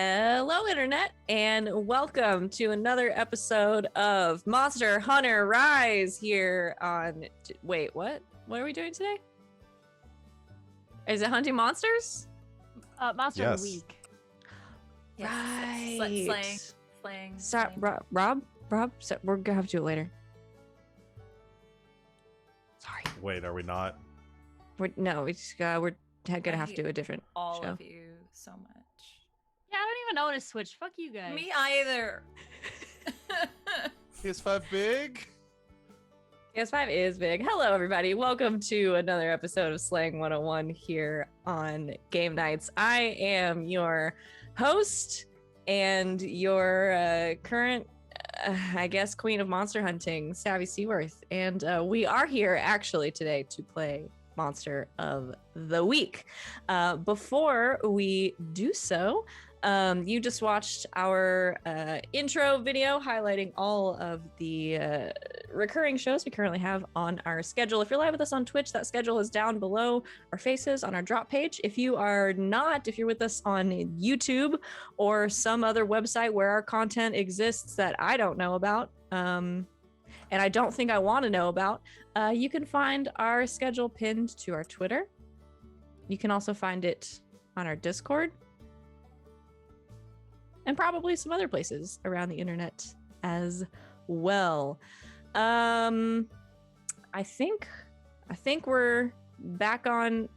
Hello, Internet, and welcome to another episode of Monster Hunter Rise here on... Wait, what? What are we doing today? Is it hunting monsters? Monster of the Week. Yes. Right. Slaying. Stop, Rob, so we're gonna have to do it later. Sorry. Wait, are we not? We're gonna have to do a different all show. of you so much. Yeah, I don't even know how to switch. Fuck you guys. Me either. PS5 big? PS5 is big. Hello, everybody. Welcome to another episode of Slang 101 here on Game Nights. I am your host and your current, I guess, queen of monster hunting, Savvy Seaworth. And we are here actually today to play Monster of the Week. Before we do so, you just watched our intro video highlighting all of the recurring shows we currently have on our schedule. If you're live with us on Twitch, that schedule is down below our faces on our drop page. If you are not, if you're with us on YouTube or some other website where our content exists that I don't know about, and I don't think I want to know about, you can find our schedule pinned to our Twitter. You can also find it on our Discord and probably some other places around the internet as well. I think we're back on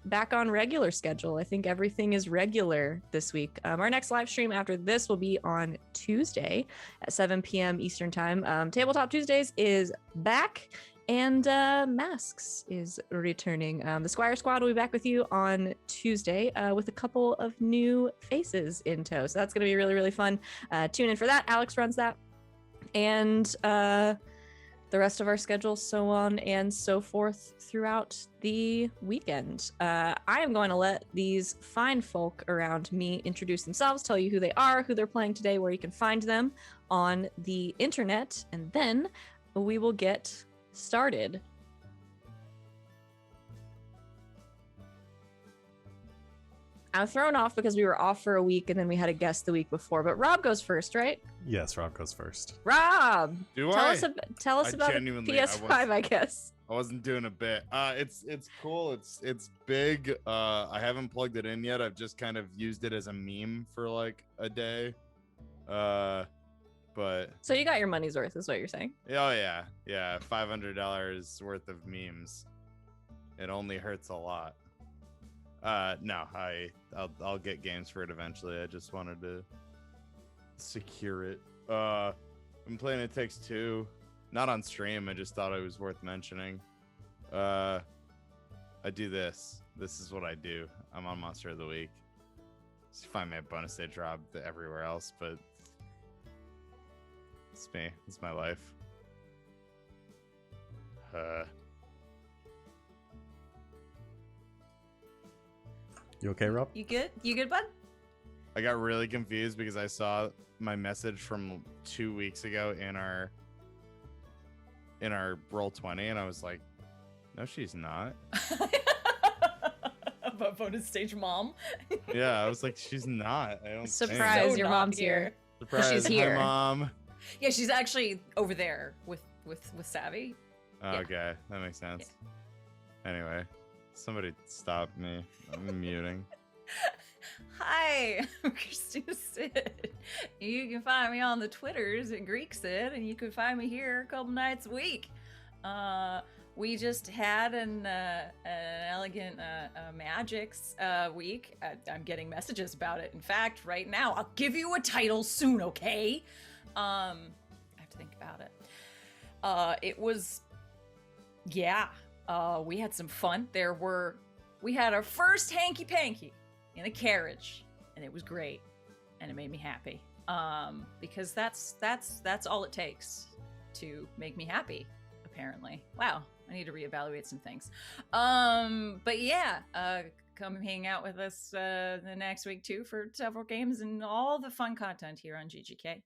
regular schedule. I think everything is regular this week. Our next live stream after this will be on Tuesday at 7 p.m. Eastern time. Tabletop Tuesdays is back, and Masks is returning. The Squire Squad will be back with you on Tuesday with a couple of new faces in tow. So that's going to be really, really fun. Tune in for that. Alex runs that. And the rest of our schedule, so on and so forth throughout the weekend. I am going to let these fine folk around me introduce themselves, tell you who they are, who they're playing today, where you can find them on the internet, and then we will get started. I'm thrown off because we were off for a week and then we had a guest the week before, but Rob goes first, right? Yes, Rob goes first. Rob, Tell tell us about the genuinely- PS5, I guess. I wasn't doing a bit. It's cool. It's big. I haven't plugged it in yet. I've just kind of used it as a meme for like a day. But So you got your money's worth, is what you're saying? oh yeah, $500 worth of memes. It only hurts a lot. No, I'll get games for it eventually. I just wanted to secure it. I'm playing It Takes Two, not on stream. I just thought it was worth mentioning. I do this. This is what I do. I'm on Monster of the Week. Just find me a bonus stage Rob everywhere else, but it's me. It's my life. You okay, Rob? You good? You good, bud? I got really confused because I saw my message from 2 weeks ago in our Roll20, and I was like, no, she's not. About bonus stage mom. Yeah, I was like, she's not. I don't Surprise, So your not mom's here. Surprise, She's here. Hi, Mom. Yeah, she's actually over there with Savvy. Oh, Yeah. okay, that makes sense. Anyway, somebody stop me. I'm muting. Hi, I'm Christina Sid. You can find me on the Twitters at Greek Sid, and you can find me here a couple nights a week. We just had an elegant Magics week. I'm getting messages about it. In fact, right now, I'll give you a title soon, okay? I have to think about it. It was, yeah, we had some fun. We had our first hanky-panky in a carriage, and it was great, and it made me happy. Because that's all it takes to make me happy, apparently. Wow, I need to reevaluate some things. But yeah, come hang out with us the next week too for several games and all the fun content here on GGK.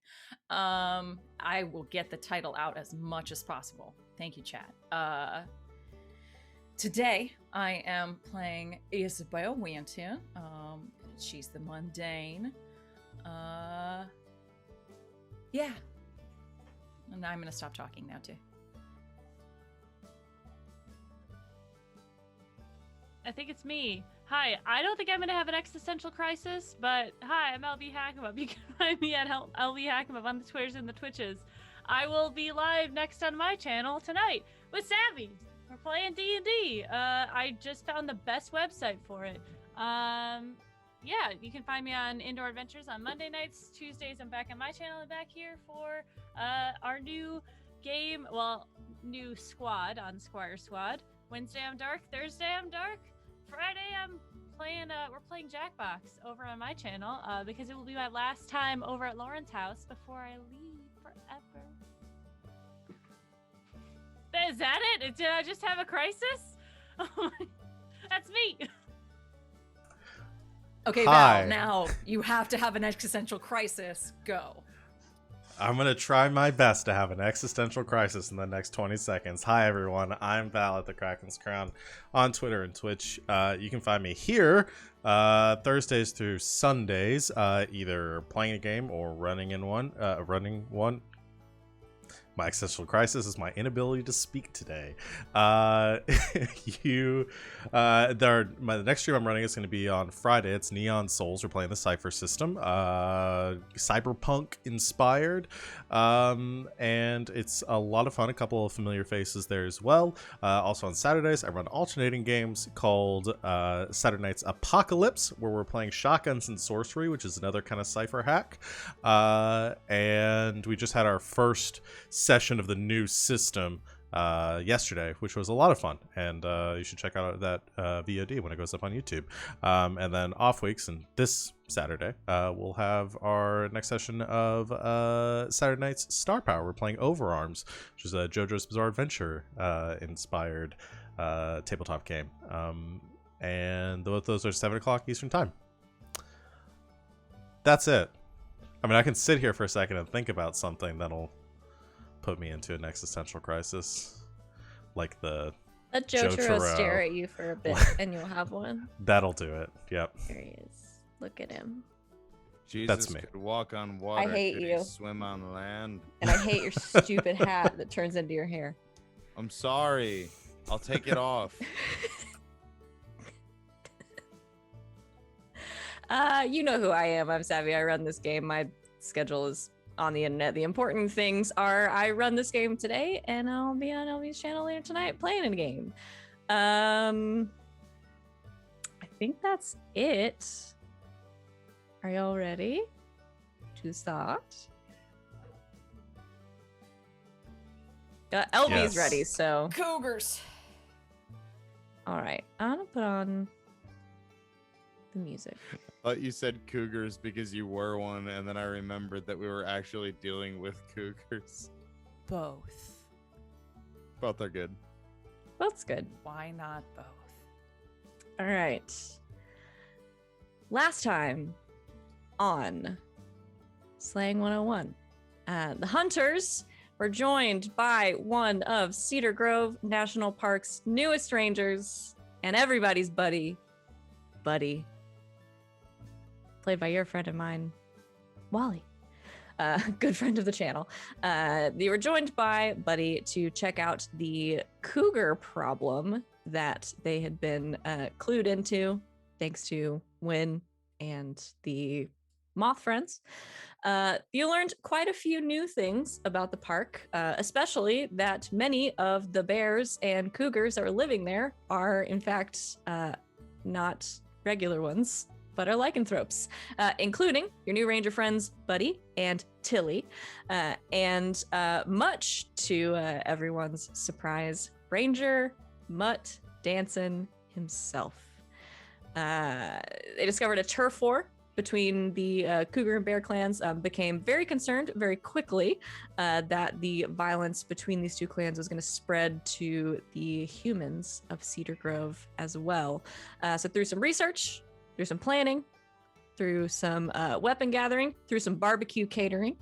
I will get the title out as much as possible. Thank you, chat. Today, I am playing Isabel Winton. She's the Mundane. Yeah. And I'm gonna stop talking now too. I think it's me. Hi, I don't think I'm gonna have an existential crisis, but hi, I'm LB Hackamup. You can find me at LB Hackamup on the Twitters and the Twitches. I will be live next on my channel tonight with Savvy. We're playing D&D. I just found the best website for it. Yeah, you can find me on Indoor Adventures on Monday nights. Tuesdays, I'm back on my channel and back here for our new game. Well, new squad on Squire Squad. Wednesday, I'm dark. Thursday, I'm dark. Friday, I'm playing. We're playing Jackbox over on my channel because it will be my last time over at Lauren's house before I leave forever. Is that it? Did I just have a crisis? That's me. Okay, Hi. Val, now you have to have an existential crisis. Go. I'm going to try my best to have an existential crisis in the next 20 seconds. Hi, everyone. I'm Val at the Kraken's Crown on Twitter and Twitch. You can find me here Thursdays through Sundays, either playing a game or running one. My existential crisis is my inability to speak today. The next stream I'm running is going to be on Friday. It's Neon Souls. We're playing the Cypher system, cyberpunk inspired, and it's a lot of fun. A couple of familiar faces there as well. Also on Saturdays, I run alternating games called Saturday Night's Apocalypse, where we're playing shotguns and sorcery, which is another kind of cypher hack. And we just had our first session of the new system yesterday, which was a lot of fun, and you should check out that VOD when it goes up on YouTube. And then off weeks, and this Saturday we'll have our next session of Saturday Night's Star Power. We're playing Overarms, which is a JoJo's Bizarre Adventure inspired tabletop game, and both those are 7 o'clock Eastern time. That's it. I mean, I can sit here for a second and think about something that'll put me into an existential crisis, like the Let Jotaro stare at you for a bit and you'll have one. That'll do it. Yep. There he is. Look at him. Jesus That's me. could walk on water. I hate could you. he swim on land. And I hate your stupid hat that turns into your hair. I'm sorry. I'll take it off. You know who I am. I'm Savvy. I run this game. My schedule is on the internet. The important things are I run this game today and I'll be on LV's channel later tonight playing a game. I think that's it. Are y'all ready to start? LV's Yes. ready, so Cougars. all right. I'm gonna put on the music. I thought you said cougars because you were one, and then I remembered that we were actually dealing with cougars. Both. Both are good. That's good. Why not both? All right. Last time on Slaying 101, the hunters were joined by one of Cedar Grove National Park's newest rangers and everybody's buddy, played by your friend of mine, Wally, good friend of the channel. They were joined by Buddy to check out the cougar problem that they had been clued into thanks to Wynn and the Moth Friends. You learned quite a few new things about the park, especially that many of the bears and cougars that are living there are, in fact, not regular ones, but are lycanthropes, including your new ranger friends, Buddy and Tilly. And much to everyone's surprise, Ranger Mutt Danson himself. They discovered a turf war between the cougar and bear clans, became very concerned very quickly that the violence between these two clans was going to spread to the humans of Cedar Grove as well. So through some research, through some planning, through some weapon gathering, through some barbecue catering,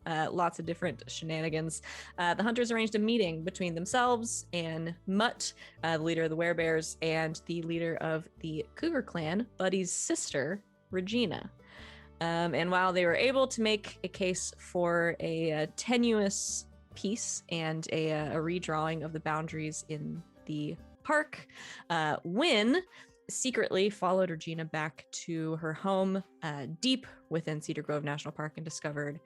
lots of different shenanigans, the hunters arranged a meeting between themselves and Mutt, the leader of the werebears, and the leader of the cougar clan, Buddy's sister, Regina. And while they were able to make a case for a tenuous peace and a redrawing of the boundaries in the park, Wynn secretly followed Regina back to her home deep within Cedar Grove National Park and discovered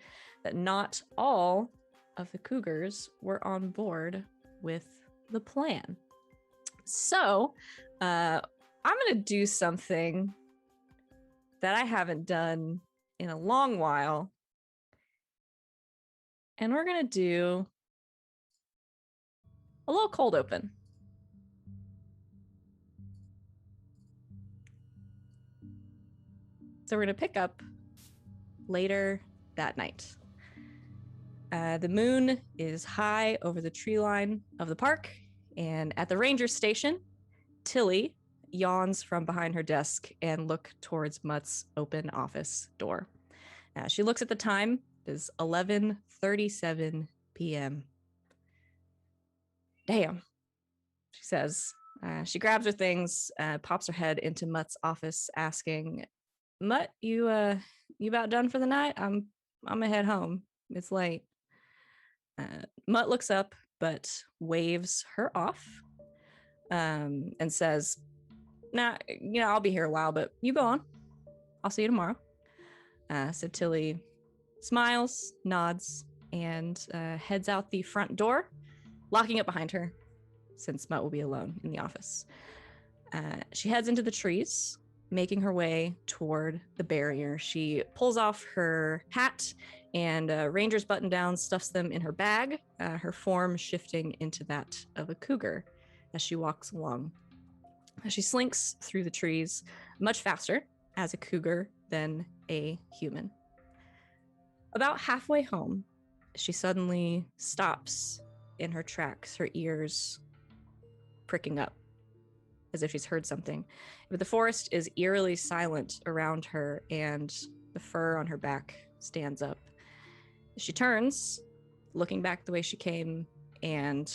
that not all of the cougars were on board with the plan. So I'm going to do something that I haven't done in a long while. And we're going to do a little cold open. So we're going to pick up later that night. The moon is high over the tree line of the park, and at the ranger station, Tilly yawns from behind her desk and looks towards Mutt's open office door. She looks at the time. It is 11:37 p.m. Damn, she says. She grabs her things, pops her head into Mutt's office, asking, "Mutt, you about done for the night? I'm gonna head home. It's late." Mutt looks up, but waves her off, and says, "Nah, I'll be here a while, but you go on. I'll see you tomorrow." So Tilly smiles, nods, and heads out the front door, locking it behind her, since Mutt will be alone in the office. She heads into the trees, making her way toward the barrier. She pulls off her hat and Ranger's button down, stuffs them in her bag, her form shifting into that of a cougar as she walks along. She slinks through the trees much faster as a cougar than a human. About halfway home, she suddenly stops in her tracks, her ears pricking up as if she's heard something. But the forest is eerily silent around her, and the fur on her back stands up. She turns, looking back the way she came, and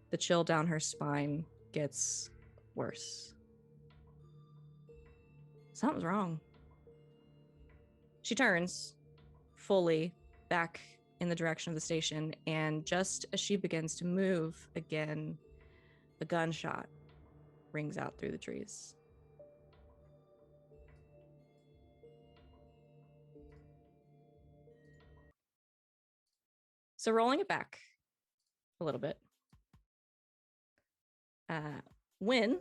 the chill down her spine gets worse. Something's wrong. She turns fully back in the direction of the station, and just as she begins to move again, a gunshot rings out through the trees. So rolling it back a little bit, Wynn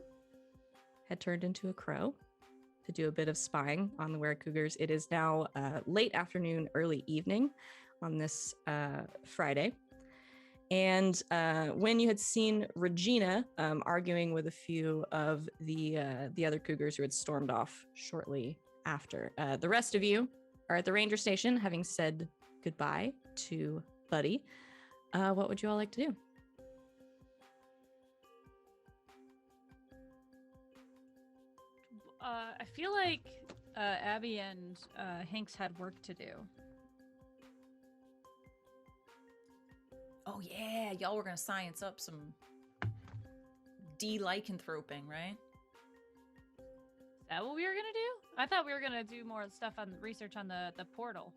had turned into a crow to do a bit of spying on the were cougars. It is now late afternoon, early evening on this Friday. And when you had seen Regina arguing with a few of the other cougars who had stormed off shortly after, the rest of you are at the ranger station, having said goodbye to Buddy. What would you all like to do? I feel like Abby and Hanks had work to do. Oh yeah, y'all were gonna science up some de-lycanthroping, right? Is that what we were gonna do? I thought we were gonna do more stuff on research on the portal.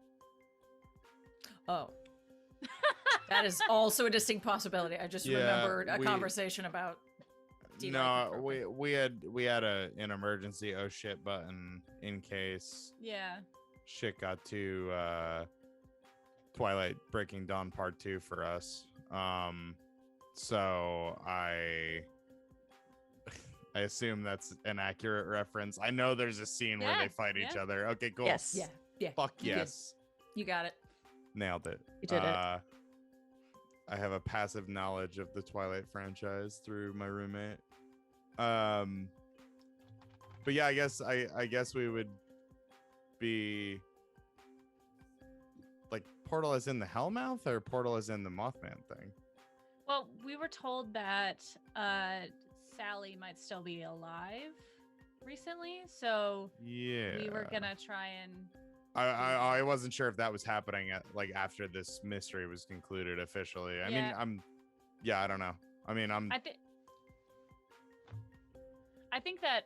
Oh. That is also a distinct possibility. I just remembered a conversation about No, we had an emergency oh shit button in case shit got to Twilight Breaking Dawn Part 2 for us. So I assume that's an accurate reference. I know there's a scene where they fight each other. Okay, cool. Yes. Yeah. Fuck yes. You got it. Nailed it. You did it. I have a passive knowledge of the Twilight franchise through my roommate. But yeah, I guess we would be like portal as in the Hellmouth or portal as in the Mothman thing? Well, we were told that Sally might still be alive recently, so we were gonna try and. I wasn't sure if that was happening at like after this mystery was concluded officially. I don't know. I I think that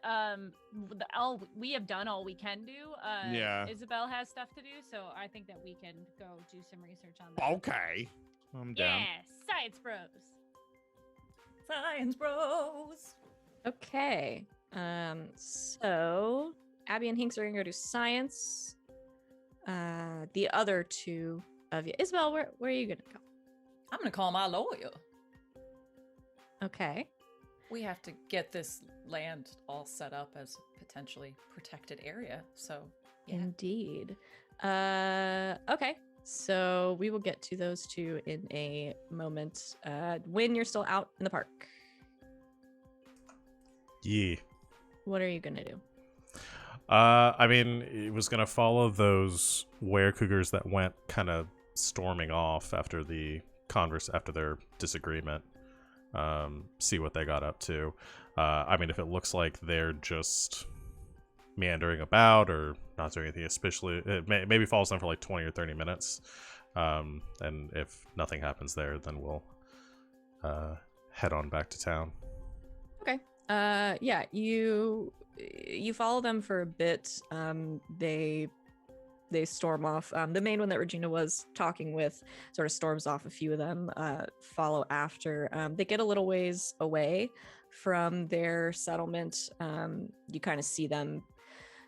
we have done all we can do. Yeah. Isabel has stuff to do, so I think that we can go do some research on that. Okay. I'm down. Yeah, science bros. Science bros. Okay. So Abby and Hinks are gonna go do science. The other two of you, Isabel, where are you gonna go? I'm gonna call my lawyer. Okay. We have to get this land all set up as potentially protected area. So yeah. Indeed. Okay. So we will get to those two in a moment. When you're still out in the park, Yeah. what are you gonna do? I mean, it was gonna follow those were-cougars that went kind of storming off after after their disagreement. See what they got up to. I mean, if it looks like they're just meandering about or not doing anything, especially it maybe follows them for like 20 or 30 minutes. And if nothing happens there, then we'll head on back to town. Okay. Yeah, you follow them for a bit. They storm off. The main one that Regina was talking with sort of storms off. A few of them follow after. They get a little ways away from their settlement. You kind of see them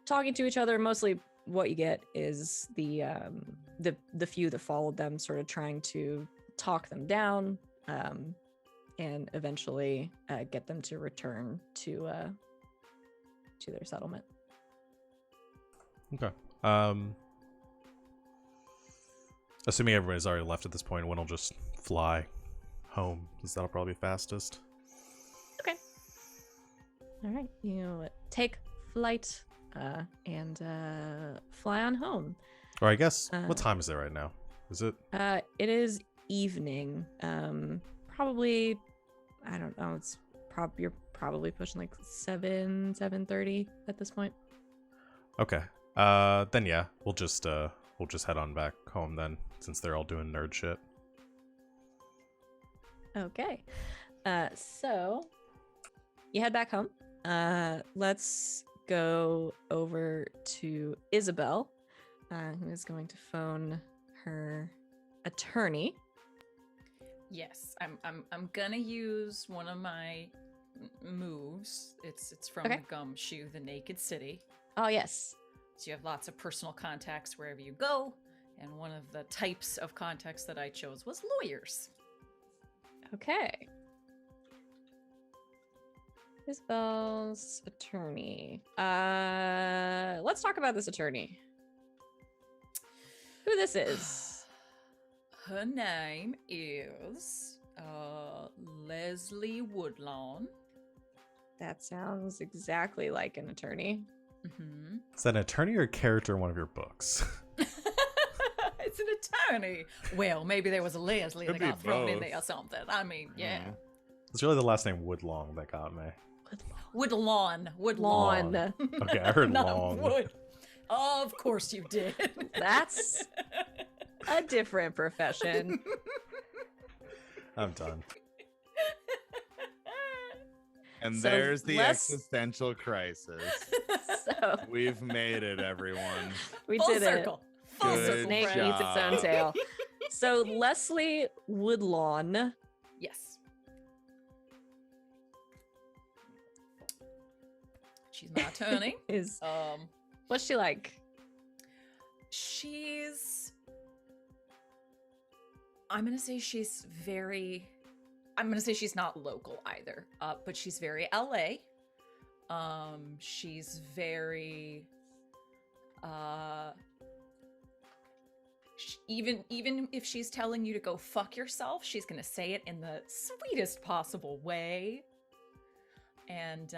talking to each other. Mostly what you get is the few that followed them sort of trying to talk them down and eventually get them to return to their settlement. Okay. Assuming everybody's already left at this point, Win will just fly home, because that'll probably be fastest. Okay. All right. You take flight and fly on home. Or I guess, what time is it right now? Is it? It is evening. Probably, I don't know. It's you're probably pushing like 7:30 at this point. Okay. Then yeah, we'll just head on back home then, since they're all doing nerd shit. Okay. So you head back home. Let's go over to Isabel, who is going to phone her attorney. Yes, I'm gonna use one of my moves. It's from Okay. the Gumshoe, the Naked City. Oh yes. So you have lots of personal contacts wherever you go, and one of the types of contacts that I chose was lawyers. Okay. Isabel's attorney. Let's talk about this attorney. Who this is? Her name is Leslie Woodlawn. That sounds exactly like an attorney. Mm-hmm. Is that an attorney or a character in one of your books? It's an attorney. Well, maybe there was a Leslie Could that be got thrown in both. there or something. I mean, yeah. Mhm. It's really the last name Woodlong that got me. Woodlawn. Lawn. Okay, I heard Not long. wood. Of course you did. That's a different profession. I'm done. And So there's the less- existential crisis. So We've made it, everyone. we Full did circle. Full Good circle. Snake friend. eats its own tail. So Leslie Woodlawn Yes. She's my attorney. is Um, what's she like? she's. I'm gonna say she's very. I'm gonna say she's not local either. But she's very LA. She's very. Even if she's telling you to go fuck yourself, she's gonna say it in the sweetest possible way. And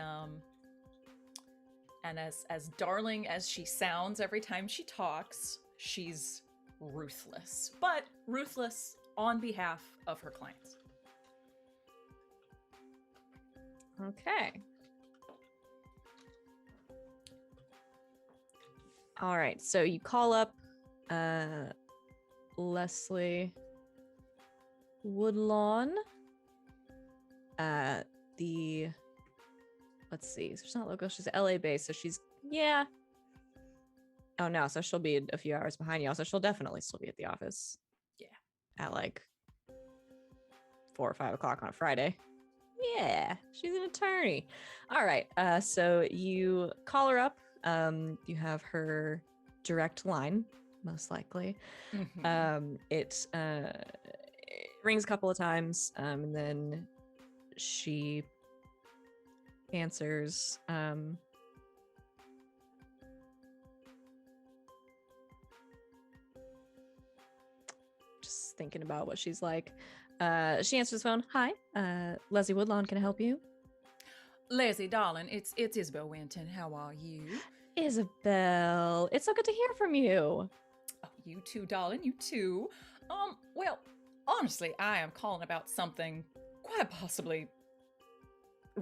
as darling as she sounds every time she talks, she's ruthless, but ruthless on behalf of her clients. Okay. All right. So you call up Leslie Woodlawn. The let's see. She's not local. She's LA based. So she's, yeah. Oh, no. So she'll be a few hours behind you. So she'll definitely still be at the office. Yeah. At like 4 or 5 o'clock on a Friday. Yeah. She's an attorney. All right. So you call her up. You have her direct line, most likely. It rings a couple of times, and then she answers. Just thinking about what she's like. She answers the phone. Hi, Leslie Woodlawn. Can I help you? Leslie, darling, it's Isabel Winton. How are you? Isabel, it's so good to hear from you. Oh, you too, darling. You too. Well, honestly, I am calling about something quite possibly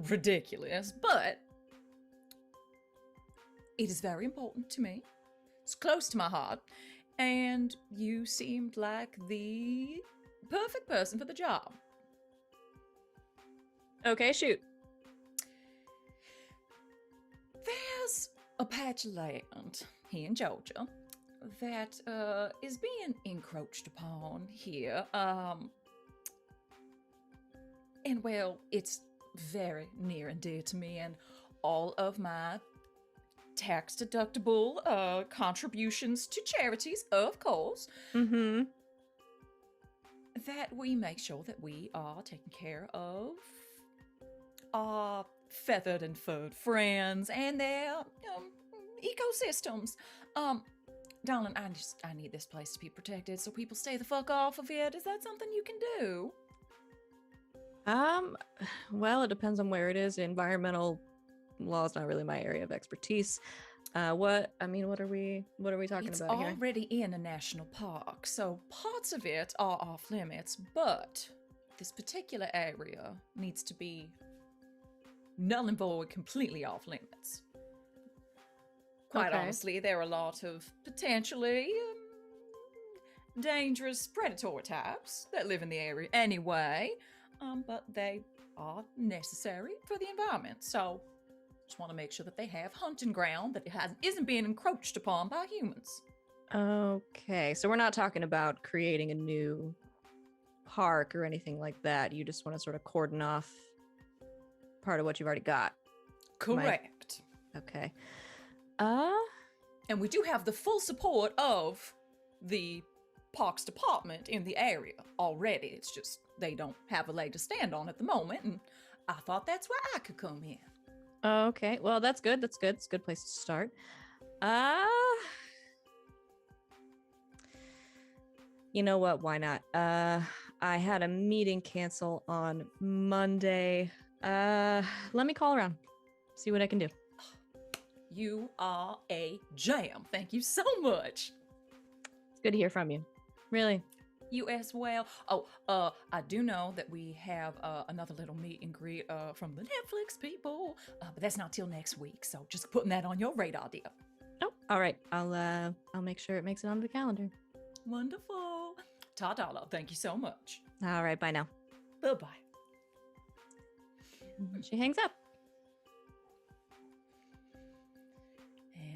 ridiculous, but it is very important to me. It's close to my heart, and you seemed like the perfect person for the job. Okay, shoot. There's a patch of land here in Georgia that is being encroached upon here. And well, it's very near and dear to me, and all of my tax deductible contributions to charities, of course. Mm-hmm. That we make sure that we are taking care of our feathered and furred friends and their ecosystems. Darling, I need this place to be protected so people stay the fuck off of it. Is that something you can do? Well, it depends on where it is. Environmental law is not really my area of expertise. What are we talking It's about here? already in a national park, so parts of it are off limits, but this particular area needs to be null and void, completely off limits. Quite Okay. honestly, there are a lot of potentially dangerous predatory types that live in the area anyway, but they are necessary for the environment, so just want to make sure that they have hunting ground that isn't being encroached upon by humans. Okay, so we're not talking about creating a new park or anything like that. You just want to sort of cordon off part of what you've already got. Correct. Okay. And we do have the full support of the Parks Department in the area already. It's just they don't have a leg to stand on at the moment, and I thought that's where I could come in. Okay, well, that's good. It's a good place to start. You know what? Why not? I had a meeting cancel on Monday. Let me call around, see what I can do. You are a jam. Thank you so much. It's good to hear from you. Really. You as well. Oh, I do know that we have another little meet and greet from the Netflix people, but that's not till next week. So just putting that on your radar, dear. Oh, all right. I'll make sure it makes it onto the calendar. Wonderful. Ta-ta, love. Thank you so much. All right. Bye now. Bye-bye. She hangs up.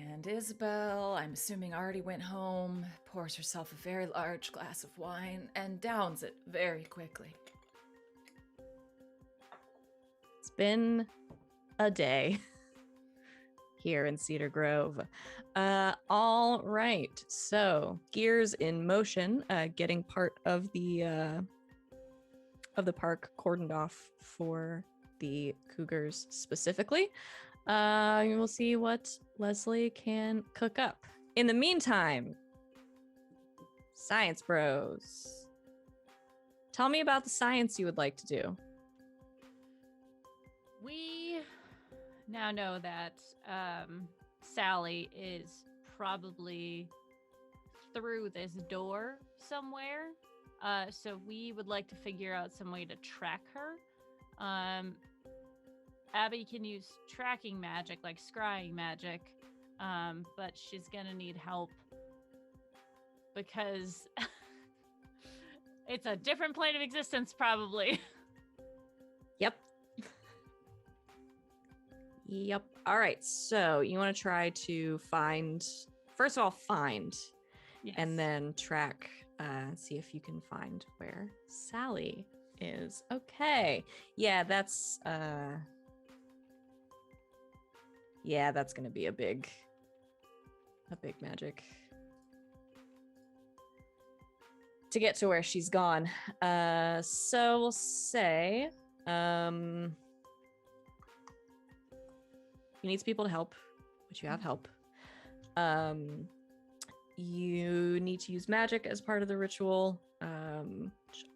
And Isabel, I'm assuming already went home, pours herself a very large glass of wine, and downs it very quickly. It's been a day here in Cedar Grove. All right. So gears in motion, getting part of the park cordoned off for the cougars specifically. We'll see what Leslie can cook up. In the meantime, Science Bros, tell me about the science you would like to do. We now know that Sally is probably through this door somewhere. So we would like to figure out some way to track her. Abby can use tracking magic, like scrying magic, but she's gonna need help because it's a different plane of existence, probably. Yep. Yep. All right. So you want to try to find, first of all, find, Yes. and then track, see if you can find where Sally is. Okay. Yeah, that's going to be a big magic to get to where she's gone. So we'll say, he needs people to help, which you have help. You need to use magic as part of the ritual, which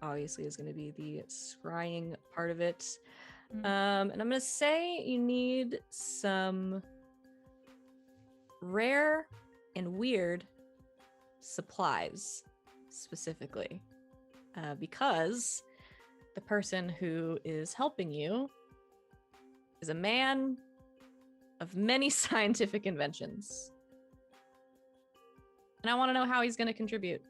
obviously is going to be the scrying part of it. And I'm going to say you need some rare and weird supplies, specifically, because the person who is helping you is a man of many scientific inventions. And I want to know how he's going to contribute.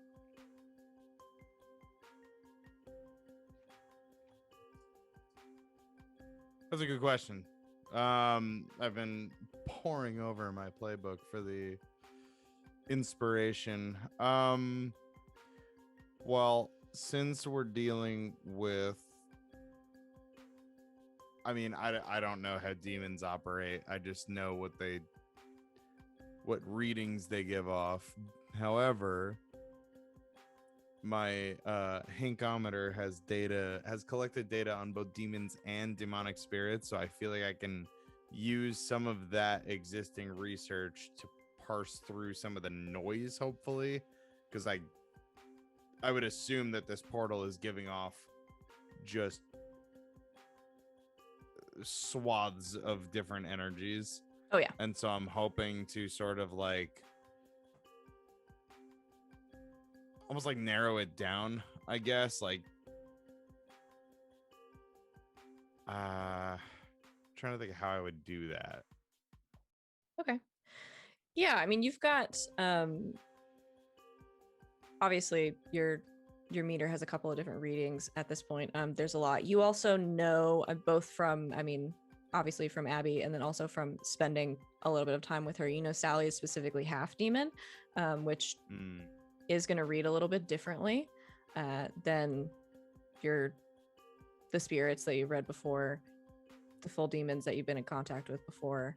That's a good question. I've been poring over my playbook for the inspiration. Well, since we're dealing with, I mean, I don't know how demons operate. I just know what readings they give off. However, my Hinkometer has collected data on both demons and demonic spirits, so I feel like I can use some of that existing research to parse through some of the noise, hopefully, because I would assume that this portal is giving off just swaths of different energies. Oh yeah. And so I'm hoping to sort of like almost like narrow it down, I guess. Like trying to think of how I would do that. Okay. Yeah, I mean, you've got obviously your meter has a couple of different readings at this point. There's a lot. You also know both from, I mean, obviously from Abby, and then also from spending a little bit of time with her. You know, Sally is specifically half demon, which is going to read a little bit differently than the spirits that you've read before, the full demons that you've been in contact with before.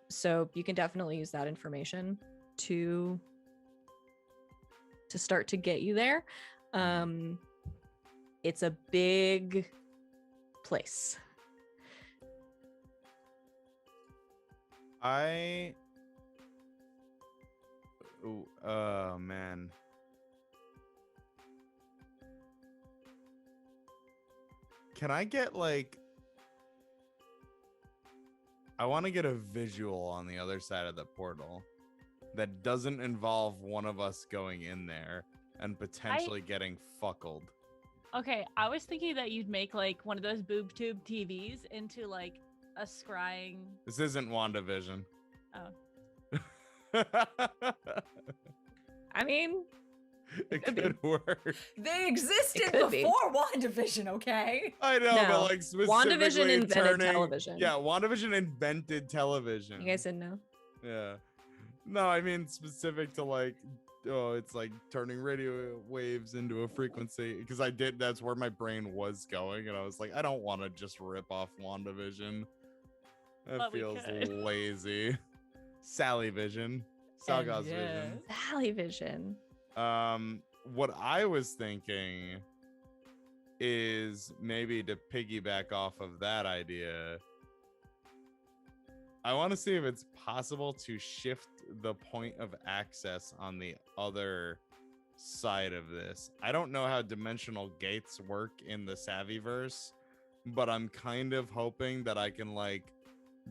So you can definitely use that information to start to get you there. It's a big place. Oh man. Can I get like, I want to get a visual on the other side of the portal that doesn't involve one of us going in there and potentially getting fuckled. Okay, I was thinking that you'd make like one of those boob tube TVs into like a scrying. This isn't WandaVision. Oh. I mean, it could work. They existed could be. before WandaVision, okay? I know, No. but like specifically WandaVision invented television. Yeah, WandaVision invented television. You guys didn't know? Yeah. No, I mean specific to like, oh, it's like turning radio waves into a frequency. Because that's where my brain was going. And I was like, I don't want to just rip off WandaVision. That But we feels could. lazy. Sally Vision. Salga's Vision. Sally Vision. What I was thinking is maybe to piggyback off of that idea, I want to see if it's possible to shift the point of access on the other side of this. I don't know how dimensional gates work in the Savvyverse, but I'm kind of hoping that I can like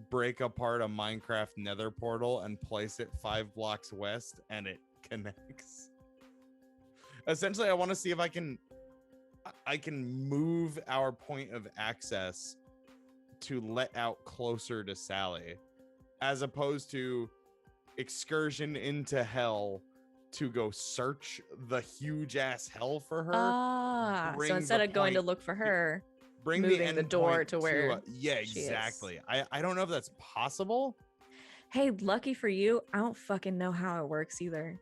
break apart a Minecraft nether portal and place it 5 blocks west and it connects. Essentially, I want to see if I can move our point of access to let out closer to Sally, as opposed to excursion into hell to go search the huge ass hell for her. So bring instead the of going to point- look for her, bring moving the door endpoint to where yeah, she is. exactly. I don't know if that's possible. Hey, lucky for you, I don't fucking know how it works either.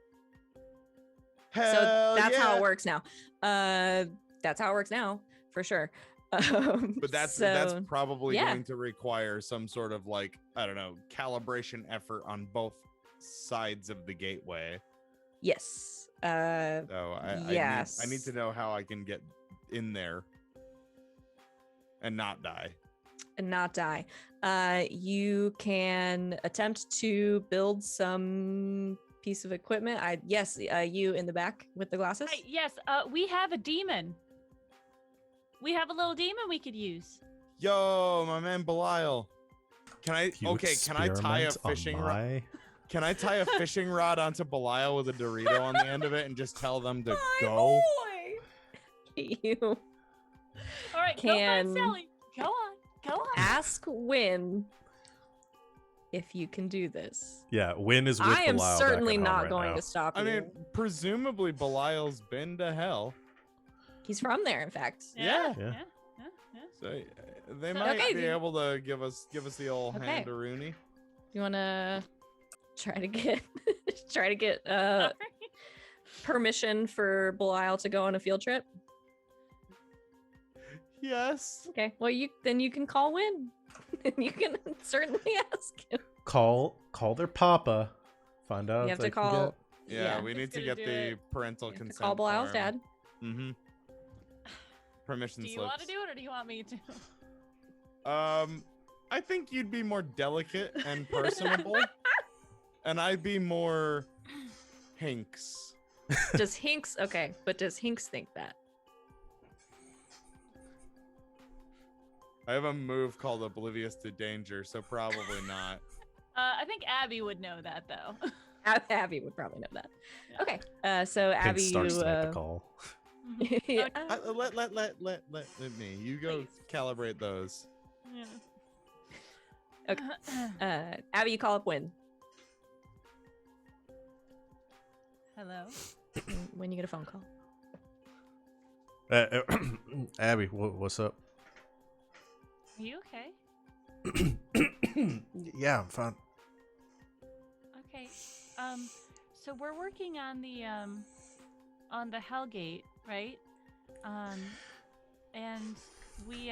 Hell So that's how yeah. it works now. That's how it works now, for sure. But that's so, probably yeah. going to require some sort of like, I don't know, calibration effort on both sides of the gateway. Yes. So yes. I need to know how I can get in there and not die. And not die. You can attempt to build some piece of equipment. You in the back with the glasses. Hey, yes, we have a demon. We have a little demon we could use. Yo, my man Belial. Can I You can I tie a experiment on fishing rod? my- Can I tie a fishing rod onto Belial with a Dorito on the end of it and just tell them to My go? boy! You All right, go Can- find Sally. Go on. Go on. ask Win if you can do this. Yeah, Win is with I am Belial back certainly at home not right going now. to stop I you. mean, presumably Belial's been to hell. He's from there, in fact. Yeah. Yeah. So they So- might Okay. be able to give us the old Okay. hand to Rooney. You want to try to get Sorry. permission for Belial to go on a field trip? Yes. Okay. Well, you can call Win. And you can certainly ask him. Call their papa. Find out You if have they to can call. Yeah, we He's need to gonna get do the it. parental You have to consent. call Belial's dad. Mm-hmm. Permission Do you slips. want to do it or do you want me to? I think you'd be more delicate and personable, and I'd be more Hinks. Does Hinks? Okay, but does Hinks think that? I have a move called Oblivious to Danger, so probably not. I think Abby would know that though. Abby would probably know that. Yeah. Okay. So Pink Abby, starts you. to make the call. Yeah. Let me. You go Please. calibrate those. Yeah. Okay. Abby, you call up Win. Hello. When you get a phone call. Abby, what's up? Are you okay? Yeah, I'm fine. Okay. So we're working on the Hellgate, right? And we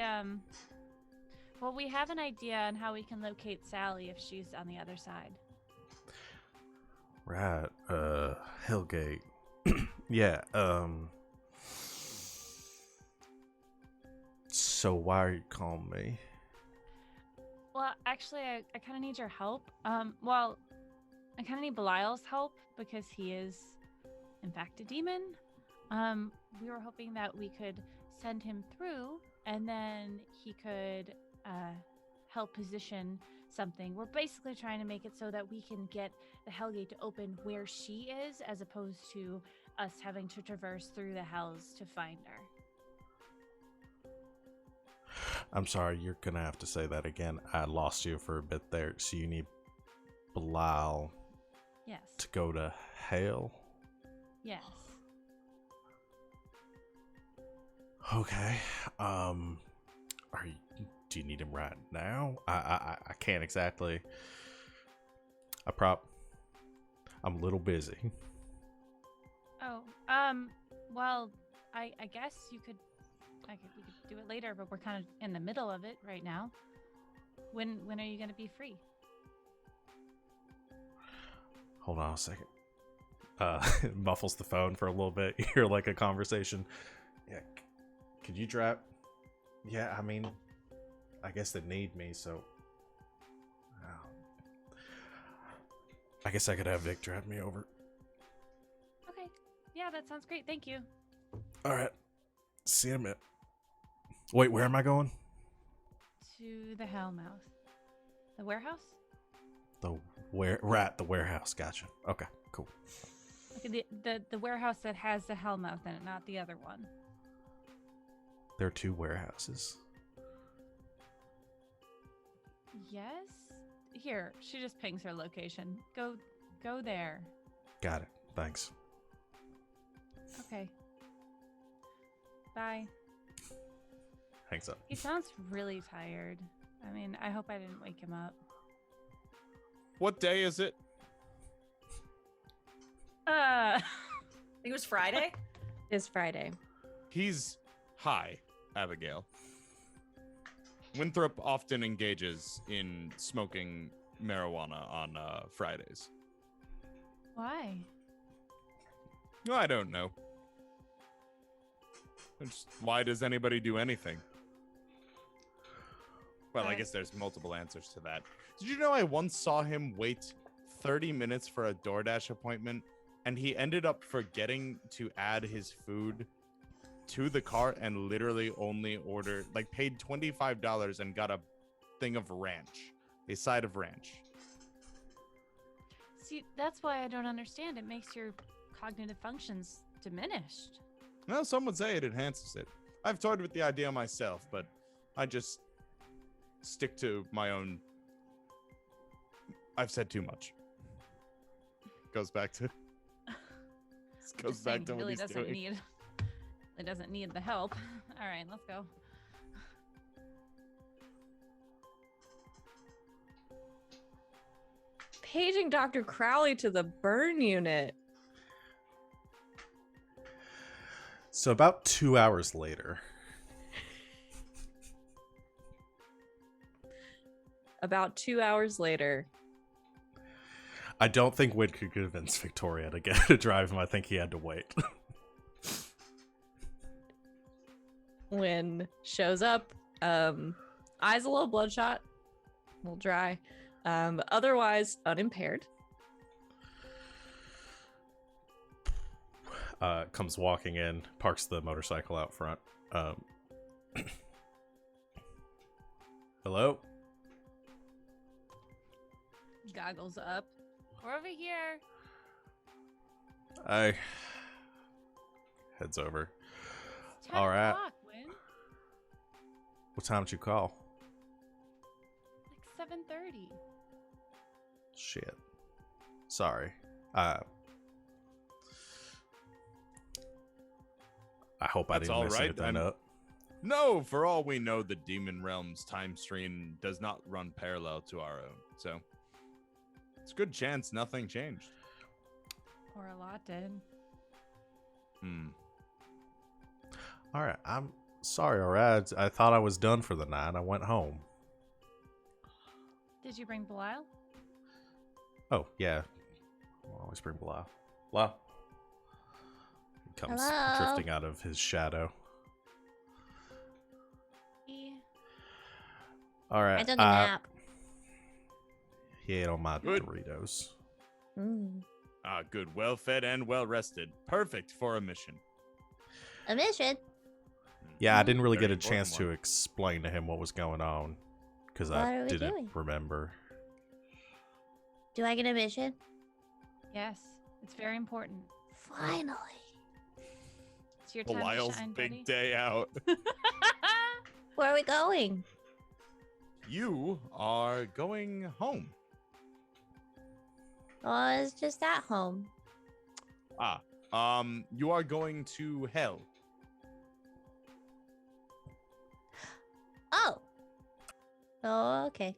well, we have an idea on how we can locate Sally if she's on the other side. Right. Hellgate. Yeah. So why are you calling me? Well, actually, I kind of need your help. Well, I kind of need Belial's help because he is, in fact, a demon. We were hoping that we could send him through, and then he could help position something. We're basically trying to make it so that we can get the Hellgate to open where she is, as opposed to us having to traverse through the hells to find her. I'm sorry, you're gonna have to say that again. I lost you for a bit there. So you need Belial Yes. to go to hell? Yes. Okay. Do you need him right now? I can't exactly. I'm a little busy. Oh, well, I guess we could do it later, but we're kind of in the middle of it right now. When are you going to be free? Hold on a second. It muffles the phone for a little bit. You hear like a conversation. Yeah. Could you drop? Yeah, I mean, I guess they need me, so. I guess I could have Vic drive me over. Okay. Yeah, that sounds great. Thank you. All right. See you in a minute. Wait, where am I going? To the Hellmouth. The warehouse? The warehouse. Gotcha. Okay, cool. Okay, the warehouse that has the Hellmouth in it, not the other one. There are two warehouses. Yes? Here, she just pings her location. Go there. Got it. Thanks. Okay. Bye. hangs up. He sounds really tired. I mean, I hope I didn't wake him up. What day is it? I think it was Friday. It's Friday. He's high, Abigail. Winthrop often engages in smoking marijuana on Fridays. Why? I don't know. Why does anybody do anything? Well, I guess there's multiple answers to that. Did you know I once saw him wait 30 minutes for a DoorDash appointment, and he ended up forgetting to add his food to the cart and literally only ordered, like, paid $25 and got a thing of ranch, a side of ranch. See, that's why I don't understand. It makes your cognitive functions diminished. Well, some would say it enhances it. I've toyed with the idea myself, but I just stick to my own. I've said too much. Goes back to. Goes Just back saying, to he what really he's doesn't doing. need. It doesn't need the help. All right, let's go. Paging Dr. Crowley to the burn unit. So about 2 hours later, About 2 hours later, I don't think Wid could convince Victoria to drive him. I think he had to wait. when shows up, eyes a little bloodshot, a little dry, otherwise unimpaired. Comes walking in, parks the motorcycle out front. Hello? Goggles up. We're over here. I heads over. It's 10 All right. o'clock, Win. What time did you call? Like 7:30. Shit. Sorry. I hope I That's didn't all mess right, anything then. up. No, for all we know, the Demon Realm's time stream does not run parallel to our own. So it's a good chance nothing changed. Or a lot did. All right. I'm sorry, alright. I thought I was done for the night. I went home. Did you bring Belial? Oh, yeah. I'll always bring Belial. Belial. He comes Hello? drifting out of his shadow. All right. I took a nap. He ate all my Good. Doritos. Good. Well fed and well rested. Perfect for a mission. A mission? Yeah, I didn't really Very get a important chance to one. explain to him what was going on because What I are we didn't doing? remember. Do I get a mission? Yes, it's very important. Finally. It's your time Belial's to shine, big buddy. day out. Where are we going? You are going home. Oh, it's just at home. You are going to hell. Oh. Oh, okay.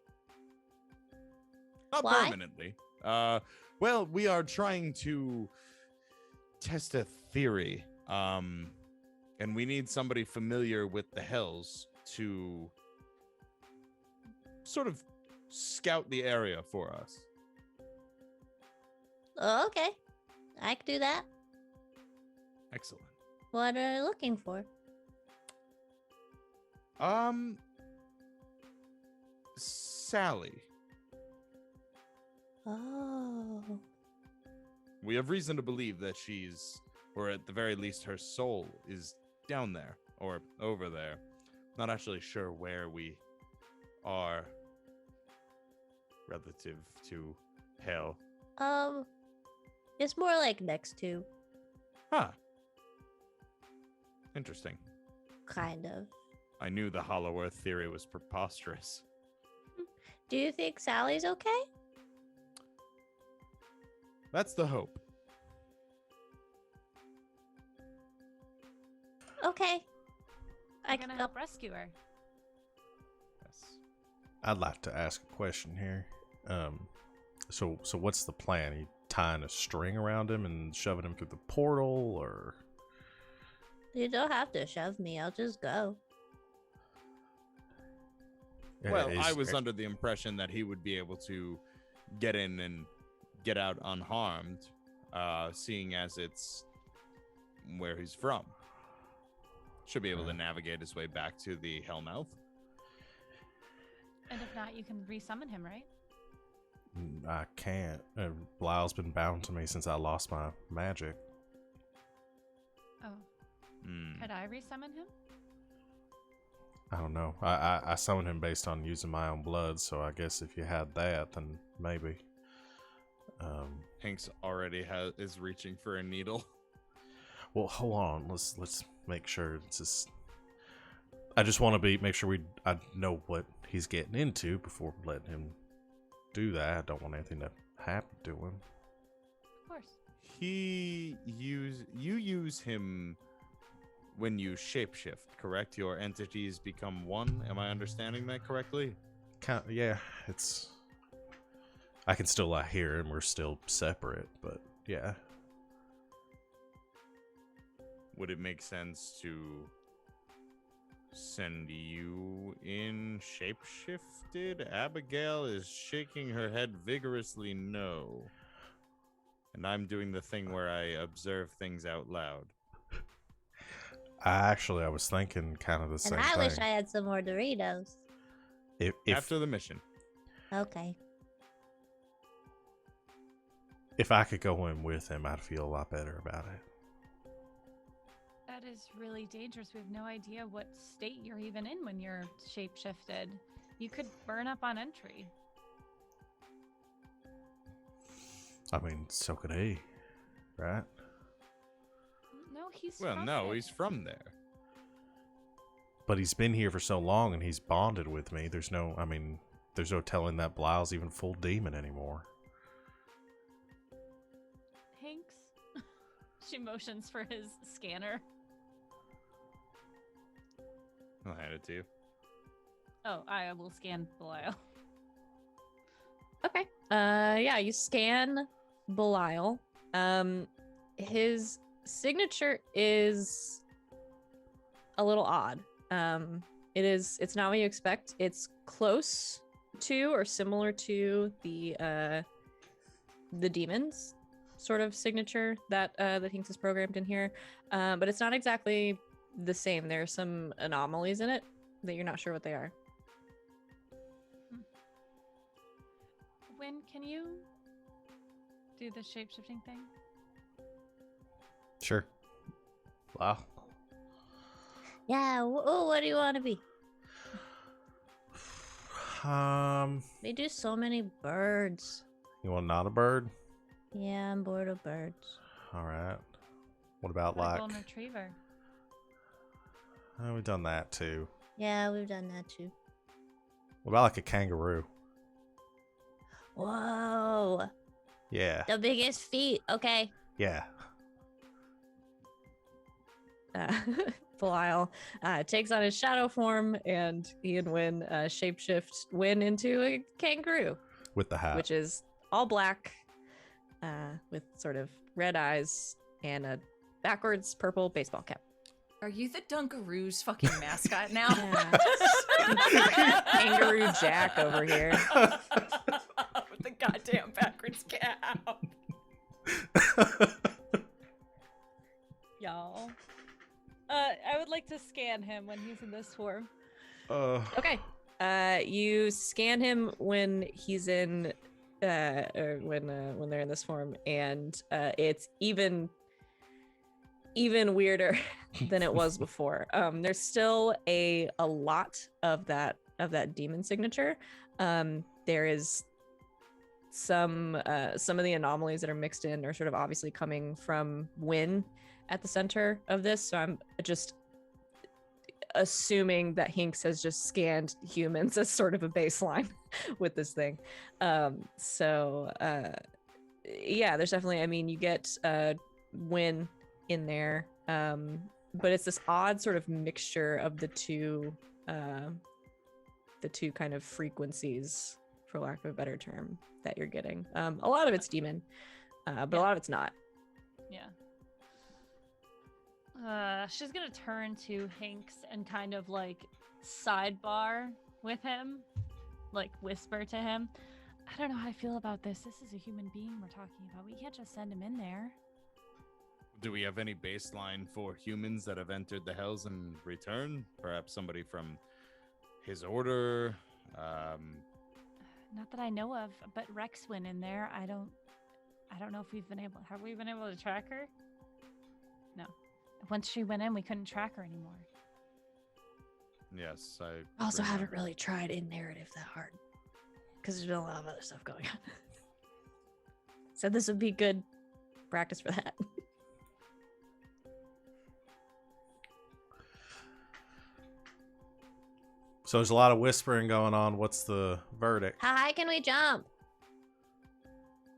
Not Why? permanently. Well, we are trying to test a theory. And we need somebody familiar with the hells to sort of scout the area for us. Oh, okay. I can do that. Excellent. What are you looking for? Sally. Oh. We have reason to believe that she's, or at the very least, her soul is down there or over there. Not actually sure where we are relative to hell. It's more like next to, Huh. Interesting. kind of. I knew the Hollow Earth theory was preposterous. Do you think Sally's okay? That's the hope. Okay. I'm gonna help rescue her. Yes. I'd like to ask a question here. So what's the plan? Are you tying a string around him and shoving him through the portal, or? You don't have to shove me. I'll just go. Well, I was under the impression that he would be able to get in and get out unharmed, seeing as it's where he's from. Should be able to navigate his way back to the Hellmouth. And if not, you can resummon him, right? I can't. Lyle's been bound to me since I lost my magic. Oh. Could I resummon him? I don't know. I summoned him based on using my own blood, so I guess if you had that, then maybe. Hanks already is reaching for a needle. Well, hold on. Let's make sure it's just. I just want to make sure I know what he's getting into before letting him do that. I don't want anything to happen to him. Of course. You use him when you shapeshift, correct? Your entities become one. Am I understanding that correctly? Yeah, it's. I can still hear him. We're still separate, but yeah. Would it make sense to send you in shapeshifted? Abigail is shaking her head vigorously no. And I'm doing the thing where I observe things out loud. I was thinking kind of the same And I thing. wish I had some more Doritos. If After the mission. Okay. if I could go in with him, I'd feel a lot better about it. That is really dangerous. We have no idea what state you're even in when you're shapeshifted. You could burn up on entry. I mean, so could he, right? No, he's Well, from no, it. he's from there. But he's been here for so long and he's bonded with me. There's no telling that Blyle's even full demon anymore. Hanks. She motions for his scanner. I'll hand it to you. Oh, I will scan Belial. Okay. Yeah, you scan Belial. His signature is a little odd. It's not what you expect. It's close to or similar to the demon's sort of signature that Hinks is programmed in here. But it's not exactly the same. There are some anomalies in it that you're not sure what they are. When can you do the shape-shifting thing? Sure. Wow. Yeah, what do you want to be? They do so many birds. You want not a bird? Yeah, I'm bored of birds. All right. What about What a like? golden retriever. We've done that too. Yeah, we've done that too. What about like a kangaroo? Whoa, Yeah. the biggest feet. Okay. Yeah. Belial takes on his shadow form, and he and Win shapeshift Win into a kangaroo, With the hat. which is all black with sort of red eyes and a backwards purple baseball cap. Are you the Dunkaroo's fucking mascot now? Yeah. Kangaroo Jack over here. With the goddamn backwards cap. Y'all. I would like to scan him when he's in this form. Okay. You scan him when he's in or when they're in this form, and it's even weirder than it was before. There's still a lot of that demon signature. There is some of the anomalies that are mixed in are sort of obviously coming from Win at the center of this. So I'm just assuming that Hinks has just scanned humans as sort of a baseline with this thing. Yeah, there's definitely, I mean, you get Win in there. but it's this odd sort of mixture of the two kind of frequencies, for lack of a better term, that you're getting. A lot of it's demon, but a lot of it's not. Yeah. She's gonna turn to Hinks and kind of like sidebar with him, like whisper to him. I don't know how I feel about this. This is a human being we're talking about. We can't just send him in there. Do we have any baseline for humans that have entered the hells and returned? Perhaps somebody from his order. Not that I know of, but Rex went in there. I don't know if have we been able to track her? No. Once she went in, we couldn't track her anymore. Yes, I Also, haven't remember. really tried in narrative that hard because there's been a lot of other stuff going on. So this would be good practice for that. So there's a lot of whispering going on. What's the verdict? How high can we jump?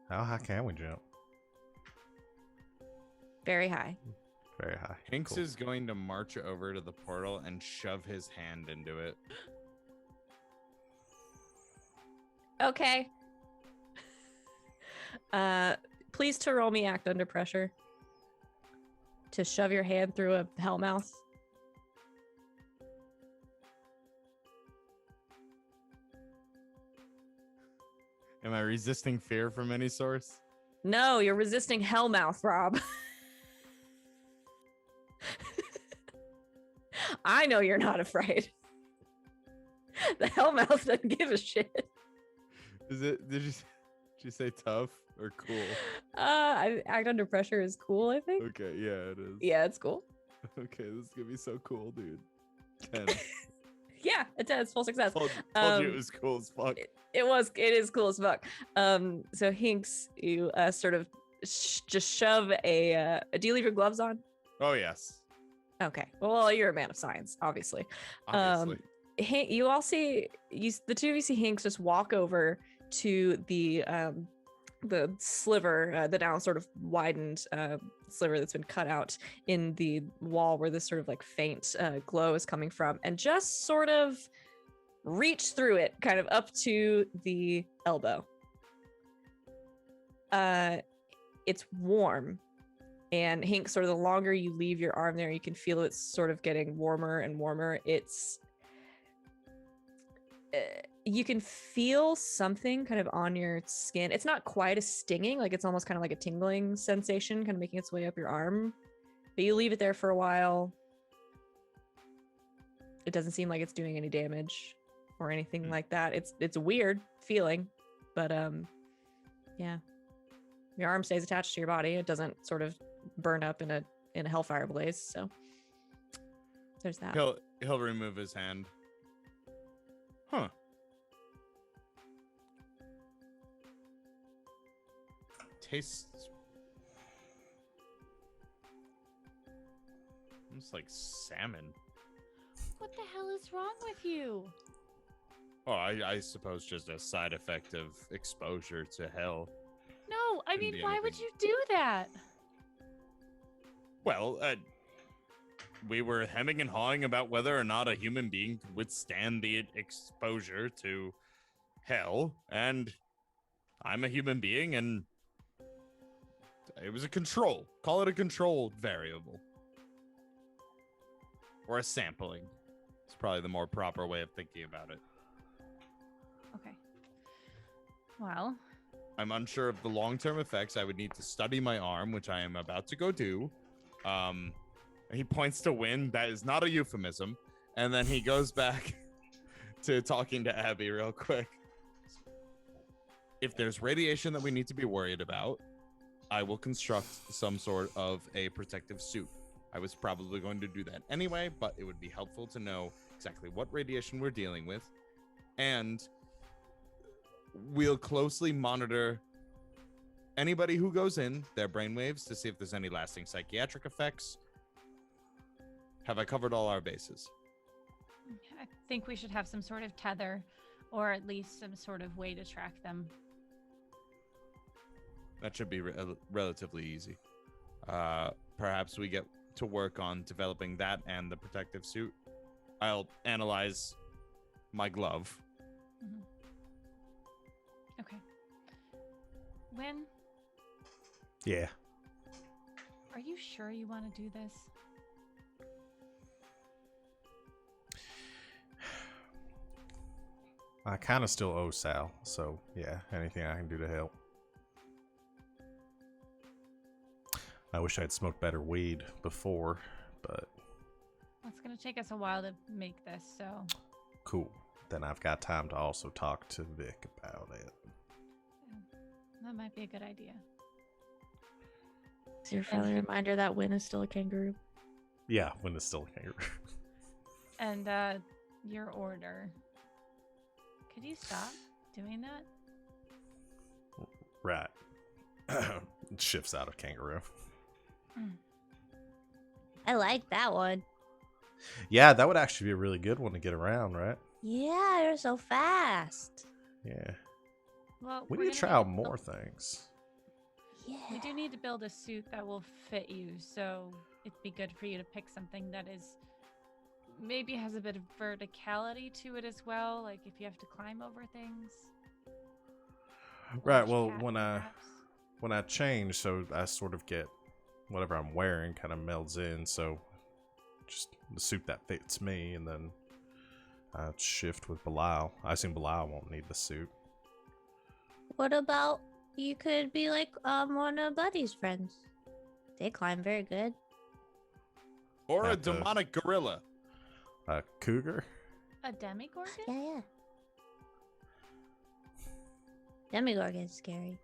How high can we jump? Very high. Very high. Hinks Cool. is going to march over to the portal and shove his hand into it. Okay. Please to roll me act under pressure. To shove your hand through a hellmouth. Am I resisting fear from any source? No, you're resisting hellmouth, Rob. I know you're not afraid. The hellmouth doesn't give a shit. Is it? Did you say tough or cool? Act under pressure is cool, I think. Okay, yeah, it is. Yeah, it's cool. Okay, this is gonna be so cool, dude. 10. Yeah, it's full success. Told you it was cool as fuck. It is cool as fuck. So Hinks, you sort of just shove a. Do you leave your gloves on? Oh yes, Okay. Well, you're a man of science, obviously. obviously. You all see the two of you see Hinks just walk over to the sliver, the now sort of widened sliver that's been cut out in the wall where this sort of like faint glow is coming from, and just sort of reach through it, kind of up to the elbow. It's warm, and Hinks, sort of the longer you leave your arm there, you can feel it's sort of getting warmer and warmer. It's you can feel something kind of on your skin. It's not quite a stinging, like it's almost kind of like a tingling sensation, kind of making its way up your arm. But you leave it there for a while. It doesn't seem like it's doing any damage or anything like that. It's a weird feeling, but yeah. Your arm stays attached to your body. It doesn't sort of burn up in a hellfire blaze, so there's that. He'll remove his hand. Huh. Tastes almost like salmon. What the hell is wrong with you? Oh, I suppose just a side effect of exposure to hell. No, I Couldn't mean, be why would anything. you do that? Well, we were hemming and hawing about whether or not a human being could withstand the exposure to hell, and I'm a human being, and it was a control. Call it a control variable. Or a sampling. It's probably the more proper way of thinking about it. Okay. Well, I'm unsure of the long-term effects. I would need to study my arm, which I am about to go do. He points to wind. That is not a euphemism. And then he goes back to talking to Abby real quick. If there's radiation that we need to be worried about, I will construct some sort of a protective suit. I was probably going to do that anyway, but it would be helpful to know exactly what radiation we're dealing with. And we'll closely monitor anybody who goes in, their brainwaves, to see if there's any lasting psychiatric effects. Have I covered all our bases? I think we should have some sort of tether, or at least some sort of way to track them. That should be relatively easy. Perhaps we get to work on developing that and the protective suit. I'll analyze my glove. Mhm. Okay. Win, Yeah. are you sure you want to do this? I kind of still owe Sal, so yeah, anything I can do to help. I wish I'd smoked better weed before, but Well, it's going to take us a while to make this, so cool. Then I've got time to also talk to Vic about it. that might be a good idea. Is your friendly reminder that Win is still a kangaroo? Yeah, when it's still a kangaroo. And your order. Could you stop doing that? Right. It shifts out of kangaroo. I like that one. Yeah, that would actually be a really good one to get around, right? Yeah, you're so fast. Yeah. Well, We we're need to gonna try out build- more things. Yeah. We do need to build a suit that will fit you, so it'd be good for you to pick something that is maybe has a bit of verticality to it as well, like if you have to climb over things. Right, Large well, cat, perhaps. when I change, so I sort of get whatever I'm wearing kind of melds in, so just the suit that fits me, and then I shift with Belial. I assume Belial won't need the suit. What about you could be like one of Buddy's friends? They climb very good. Or a Have to- demonic gorilla. A cougar? A demigorgon? Yeah. Demigorgon's scary.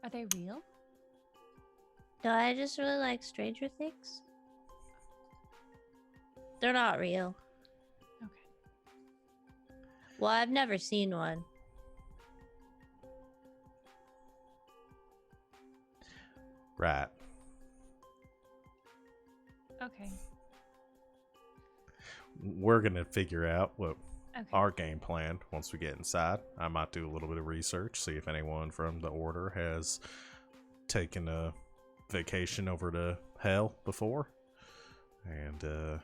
Are they real? No, I just really like Stranger Things. They're not real. Okay. Well, I've never seen one. Right. Okay. We're gonna figure out what Okay. our game plan once we get inside. I might do a little bit of research, see if anyone from the Order has taken a vacation over to Hell before. And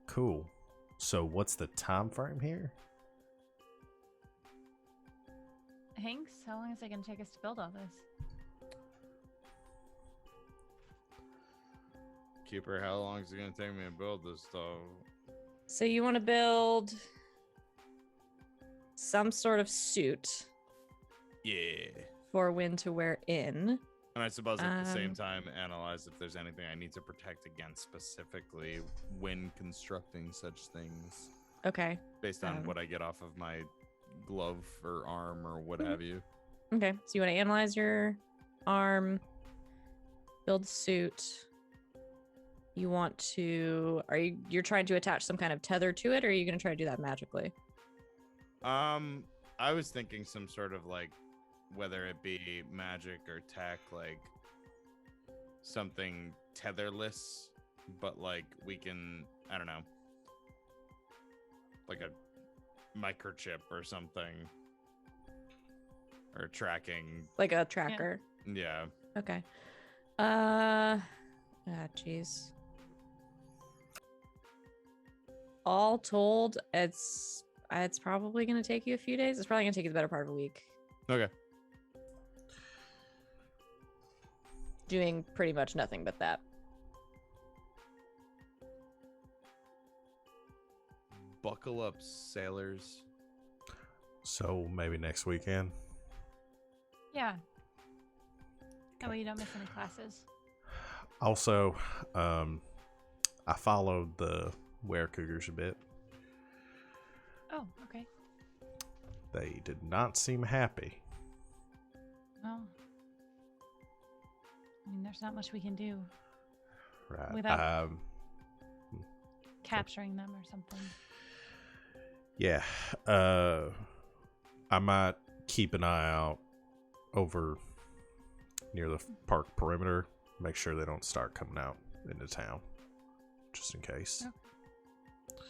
cool. So what's the time frame here? Hanks, how long is it going to take us to build all this? Keeper, how long is it going to take me to build this stuff? So you want to build some sort of suit Yeah. for Win to wear in. And I suppose at the same Um, time, analyze if there's anything I need to protect against specifically when constructing such things, Okay. based on Um, what I get off of my glove or arm or what Mhm. have you. Okay. So you want to analyze your arm, build suit. You want to you're trying to attach some kind of tether to it, or are you gonna try to do that magically? I was thinking some sort of like, whether it be magic or tech, like something tetherless, but like we can, I don't know, like a microchip or something, or tracking. Like a tracker. Yeah. Okay. Jeez. All told, it's probably gonna take you a few days. It's probably gonna take you the better part of a week. Okay. Doing pretty much nothing but that. Buckle up, sailors. So maybe next weekend. Yeah. That way you don't miss any classes. Also, I followed the Were-Cougars a bit. Oh, okay. They did not seem happy. Well, I mean, there's not much we can do. Right. Without- Capturing them or something. Yeah. I might keep an eye out over near the park perimeter. Make sure they don't start coming out into town. Just in case. Okay.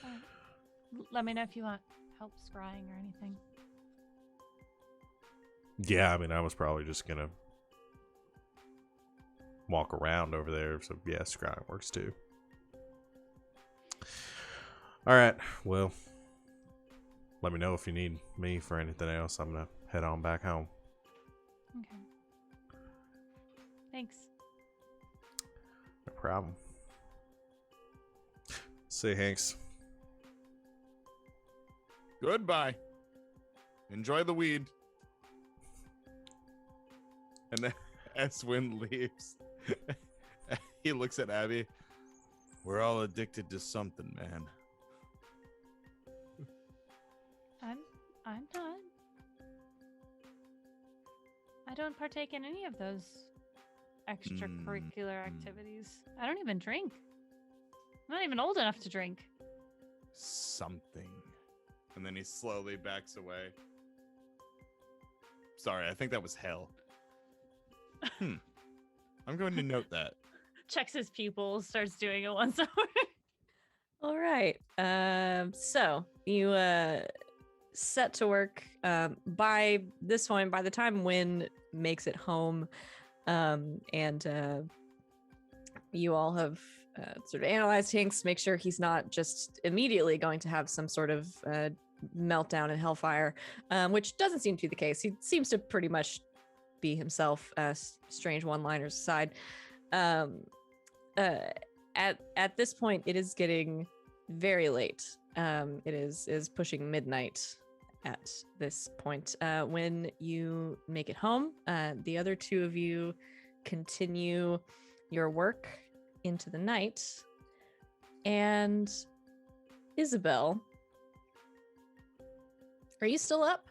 All right. Let me know if you want help scrying or anything. Yeah, I mean, I was probably just gonna walk around over there. So yeah, scrying works too. All right. Well, let me know if you need me for anything else. I'm gonna head on back home. Okay. Thanks. No problem. See you, Hanks. Goodbye. Enjoy the weed. And then as Wynn leaves, he looks at Abby. We're all addicted to something, man. I'm not. I don't partake in any of those extracurricular activities. I don't even drink. I'm not even old enough to drink. Something. And then he slowly backs away. Sorry, I think that was hell. I'm going to note that. Checks his pupils, starts doing it once over. All right. So you set to work. By this point, by the time Wynn makes it home, and you all have sort of analyzed Hinks, make sure he's not just immediately going to have some sort of meltdown in Hellfire, which doesn't seem to be the case. He seems to pretty much be himself, strange one-liners aside. At this point, it is getting very late. It is pushing midnight at this point. When you make it home, the other two of you continue your work into the night. And Isabel, are you still up?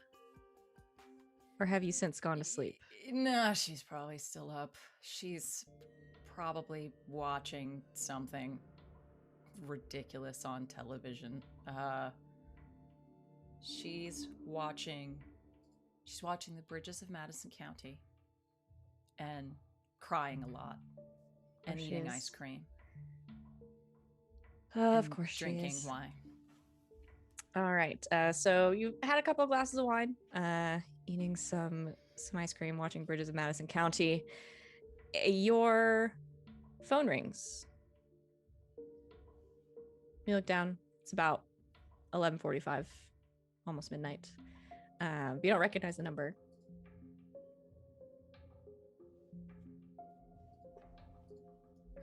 Or have you since gone to sleep? No, she's probably still up. She's probably watching something ridiculous on television. She's watching the bridges of Madison County and crying a lot and She eating is. ice cream. Of and course she drinking is. wine. All right. So you had a couple of glasses of wine, eating some ice cream, watching Bridges of Madison County. Your phone rings. You look down. It's about 11:45, almost midnight. You don't recognize the number.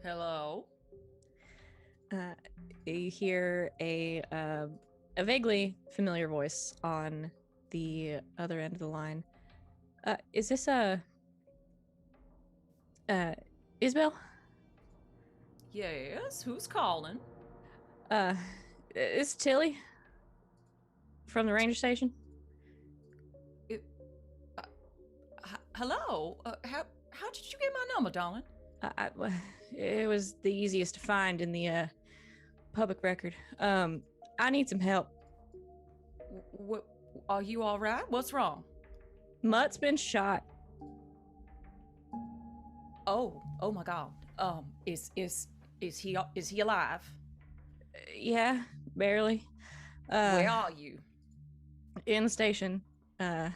Hello? You hear a vaguely familiar voice on the other end of the line. Is this Isabel? Yes, who's calling? It's Tilly from the ranger station. Hello? How did you get my number, darling? It was the easiest to find in the public record. I need some help. What? Are you all right? What's wrong? Mutt's been shot. Oh my God. Is he alive? Yeah, barely. Where are you? In the station. In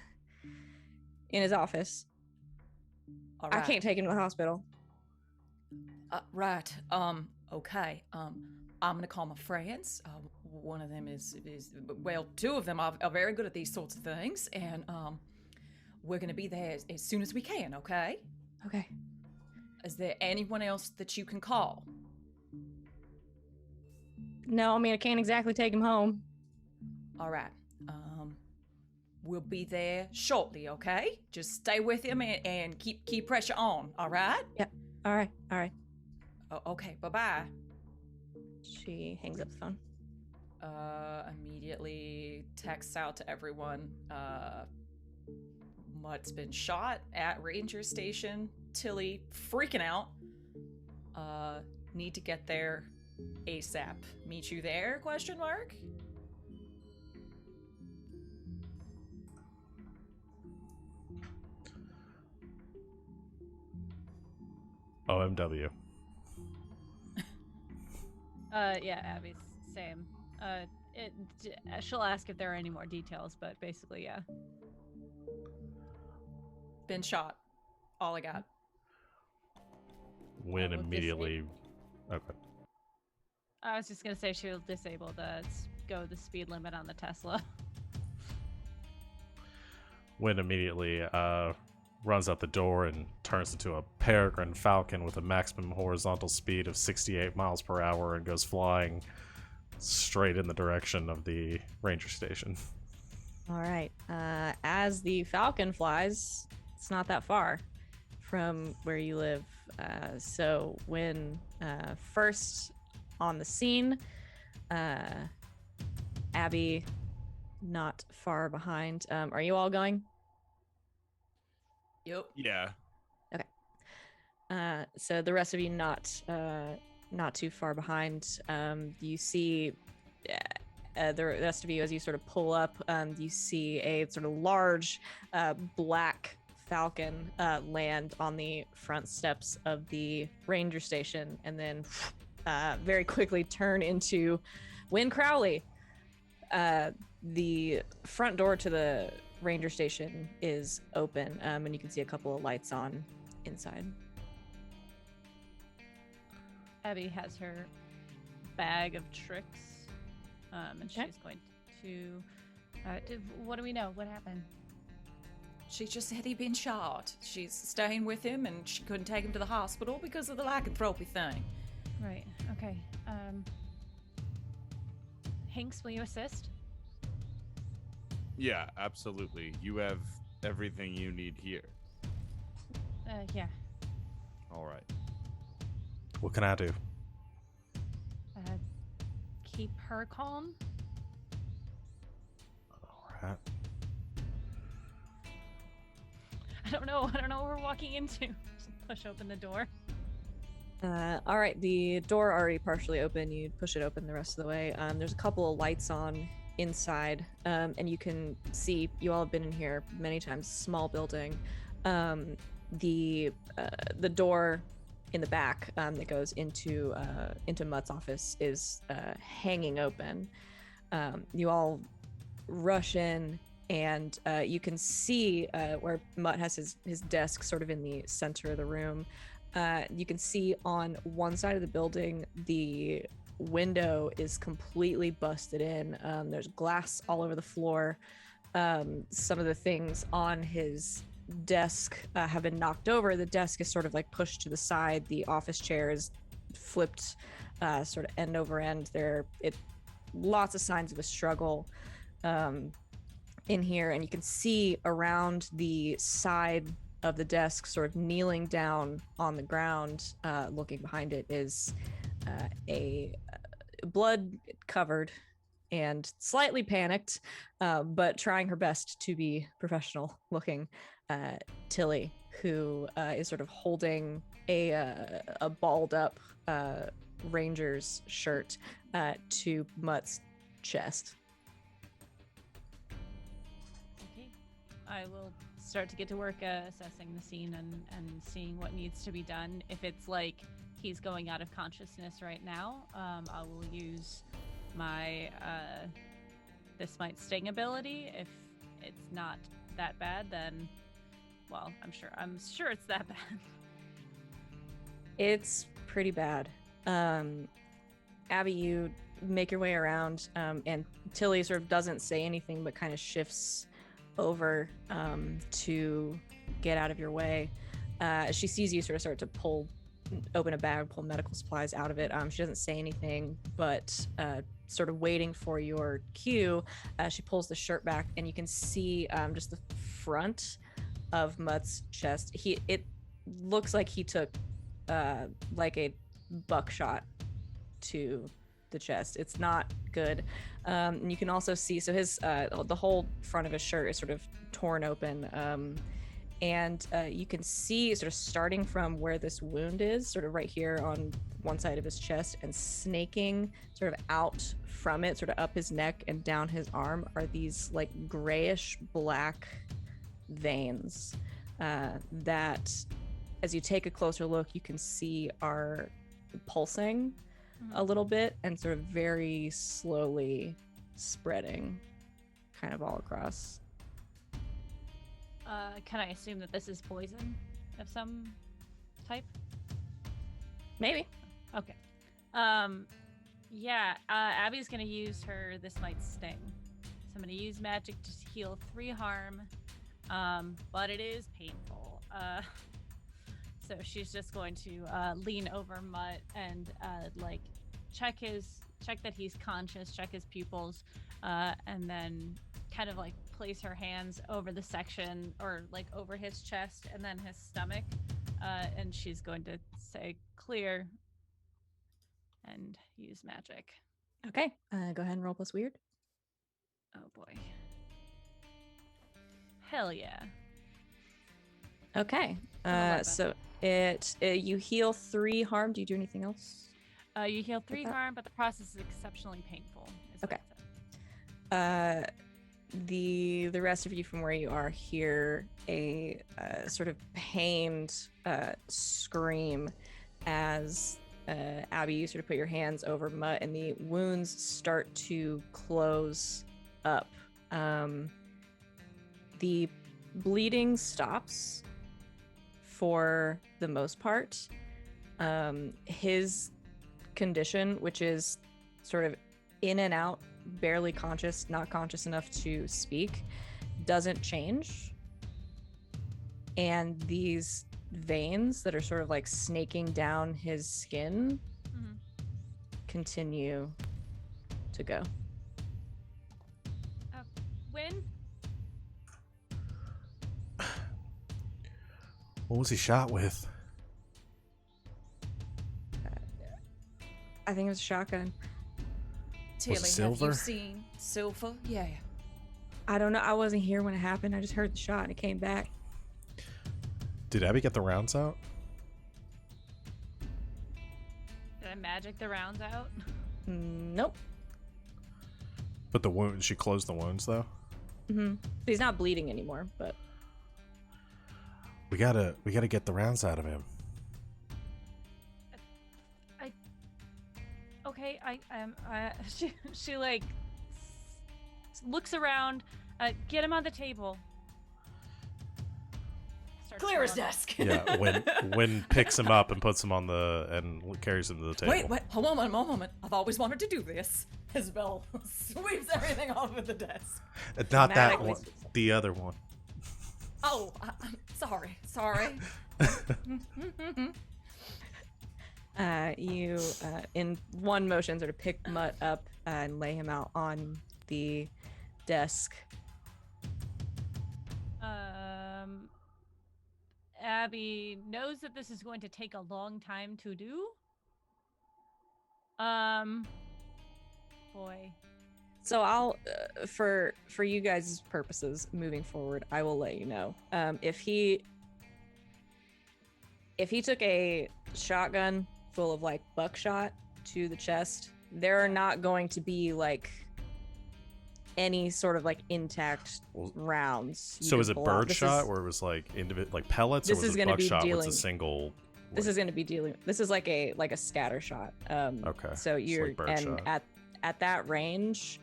his office. All right. I can't take him to the hospital. Right. Okay. I'm gonna call my friends. One of them is well, two of them are very good at these sorts of things, and we're gonna be there as soon as we can. Okay. Okay. Is there anyone else that you can call? No, I mean, I can't exactly take him home. All right. We'll be there shortly. Okay. Just stay with him and keep pressure on. All right. Yep. All right. Oh, okay. Bye. She hangs up the phone. Immediately texts out to everyone. Mutt's been shot at ranger station. Tilly freaking out. Need to get there ASAP. Meet you there? Question mark. OMW. Yeah, Abby's same. She'll ask if there are any more details, but basically, yeah. Been shot. All I got. Wynn will immediately. Okay. I was just gonna say she'll disable the go the speed limit on the Tesla. Wynn immediately runs out the door and turns into a peregrine falcon with a maximum horizontal speed of 68 miles per hour and goes flying straight in the direction of the ranger station. All right. As the falcon flies, it's not that far from where you live. So when first on the scene, Abby, not far behind. Are you all going? Yep. Yeah. So the rest of you not too far behind. You see the rest of you as you sort of pull up. You see a sort of large black falcon land on the front steps of the ranger station, and then very quickly turn into Wynn Crowley. The front door to the ranger station is open, and you can see a couple of lights on inside. Abby has her bag of tricks, and Okay. she's going to. What do we know? What happened? She just said he'd been shot. She's staying with him, and she couldn't take him to the hospital because of the lycanthropy thing. Right. Okay. Hinks, will you assist? Yeah, absolutely. You have everything you need here. Yeah. All right. What can I do? Keep her calm. All right. I don't know what we're walking into. Just push open the door. All right, the door already partially open. You push it open the rest of the way. There's a couple of lights on inside, and you can see, you all have been in here many times. Small building. The door in the back that goes into Mutt's office is hanging open. You all rush in, and you can see where Mutt has his desk sort of in the center of the room. You can see on one side of the building, the window is completely busted in. There's glass all over the floor. Some of the things on his desk have been knocked over. The desk is sort of like pushed to the side. The office chair is flipped sort of end over end. Lots of signs of a struggle in here, and you can see around the side of the desk, sort of kneeling down on the ground, looking behind it, is a blood covered and slightly panicked, but trying her best to be professional looking Tilly, who is sort of holding a balled up Ranger's shirt to Mutt's chest. Okay. I will start to get to work assessing the scene and seeing what needs to be done. If it's like he's going out of consciousness right now, I will use my this might sting ability. If it's not that bad, then well, I'm sure it's that bad. It's pretty bad. Abby, you make your way around, and Tilly sort of doesn't say anything but kind of shifts over to get out of your way. She sees you sort of start to open a bag, pull medical supplies out of it. She doesn't say anything, but sort of waiting for your cue, she pulls the shirt back, and you can see just the front of Mutt's chest. It looks like he took like a buckshot to the chest. It's not good. And you can also see, so his the whole front of his shirt is sort of torn open, and you can see sort of starting from where this wound is, sort of right here on one side of his chest, and snaking sort of out from it, sort of up his neck and down his arm, are these like grayish black veins that, as you take a closer look, you can see are pulsing a little bit and sort of very slowly spreading kind of all across. Can I assume that this is poison of some type? Maybe. Okay. Yeah, Abby's gonna use her This Might Sting. So I'm gonna use magic to heal 3 harm, but it is painful. So she's just going to lean over Mutt and like check that he's conscious, check his pupils, and then kind of like place her hands over the section or like over his chest and then his stomach, and she's going to say clear and use magic. Okay. Go ahead and roll plus weird. Oh boy. Hell yeah. Okay. 11. So you heal 3 harm. Do you do anything else? You heal 3 that? harm, but the process is exceptionally painful. Is what Okay. it said. The rest of you from where you are hear a sort of pained scream as Abby, you sort of put your hands over Mutt and the wounds start to close up. The bleeding stops for the most part. His condition, which is sort of in and out, barely conscious, not conscious enough to speak, doesn't change. And these veins that are sort of like snaking down his skin Mhm. continue to go. Win? What was he shot with? I think it was a shotgun. Tilly, have silver? you seen Silver? Yeah. I don't know. I wasn't here when it happened. I just heard the shot and it came back. Did Abby get the rounds out? Did I magic the rounds out? Nope. But the wound, she closed the wounds though. He's not bleeding anymore, but We gotta get the rounds out of him. Okay, she like looks around, get him on the table. Starts Clear his rolling. desk. Yeah, when picks him up and puts him on and carries him to the table. Wait, hold on one moment. I've always wanted to do this. Isabel sweeps everything off of the desk. Not that Dramatically one. The other one. Oh, I'm sorry. you in one motion sort of pick Mutt up and lay him out on the desk. Abby knows that this is going to take a long time to do. Boy. So I'll for you guys' purposes moving forward, I will let you know if he took a shotgun full of like buckshot to the chest, there are not going to be like any sort of like intact rounds. So is it birdshot where it was like like pellets, or This was is it gonna be buckshot with a dealing- single? This is going to be dealing. This is like a scatter shot. Okay. So It's you're like bird and shot. at that range,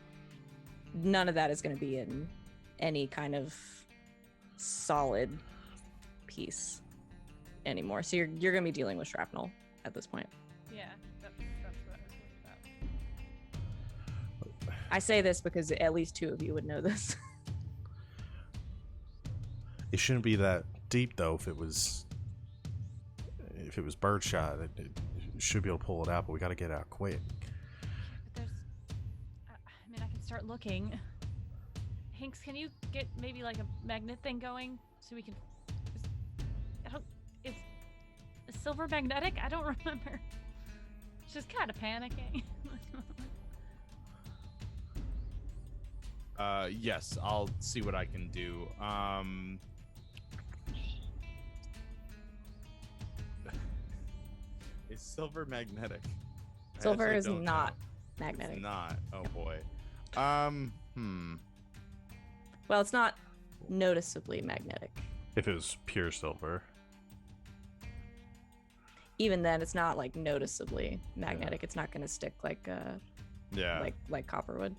none of that is going to be in any kind of solid piece anymore. So you're going to be dealing with shrapnel at this point. Yeah, that's what I was worried about. I say this because at least 2 of you would know this. It shouldn't be that deep though. If it was birdshot, it should be able to pull it out. But we got to get it out quick. But there's, I mean, I can start looking. Hinks, can you get maybe like a magnet thing going so we can? Is silver magnetic? I don't remember. She's kind of panicking. Yes, I'll see what I can do. Is silver magnetic? I Silver actually is don't not know. magnetic. It's not. Oh boy. Well, it's not noticeably magnetic. If it was pure silver. Even then, it's not like noticeably magnetic. It's not going to stick like Yeah. like copper would.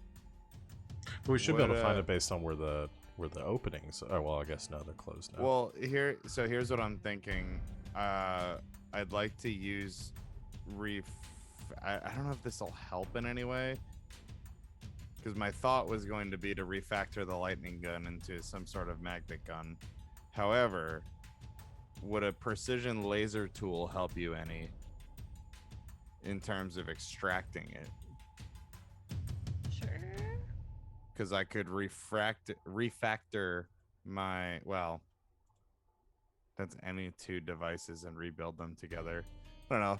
But we should be able to Would, find it based on where the openings. Oh well, I guess no, they're closed now. Well, here's what I'm thinking. I'd like to use I don't know if this will help in any way, because my thought was going to be to refactor the lightning gun into some sort of magnet gun. However, would a precision laser tool help you any in terms of extracting it? Sure. Because I could refactor my, well, that's any two devices and rebuild them together. I don't know.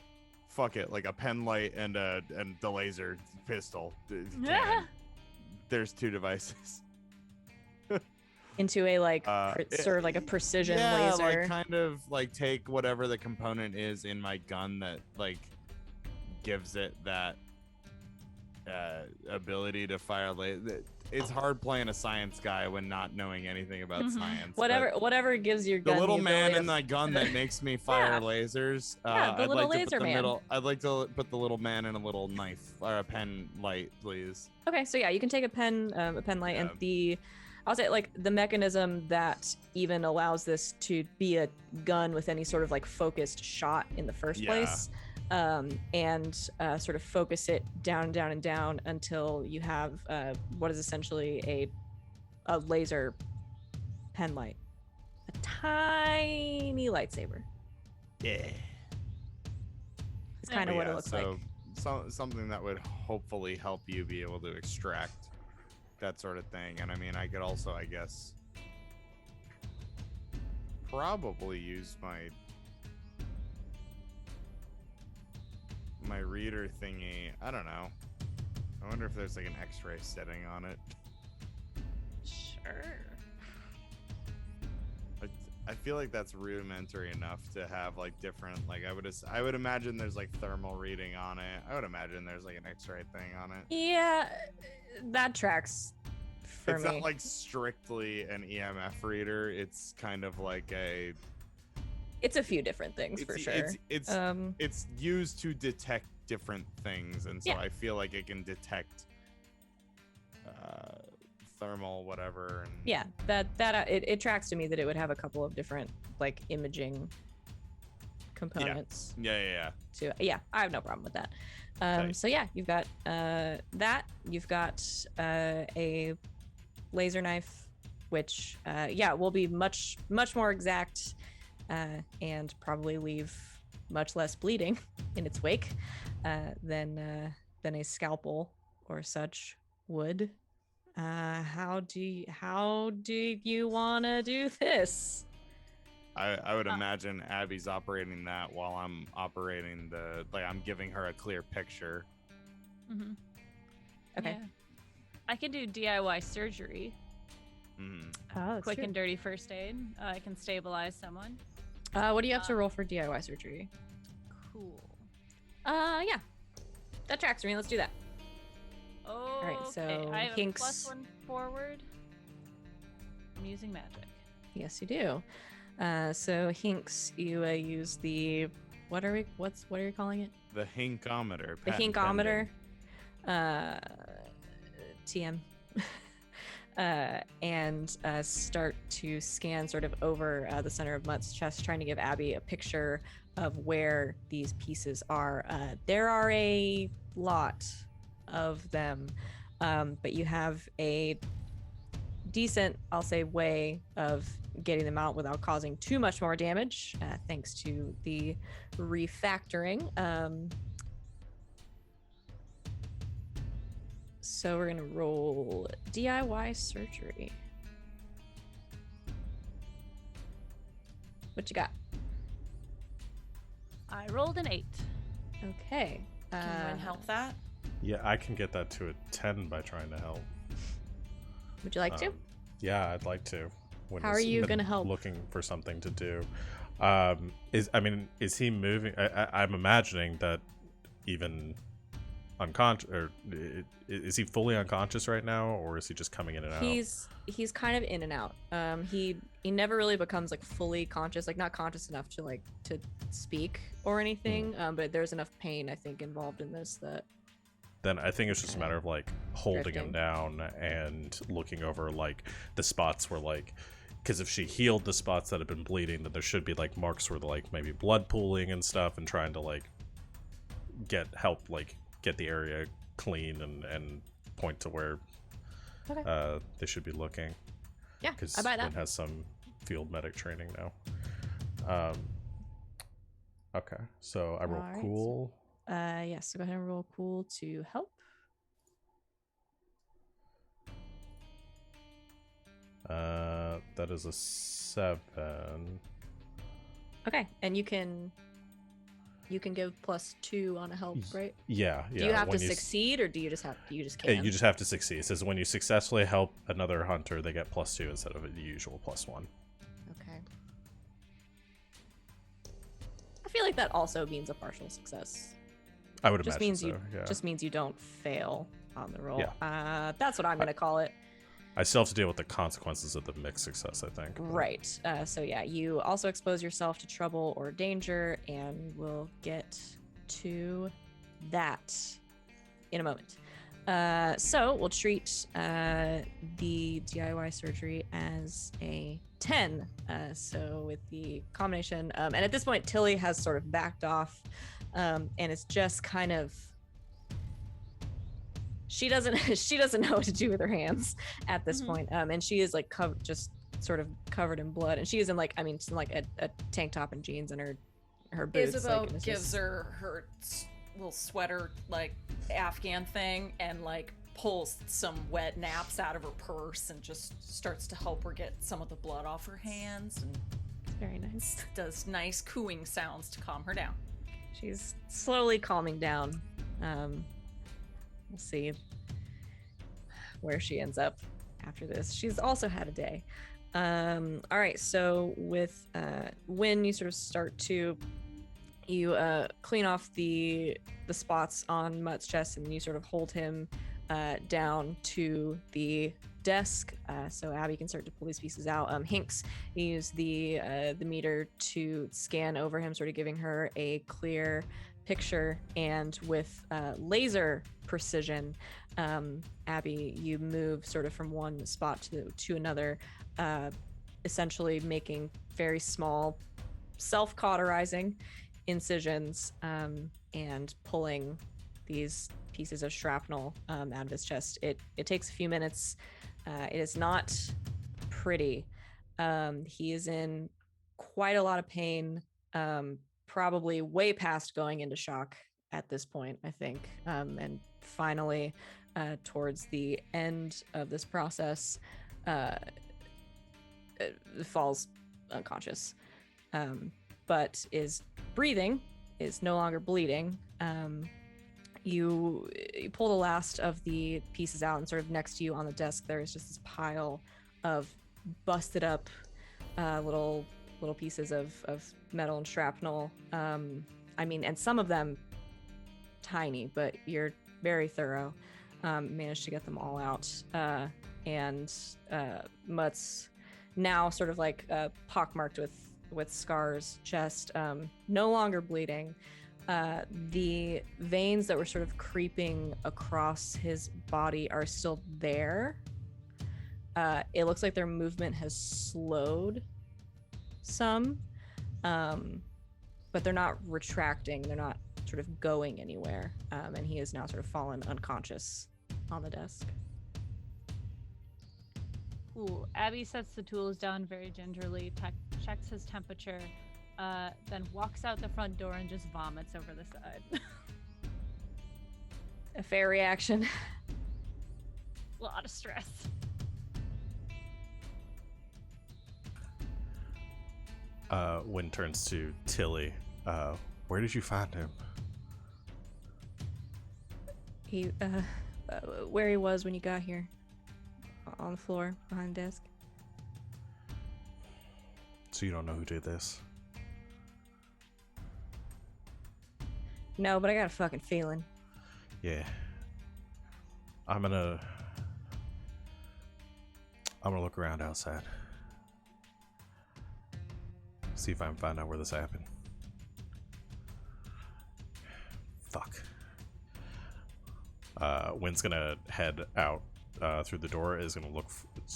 Fuck it, like a pen light and the laser pistol. Yeah. There's two devices. Into a sort of like a precision laser. Like kind of like take whatever the component is in my gun that like gives it that ability to fire laser. It's hard playing a science guy when not knowing anything about science. Whatever gives your gun the little man in my my gun that makes me fire lasers. The little laser man. I'd like to put the little man in a little knife or a pen light, please. Okay, so yeah, you can take a pen light, and I'll say like the mechanism that even allows this to be a gun with any sort of like focused shot in the first place. And sort of focus it down and down until you have what is essentially a laser pen light, a tiny lightsaber. Yeah, it's kind of what it looks like. So something that would hopefully help you be able to extract that sort of thing. And I mean, I could also, I guess, probably use my reader thingy. I don't know. I wonder if there's like an X-ray setting on it. Sure. I feel like that's rudimentary enough to have like different, like I would imagine there's like thermal reading on it. I would imagine there's like an X-ray thing on it. Yeah, that tracks for it's me. Not like strictly an EMF reader. It's kind of like it's a few different things for sure. It's used to detect different things, and so Yeah. I feel like it can detect thermal whatever. And Yeah, it tracks to me that it would have a couple of different like imaging components. Yeah. Yeah, I have no problem with that. Nice. So yeah, you've got that. You've got a laser knife, which will be much more exact. And probably leave much less bleeding in its wake than a scalpel or such would. How do you want to do this? I would imagine Abby's operating that while I'm operating I'm giving her a clear picture. Mm-hmm. Okay. Yeah. I can do DIY surgery. Oh, that's Quick true. and dirty first aid. I can stabilize someone. What do you have to roll for DIY surgery? Cool. Yeah, that tracks for me. Let's do that. Oh, right, so I have Hinks- a +1 forward. I'm using magic. Yes, you do. So Hinks, you use the what are you calling it? The hinkometer. The patent hinkometer. pending. TM. And start to scan sort of over the center of Mutt's chest, trying to give Abby a picture of where these pieces are. There are a lot of them, but you have a decent, I'll say, way of getting them out without causing too much more damage, thanks to the refactoring. So we're gonna roll DIY surgery. What you got? I rolled an 8. Okay. Can Wynn help that? Yeah, I can get that to a 10 by trying to help. Would you like to? Yeah, I'd like to. When How are he's you been gonna help? Looking for something to do. Is he moving? I'm imagining that even unconscious, or is he fully unconscious right now, or is he just coming in and out? He's kind of in and out. He never really becomes like fully conscious, like not conscious enough to speak or anything. But there's enough pain, I think, involved in this that. Then I think it's just a matter of like holding Drifting. him down and looking over like the spots where like, because if she healed the spots that have been bleeding, then there should be like marks where like maybe blood pooling and stuff, and trying to like help get the area clean and point to where they should be looking. Yeah, because I buy that. Wynn has some field medic training now. Okay, so I roll Alright, cool. Yes, so go ahead and roll cool to help. That is a 7. Okay, and you can give +2 on a help, right? Yeah. Do you have to when succeed, or do you just can? You just have to succeed. It says when you successfully help another hunter, they get +2 instead of the usual +1. Okay. I feel like that also means a partial success. I would Just imagine means so. Yeah. just means you don't fail on the roll. Yeah. That's what I'm gonna call it. I still have to deal with the consequences of the mixed success, I think. but- Right. So yeah, you also expose yourself to trouble or danger, and we'll get to that in a moment. So we'll treat the DIY surgery as a 10. So with the combination, and at this point, Tilly has sort of backed off, and it's just kind of. She doesn't know what to do with her hands at this point. And she is like just sort of covered in blood, and she is in like a tank top and jeans and her boots. Isabel and it's gives just- her little sweater like Afghan thing and like pulls some wet naps out of her purse and just starts to help her get some of the blood off her hands and very nice. does nice cooing sounds to calm her down. She's slowly calming down. We'll see where she ends up after this. She's also had a day. All right, so with when you sort of start to clean off the spots on Mutt's chest, and you sort of hold him down to the desk, so Abby can start to pull these pieces out. Hinks, you use the meter to scan over him, sort of giving her a clear picture, and with laser precision, Abby, you move sort of from one spot to another, essentially making very small self-cauterizing incisions, and pulling these pieces of shrapnel out of his chest. It takes a few minutes. It is not pretty. He is in quite a lot of pain, probably way past going into shock at this point, I think. And finally, towards the end of this process, falls unconscious, but is breathing, is no longer bleeding. You pull the last of the pieces out, and sort of next to you on the desk, there is just this pile of busted up little pieces of metal and shrapnel. And some of them tiny, but you're very thorough. Managed to get them all out. And Mutt's now sort of like pockmarked with scars, chest, no longer bleeding. The veins that were sort of creeping across his body are still there. It looks like their movement has slowed some, but they're not retracting. They're not sort of going anywhere. And he is now sort of fallen unconscious on the desk. Cool. Abby sets the tools down very gingerly, checks his temperature, then walks out the front door and just vomits over the side. A fair reaction. A lot of stress. Wynn turns to Tilly. Where did you find him? He, where he was when you got here. On the floor, behind the desk. So you don't know who did this? No, but I got a fucking feeling. Yeah. I'm gonna look around outside. See if I can find out where this happened. Fuck. Wynn's gonna head out through the door. Is gonna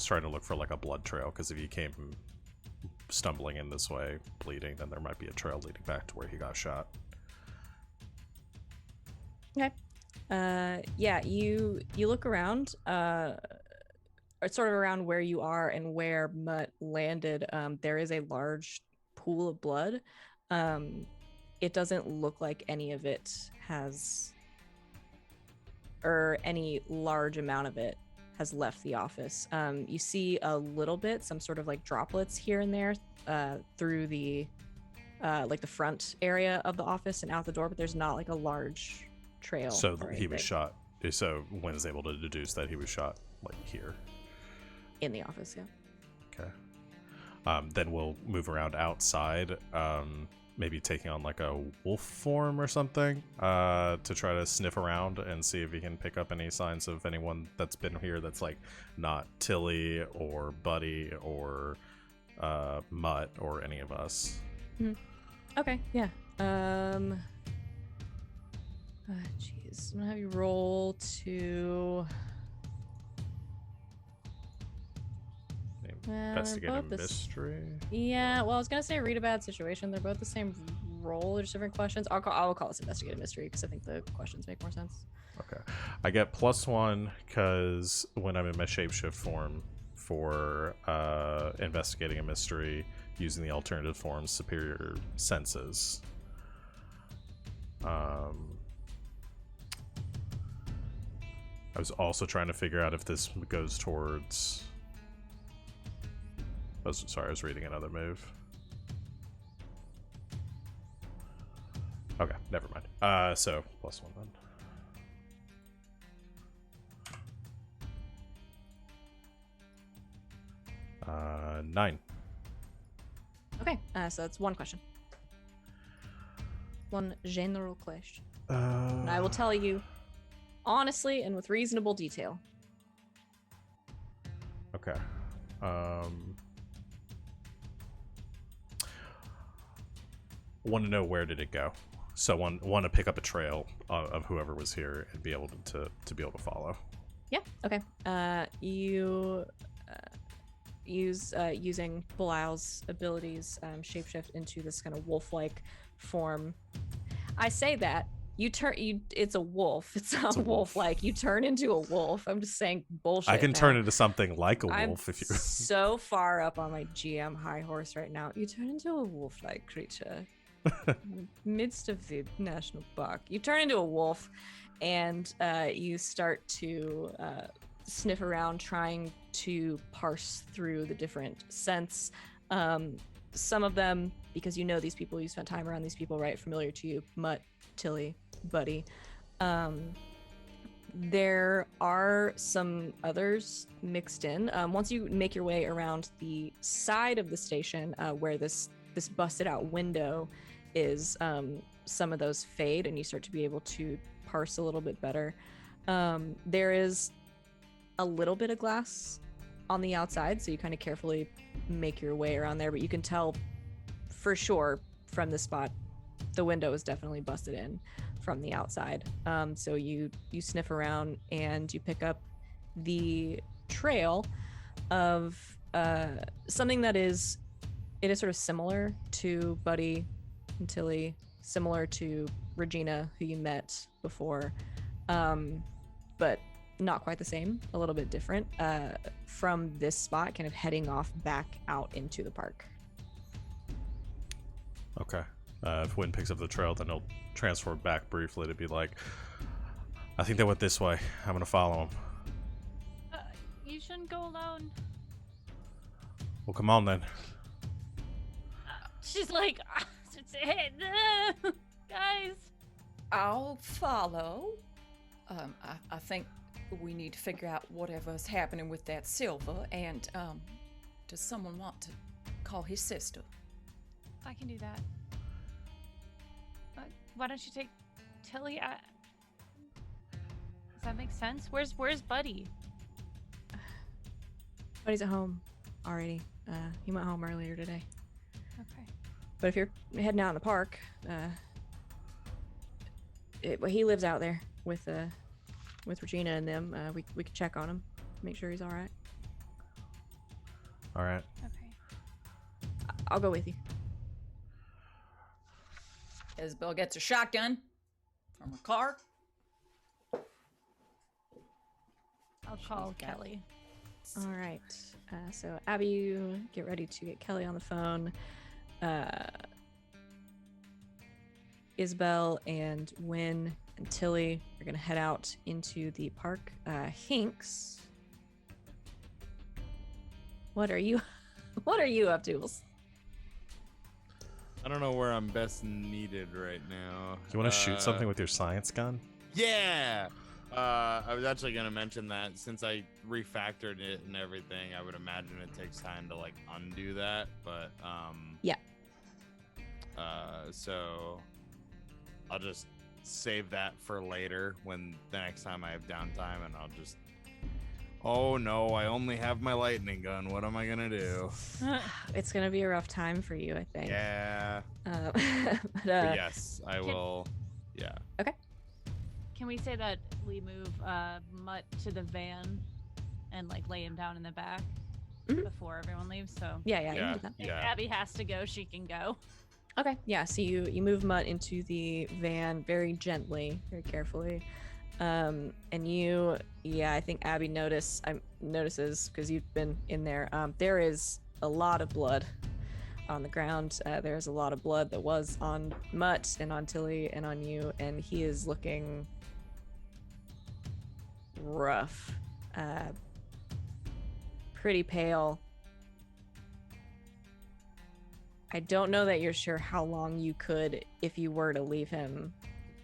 trying to look for like a blood trail, because if he came stumbling in this way, bleeding, then there might be a trail leading back to where he got shot. Okay. Yeah, you look around, or sort of around where you are and where Mutt landed. There is a large pool of blood. It doesn't look like any of it has, or any large amount of it has left the office. You see a little bit, some sort of like droplets here and there, through the like the front area of the office and out the door, but there's not like a large trail. So or he was anything shot. So Wynn is able to deduce that he was shot like here. in the office. Yeah. Okay. Then we'll move around outside. Maybe taking on like a wolf form or something, to try to sniff around and see if he can pick up any signs of anyone that's been here that's like not Tilly or Buddy or Mutt or any of us. Okay. Yeah. Jeez, I'm gonna have you roll to. Investigate a mystery. Yeah, well, I was gonna say read a bad situation. They're both the same role. There's different questions. I'll call this investigate a mystery because I think the questions make more sense. Okay. I get +1 because when I'm in my shapeshift form for investigating a mystery using the alternative form's superior senses. I was also trying to figure out if this goes towards... I was reading another move. Okay, never mind. So +1 then. 9. Okay, so that's one question. One general question. And I will tell you honestly and with reasonable detail. Okay. Want to know where did it go? So want to pick up a trail of whoever was here and be able to be able to follow. Yeah. Okay. You using Belial's abilities, shapeshift into this kind of wolf-like form. I say that it's a wolf. It's not wolf-like. You turn into a wolf. I'm just saying bullshit. I can now. turn into something like a I'm wolf if you. so far up on my GM high horse right now. You turn into a wolf-like creature. In the midst of the national park, you turn into a wolf, and you start to sniff around, trying to parse through the different scents. Some of them, because you know these people, you spent time around these people, right? Familiar to you, Mutt, Tilly, Buddy. There are some others mixed in. Once you make your way around the side of the station, where this busted out window is, some of those fade and you start to be able to parse a little bit better. There is a little bit of glass on the outside, so you kind of carefully make your way around there, but you can tell for sure from the spot the window is definitely busted in from the outside. So you sniff around and you pick up the trail of something that is sort of similar to Buddy and Tilly, similar to Regina, who you met before, but not quite the same, a little bit different, from this spot, kind of heading off back out into the park. Okay. If Wynn picks up the trail, then he'll transfer back briefly to be like, I think they went this way. I'm going to follow them. You shouldn't go alone. Well, come on then. She's like, guys. I'll follow. I think we need to figure out whatever's happening with that Silver, and does someone want to call his sister? I can do that. Why don't you take Tilly? Does that make sense? Where's Buddy? Buddy's at home already. He went home earlier today. Okay. But if you're heading out in the park, he lives out there with Regina and them. We can check on him, make sure he's all right. All right. Okay. I'll go with you. Isabel gets a shotgun from her car, I'll call She's got- Kelly. All right. So Abby, you get ready to get Kelly on the phone. Isabel and Wynn and Tilly are gonna head out into the park. Hinks, what are you up to? I don't know where I'm best needed right now. You want to shoot something with your science gun? Yeah. I was actually gonna mention that since I refactored it and everything, I would imagine it takes time to like undo that. But Yeah. So I'll just save that for later when the next time I have downtime, and I'll just. Oh no! I only have my lightning gun. What am I gonna do? It's gonna be a rough time for you, I think. Yeah. But, But yes, I will. Yeah. Can we say that we move Mutt to the van and like lay him down in the back Mhm. before everyone leaves? So yeah, you can Yeah. do that. if Yeah. Abby has to go, she can go. Okay, yeah. So you move Mutt into the van very gently, very carefully, and I think Abby notices because you've been in there. There is a lot of blood on the ground. There's a lot of blood that was on Mutt and on Tilly and on you, and he is looking rough, pretty pale. I don't know that you're sure how long you could, if you were to leave him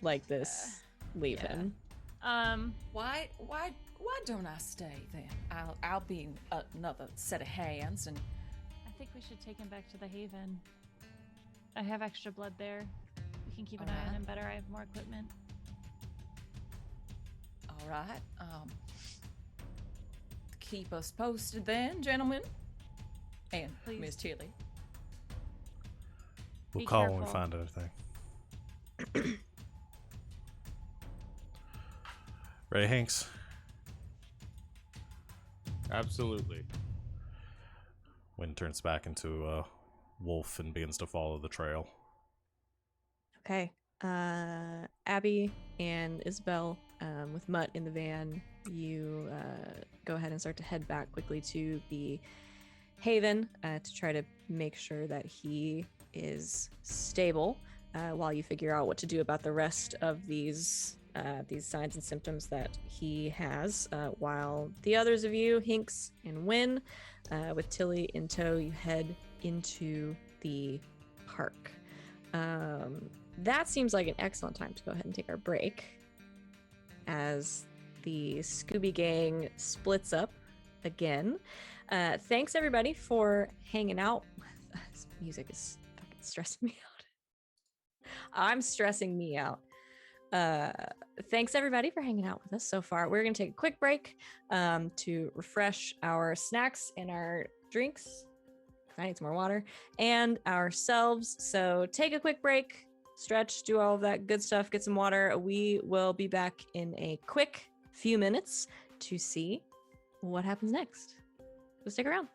like this, leave yeah. him. Why don't I stay then? I'll be another set of hands, and I think we should take him back to the Haven. I have extra blood there. We can keep an eye on Alright. him better. I have more equipment. all right. Keep us posted then, gentlemen, and Please. Miss Tilly. We'll Be call when we careful. find anything. Ray Hanks. Absolutely. Wynn turns back into a wolf and begins to follow the trail. Okay. Abby and Isabel, with Mutt in the van, you go ahead and start to head back quickly to the Haven to try to make sure that he is stable while you figure out what to do about the rest of these signs and symptoms that he has. While the others of you, Hinks and Wynn, with Tilly in tow, you head into the park. That seems like an excellent time to go ahead and take our break as the Scooby Gang splits up again. Thanks everybody for hanging out. This music is fucking stressing me out. I'm stressing me out. Thanks everybody for hanging out with us so far. We're gonna take a quick break to refresh our snacks and our drinks. I need some more water and ourselves. So take a quick break, stretch, do all of that good stuff, get some water. We will be back in a quick few minutes to see what happens next. So stick around.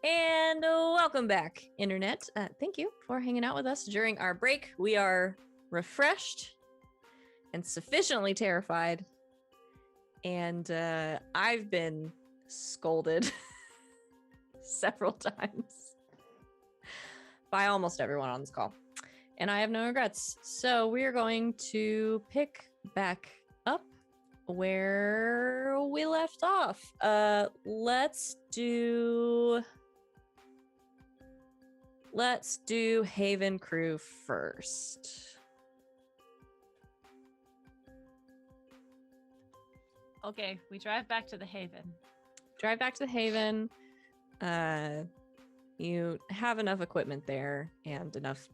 And welcome back, Internet. Thank you for hanging out with us during our break. We are refreshed and sufficiently terrified. And I've been scolded several times by almost everyone on this call. And I have no regrets. So we're going to pick back up where we left off. Let's do Haven Crew first. Okay, we drive back to the Haven. Drive back to the Haven. You have enough equipment there and enough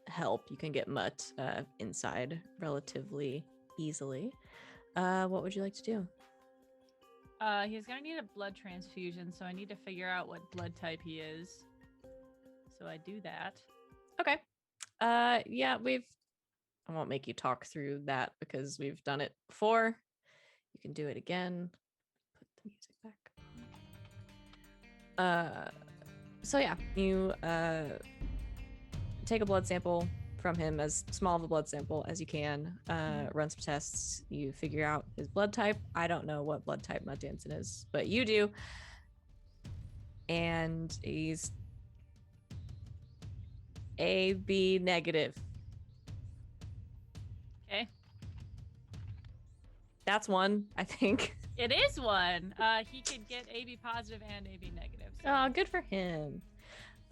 help. You can get Mutt inside relatively easily. What would you like to do? He's gonna need a blood transfusion, so I need to figure out what blood type he is. So I do that. Okay. Yeah, I won't make you talk through that because we've done it before. You can do it again. Put the music back. So yeah, you take a blood sample from him, as small of a blood sample as you can, run some tests, you figure out his blood type. I don't know what blood type Mutt Danson is, but you do. And he's AB negative. Okay. That's one, I think. It is one. He could get AB positive and AB negative. So. Oh, good for him.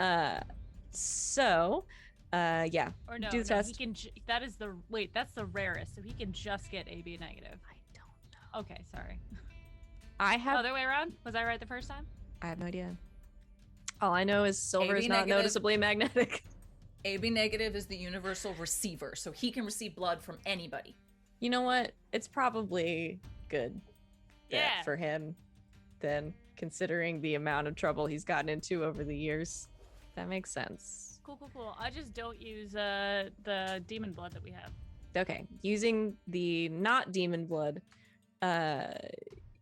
Yeah. Or no, do the no, test. he can. That's the rarest. So he can just get AB negative. I don't know. Okay, sorry. I have Other way around? Was I right the first time? I have no idea. All I know is silver AB is not negative. noticeably magnetic. AB negative is the universal receiver, so he can receive blood from anybody. You know what? It's probably good Yeah. for him then, considering the amount of trouble he's gotten into over the years. That makes sense. Cool. I just don't use the demon blood that we have. Okay, using the not demon blood,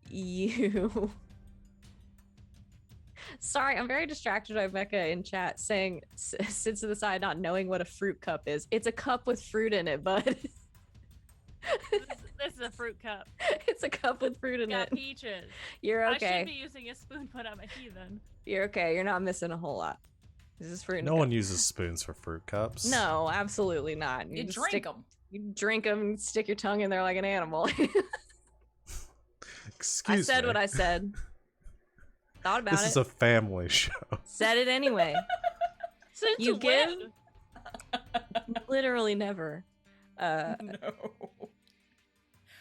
you... Sorry, I'm very distracted by Becca in chat saying, sits to the side not knowing what a fruit cup is. It's a cup with fruit in it, bud. This is a fruit cup. It's a cup with fruit in Got it. peaches. You're I okay. should be using a spoon put on my heathen. You're okay. You're not missing a whole lot. This is fruit. No one uses spoons for fruit cups. No, absolutely not. You just drink them. You drink them and stick your tongue in there like an animal. Excuse I said me. what I said. Thought about This it. is a family show. Said it anyway. Since You when? give? Literally never. No.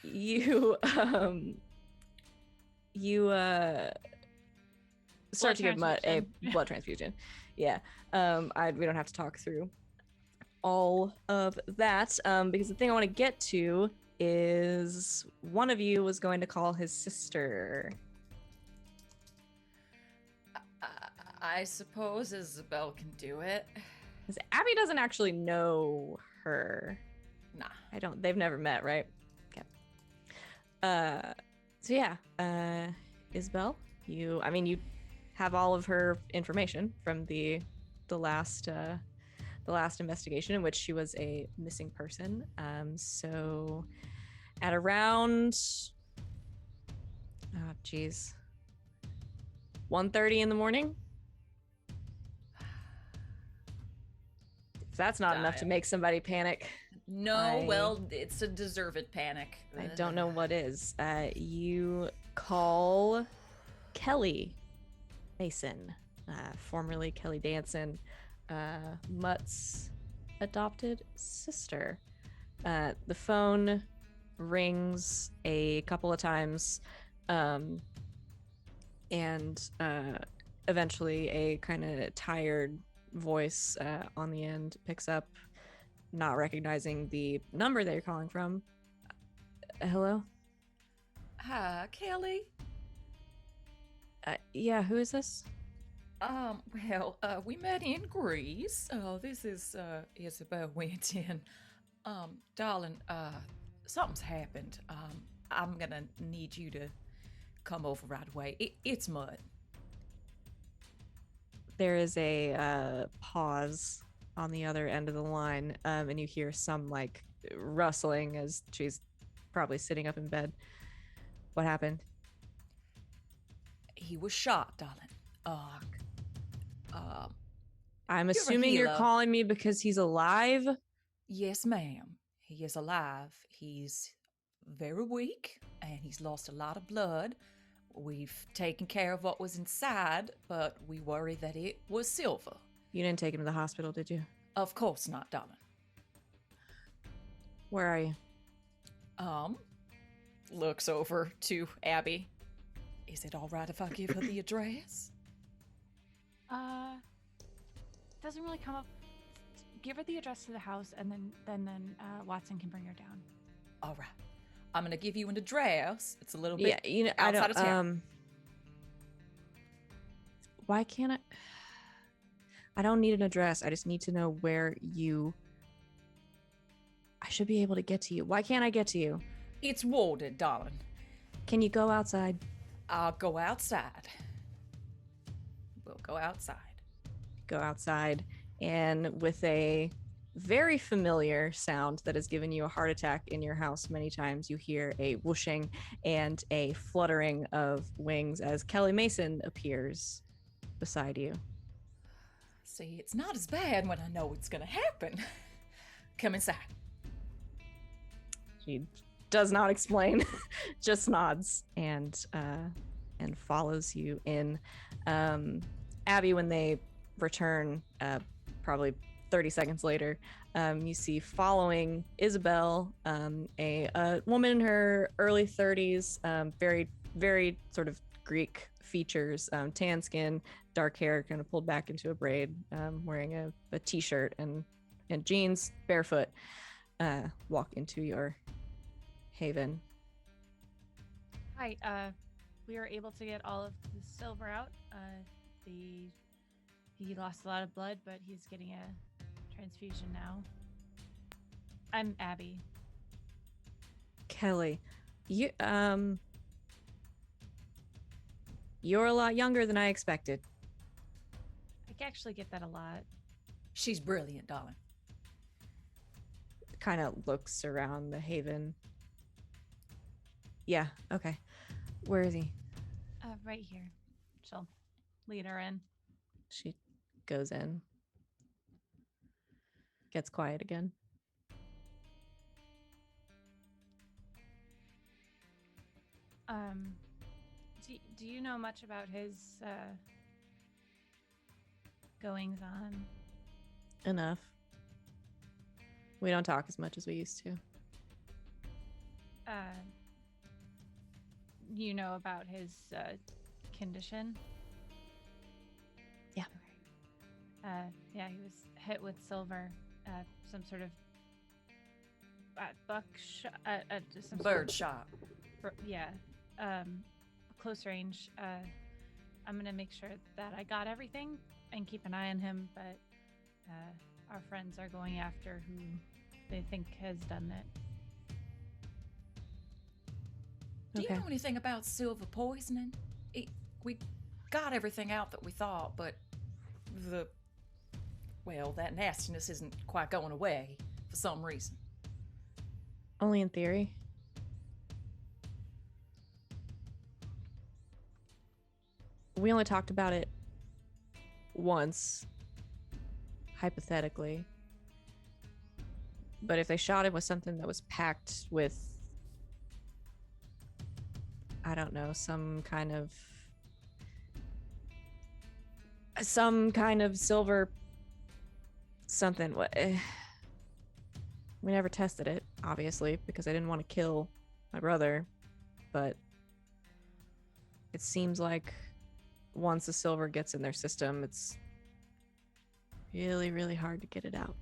You start to give Mutt a blood transfusion. Yeah. We don't have to talk through all of that because the thing I want to get to is one of you was going to call his sister. I suppose Isabel can do it. 'Cause Abby doesn't actually know her. Nah. They've never met, right? Okay. So yeah, Isabel, you have all of her information from the last investigation in which she was a missing person. So at around 1:30 in the morning. If that's not enough to make somebody panic. No, well, it's a deserved panic. I don't know what is. You call Kelly Mason, formerly Kelly Danson, Mutt's adopted sister. The phone rings a couple of times, and eventually a kind of tired voice on the end picks up, not recognizing the number that you're calling from. Hello? Hi, Kelly. Yeah, who is this? We met in Greece. This is Isabel went in. Darling, something's happened. I'm gonna need you to come over right away. It's Mutt. There is a pause on the other end of the line, and you hear some like rustling as she's probably sitting up in bed. What happened? He was shot, darling. I'm You're a assuming you're healer. calling me because he's alive. Yes, ma'am. He is alive. He's very weak, and he's lost a lot of blood. We've taken care of what was inside, but we worry that it was silver. You didn't take him to the hospital, did you? Of course not, darling. Where are you? Looks over to Abby. Is it all right if I give her the address? Doesn't really come up. Give her the address to the house, and then Watson can bring her down. All right. I'm gonna give you an address. It's a little bit Yeah, you know, outside of town. Why can't I don't need an address. I just need to know where you. I should be able to get to you. Why can't I get to you? It's warded, darling. Can you go outside? I'll go outside. We'll go outside. Go outside, and with a very familiar sound that has given you a heart attack in your house many times, you hear a whooshing and a fluttering of wings as Kelly Mason appears beside you. See, it's not as bad when I know it's gonna happen. Come inside. She does not explain, just nods and follows you in. Abby, when they return, probably 30 seconds later, you see following Isabel, a woman in her early 30s, very, very sort of Greek features, tan skin, dark hair, kind of pulled back into a braid, wearing a t-shirt and jeans, barefoot, walk into your haven. Hi, we were able to get all of the silver out. He lost a lot of blood, but he's getting a transfusion now. I'm Abby. Kelly, you're a lot younger than I expected. I actually get that a lot. She's brilliant, darling. Kind of looks around the haven. Yeah, okay. Where is he? Right here. She'll lead her in. She goes in. Gets quiet again. Do you know much about his goings on? Enough. We don't talk as much as we used to. You know about his condition? Yeah. Okay. Yeah, he was hit with silver, some sort of some Bird shot. Yeah, close range. I'm gonna make sure that I got everything and keep an eye on him, but our friends are going after who they think has done it. Do you know anything about silver poisoning? We got everything out that we thought, but that nastiness isn't quite going away for some reason. Only in theory. We only talked about it once, hypothetically. But if they shot him with something that was packed with, I don't know, some kind of silver something. We never tested it, obviously, because I didn't want to kill my brother, but it seems like once the silver gets in their system, it's really, really hard to get it out.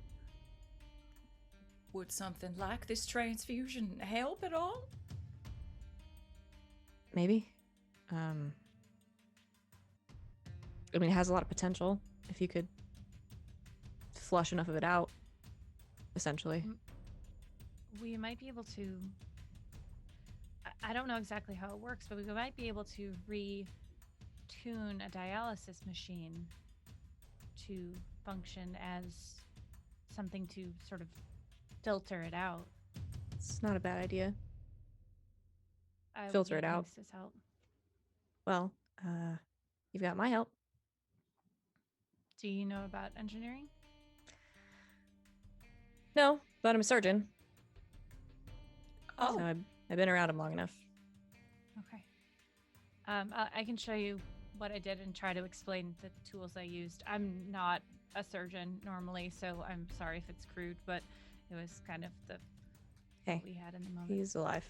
Would something like this transfusion help at all? Maybe. I mean, it has a lot of potential if you could flush enough of it out, essentially. We might be able to... I don't know exactly how it works, but we might be able to retune a dialysis machine to function as something to sort of filter it out. It's not a bad idea. I will Filter need it out. Hinx's help. Well, you've got my help. Do you know about engineering? No, but I'm a surgeon. Oh, So I've been around him long enough. Okay. I can show you what I did and try to explain the tools I used. I'm not a surgeon normally, so I'm sorry if it's crude, but it was kind of Hey, what we had in the moment. he's alive.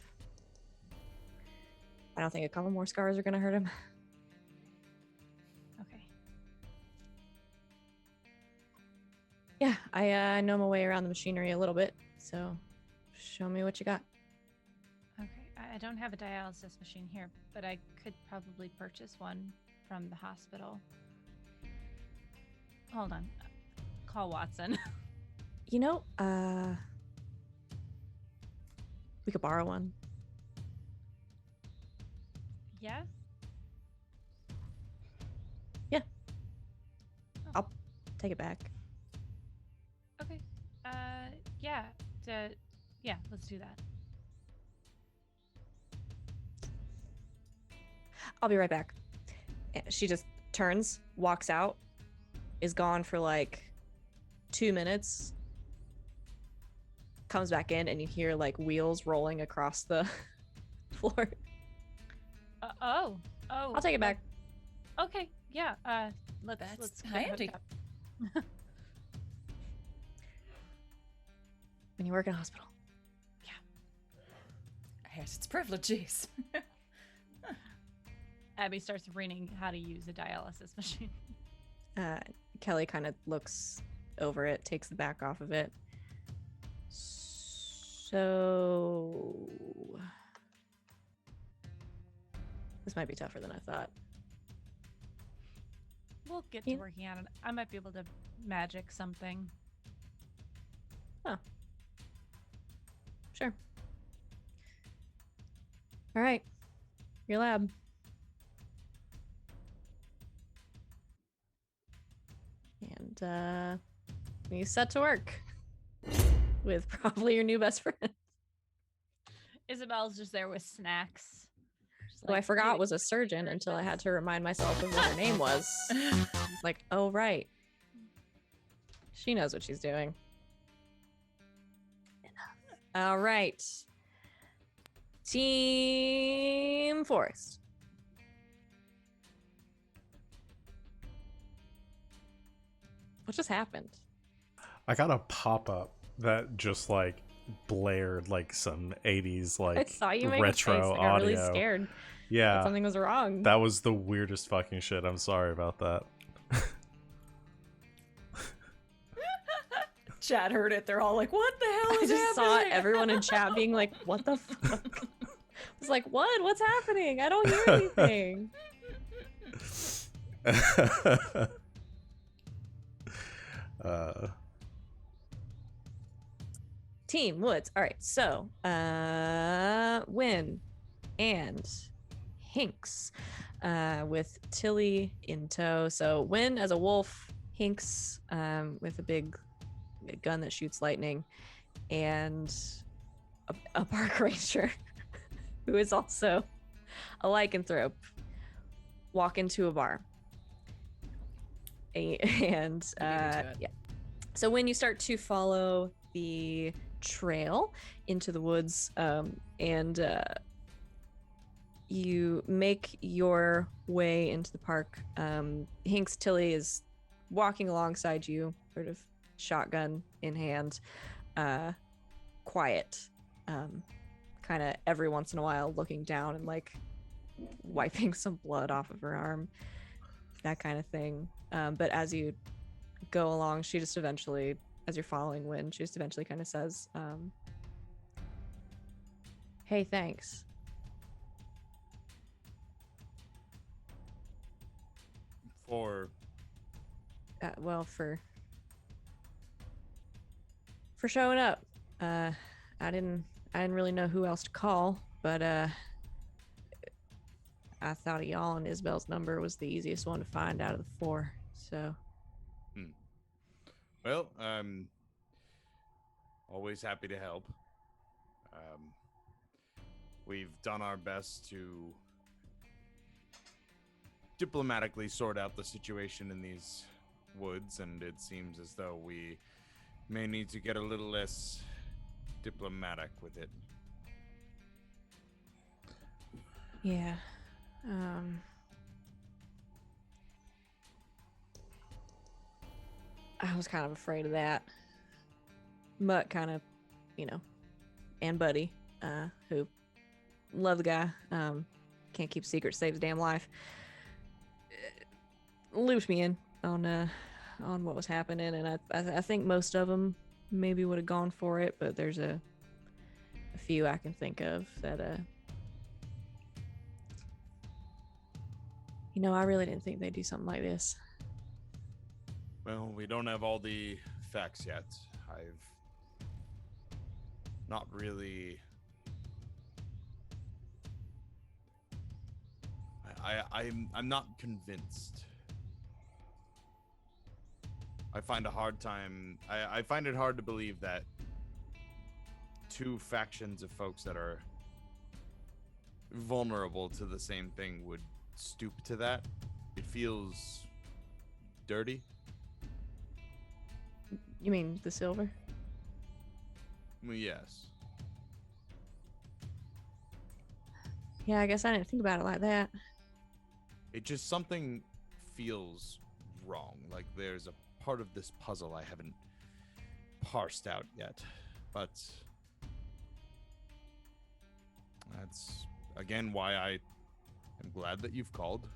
I don't think a couple more scars are gonna hurt him. Okay. Yeah, I know my way around the machinery a little bit, so show me what you got. Okay. I don't have a dialysis machine here, but I could probably purchase one from the hospital. Hold on. Call Watson. You know, we could borrow one. Yeah? Take it back. Okay. Yeah. Yeah, let's do that. I'll be right back. She just turns, walks out, is gone for like 2 minutes, comes back in, and you hear like wheels rolling across the floor. Oh. I'll take it back. Okay. Yeah. Let's That's get hooked handy. up. When you work in a hospital. yes, it's privileges. Abby starts reading how to use a dialysis machine. Kelly kind of looks over it, takes the back off of it. So this might be tougher than I thought. We'll get to Yeah. working on it. I might be able to magic something. Sure. All right. Your lab. And you set to work with probably your new best friend. Isabel's just there with snacks. Just Who I like, forgot "Dude, was a surgeon until I had to remind myself of what her name was. It's like, oh, right. She knows what she's doing. All right. Team Forest. What just happened? I got a pop up that just like blared like some 80s I like saw you make retro a face. I got audio. really scared that Yeah, something was wrong. that was the weirdest fucking shit. I'm sorry about that. Chad heard it. They're all like, "What the hell I is just saw happening?" everyone in chat being like, what the fuck? I was like, what? What's happening? I don't hear anything. Team Woods. All right. So, Win and Hinks with Tilly in tow. So, Win as a wolf, Hinks with a big gun that shoots lightning, and a park ranger who is also a lycanthrope walk into a bar. And Beat me to it. yeah. So when you start to follow the trail into the woods, and you make your way into the park, Hinks Tilly is walking alongside you, sort of shotgun in hand, quiet, kind of every once in a while looking down and like wiping some blood off of her arm, that kind of thing. But as you go along, she just eventually, as you're following Win, she just eventually kind of says, hey, thanks. For Well, for showing up. I didn't really know who else to call, but I thought of y'all, and Isabel's number was the easiest one to find out of the four. So Hmm. Well, I'm always happy to help. We've done our best to diplomatically sort out the situation in these woods, and it seems as though we may need to get a little less diplomatic with it. Yeah. I was kind of afraid of that. Mutt kind of, and Buddy, who love the guy, can't keep secrets, save his damn life, looped me in on what was happening, and I think most of them maybe would have gone for it, but there's a few I can think of that I really didn't think they'd do something like this. Well, we don't have all the facts yet. I've not really... I'm not convinced. I find a hard time... I find it hard to believe that two factions of folks that are vulnerable to the same thing would stoop to that. It feels dirty. You mean the silver? Well, yes. Yeah, I guess I didn't think about it like that. It just, something feels wrong. Like there's a part of this puzzle I haven't parsed out yet. But that's, again, why I am glad that you've called.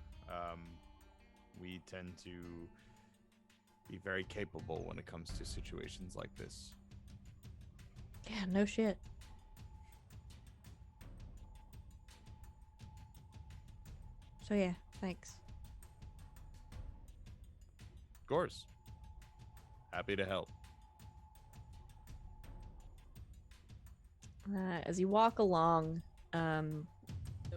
We tend to be very capable when it comes to situations like this. Yeah, no shit. So yeah, thanks. Of course. Happy to help. As you walk along,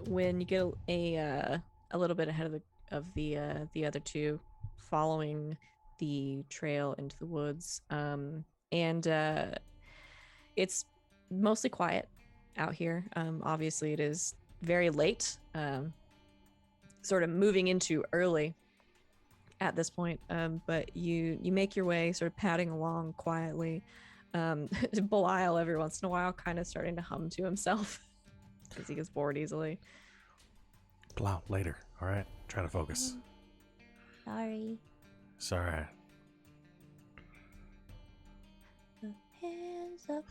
when you get a little bit ahead of the other two, following the trail into the woods, and it's mostly quiet out here. Obviously, it is very late, sort of moving into early at this point. But you make your way, sort of padding along quietly. Belial every once in a while, kind of starting to hum to himself because he gets bored easily. Blau, later. All right, trying to focus. Sorry. It's all right. The hands up,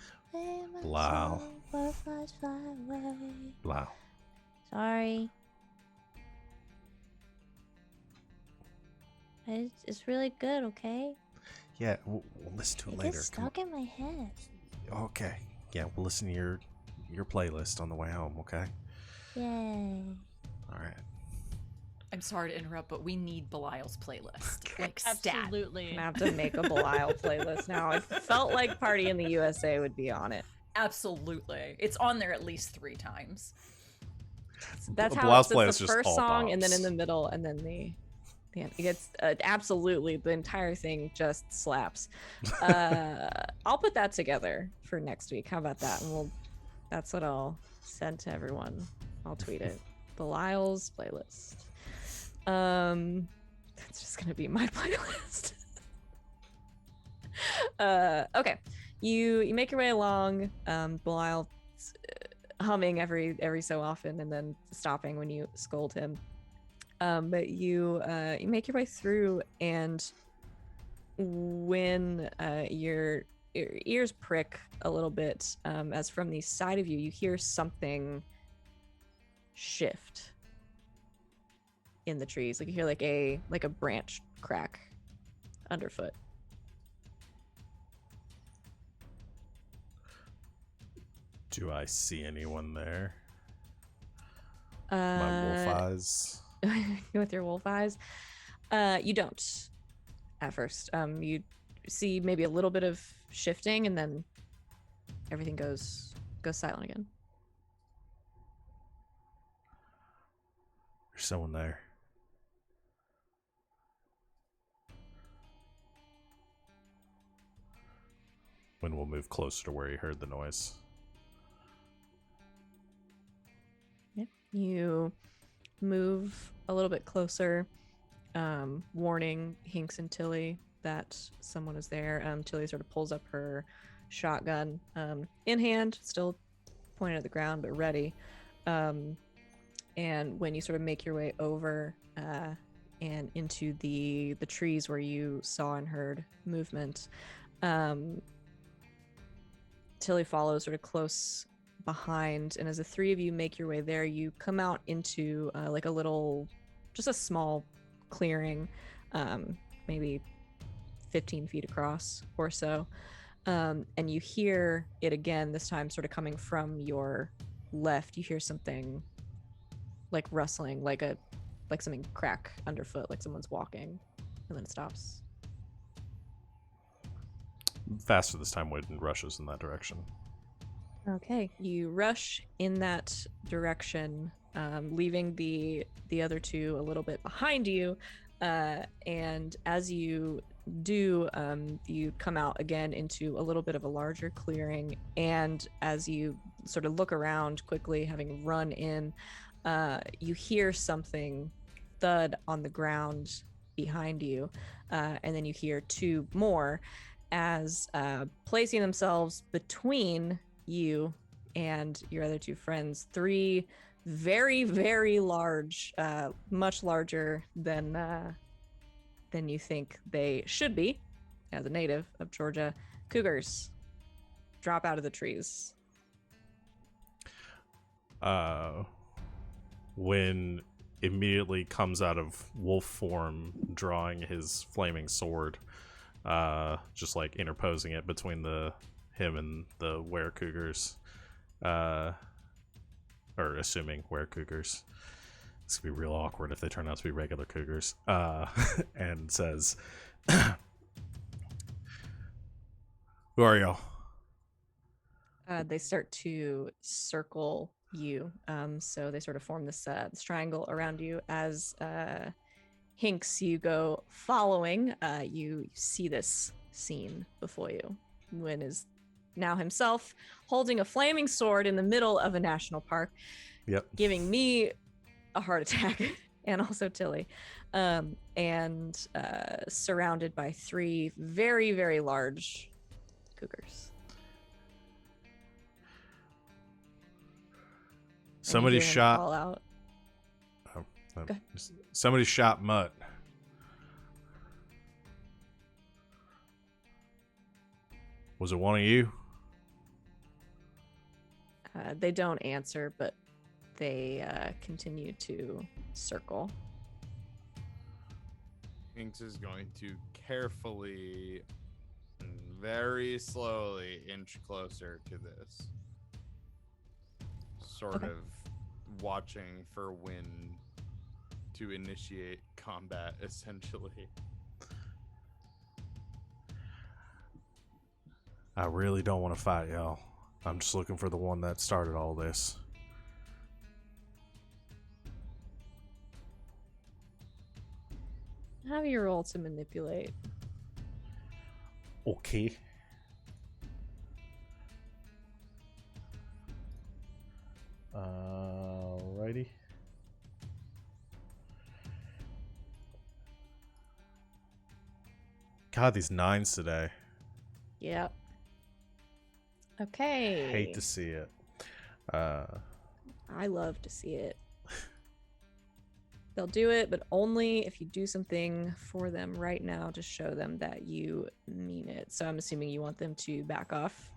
Blau. butterflies fly away. Blau. Sorry. It's really good, okay? Yeah, we'll listen to it It later. gets stuck in my head. Okay. Yeah, we'll listen to your playlist on the way home, okay? Yay. All right. I'm sorry to interrupt, but we need Belial's playlist. Like, stat. I'm Absolutely. gonna have to make a Belial playlist now. I felt like Party in the USA would be on it. Absolutely. It's on there at least 3 times. That's how Belial's it's playlist the is just first all song, and then bops. in the middle, and then the end. It gets absolutely, the entire thing just slaps. I'll put that together for next week. How about that? And that's what I'll send to everyone. I'll tweet it. Belial's playlist. That's just gonna be my playlist. Okay. You make your way along. Belial humming every so often, and then stopping when you scold him. But you make your way through, and when your ears prick a little bit, as from the side of you, you hear something shift in the trees. Like you hear like a branch crack underfoot. Do I see anyone there? My wolf eyes. With your wolf eyes, you don't at first. You see maybe a little bit of shifting, and then everything goes silent again. There's someone there. Wynn will move closer to where he heard the noise. Yep. You move a little bit closer, warning Hinks and Tilly that someone is there. Tilly sort of pulls up her shotgun in hand, still pointed at the ground, but ready. And when you sort of make your way over and into the trees where you saw and heard movement, Tilly follows sort of close behind, and as the three of you make your way there, you come out into like a little, just a small clearing, maybe 15 feet across or so, and you hear it again, this time sort of coming from your left. You hear something like rustling, like something crack underfoot, like someone's walking, and then it stops. Faster this time, Wynn rushes in that direction. Okay, you rush in that direction, leaving the other two a little bit behind you, and as you do, you come out again into a little bit of a larger clearing, and as you sort of look around quickly, having run in, you hear something thud on the ground behind you, and then you hear two more as placing themselves between you and your other two friends, three very, very large, much larger than you think they should be as a native of Georgia, cougars drop out of the trees. Wynn immediately comes out of wolf form, drawing his flaming sword, just like interposing it between him and the were-cougars, or assuming were-cougars. It's gonna be real awkward if they turn out to be regular cougars. And says, "Who are y'all?" They start to circle you, so they sort of form this triangle around you. As Hinks, you go following. You see this scene before you. Wynn is now himself holding a flaming sword in the middle of a national park. Yep. Giving me a heart attack, and also Tilly, and surrounded by three very, very large cougars. Somebody shot. Call out. Somebody shot Mutt. Was it one of you? They don't answer, but they continue to circle. Hinks is going to carefully and very slowly inch closer to this. Sort of watching for when to initiate combat, essentially. I really don't want to fight y'all. I'm just looking for the one that started all this. Have your roll to manipulate. Okay. Alrighty. God, these 9s today. Yep. Okay. Hate to see it. I love to see it. They'll do it, but only if you do something for them right now to show them that you mean it. So I'm assuming you want them to back off.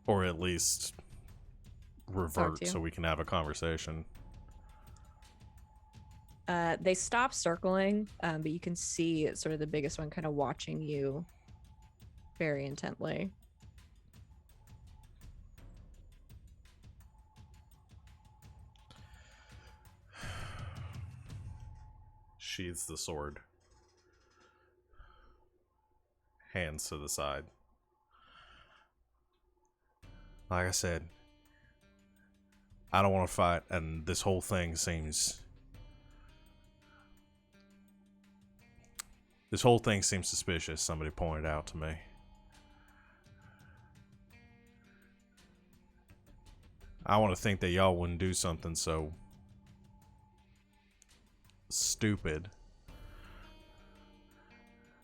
Or at least revert so we can have a conversation. They stop circling, but you can see sort of the biggest one kind of watching you very intently. Sheathes the sword. Hands to the side. Like I said, I don't want to fight, and this whole thing seems... This whole thing seems suspicious, somebody pointed out to me. I want to think that y'all wouldn't do something so stupid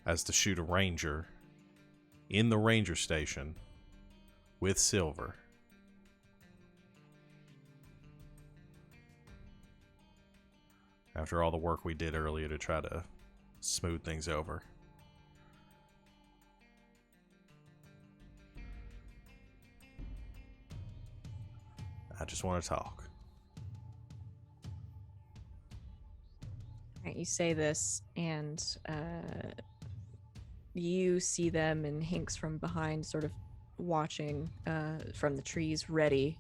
as to shoot a ranger in the ranger station with Silver. After all the work we did earlier to try to smooth things over. I just want to talk. Right, you say this, and you see them and Hinks from behind, sort of watching from the trees, ready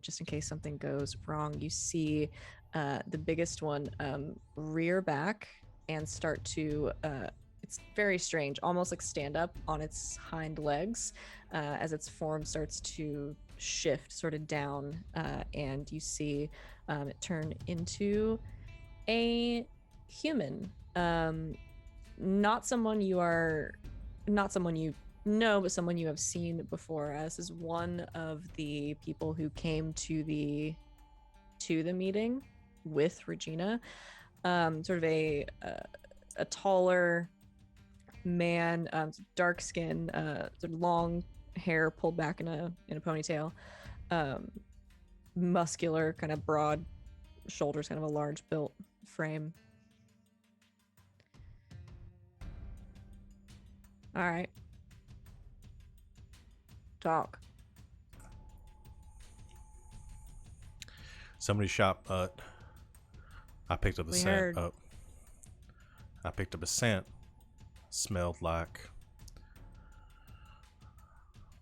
just in case something goes wrong. You see the biggest one rear back and start to it's very strange, almost like stand up on its hind legs as its form starts to shift sort of down, and you see it turn into a human. Not someone you know, but someone you have seen before. This is one of the people who came to the meeting with Regina. Sort of a taller man, dark skin, sort of long hair pulled back in a ponytail, muscular, kind of broad shoulders, kind of a large built frame. All right. Talk. Somebody shot Mutt. I picked up the We scent. heard. Oh. I picked up a scent. Smelled like,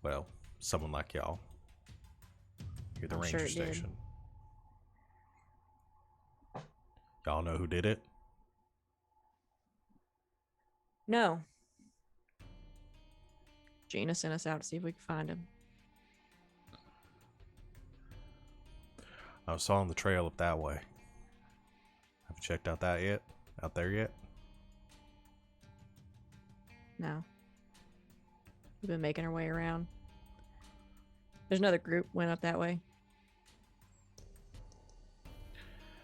well, someone like y'all. You're the I'm ranger sure it did. station. Y'all know who did it? No. Gina sent us out to see if we could find him. I was on the trail up that way. Have you checked out that yet? Out there yet? No. We've been making our way around. There's another group went up that way.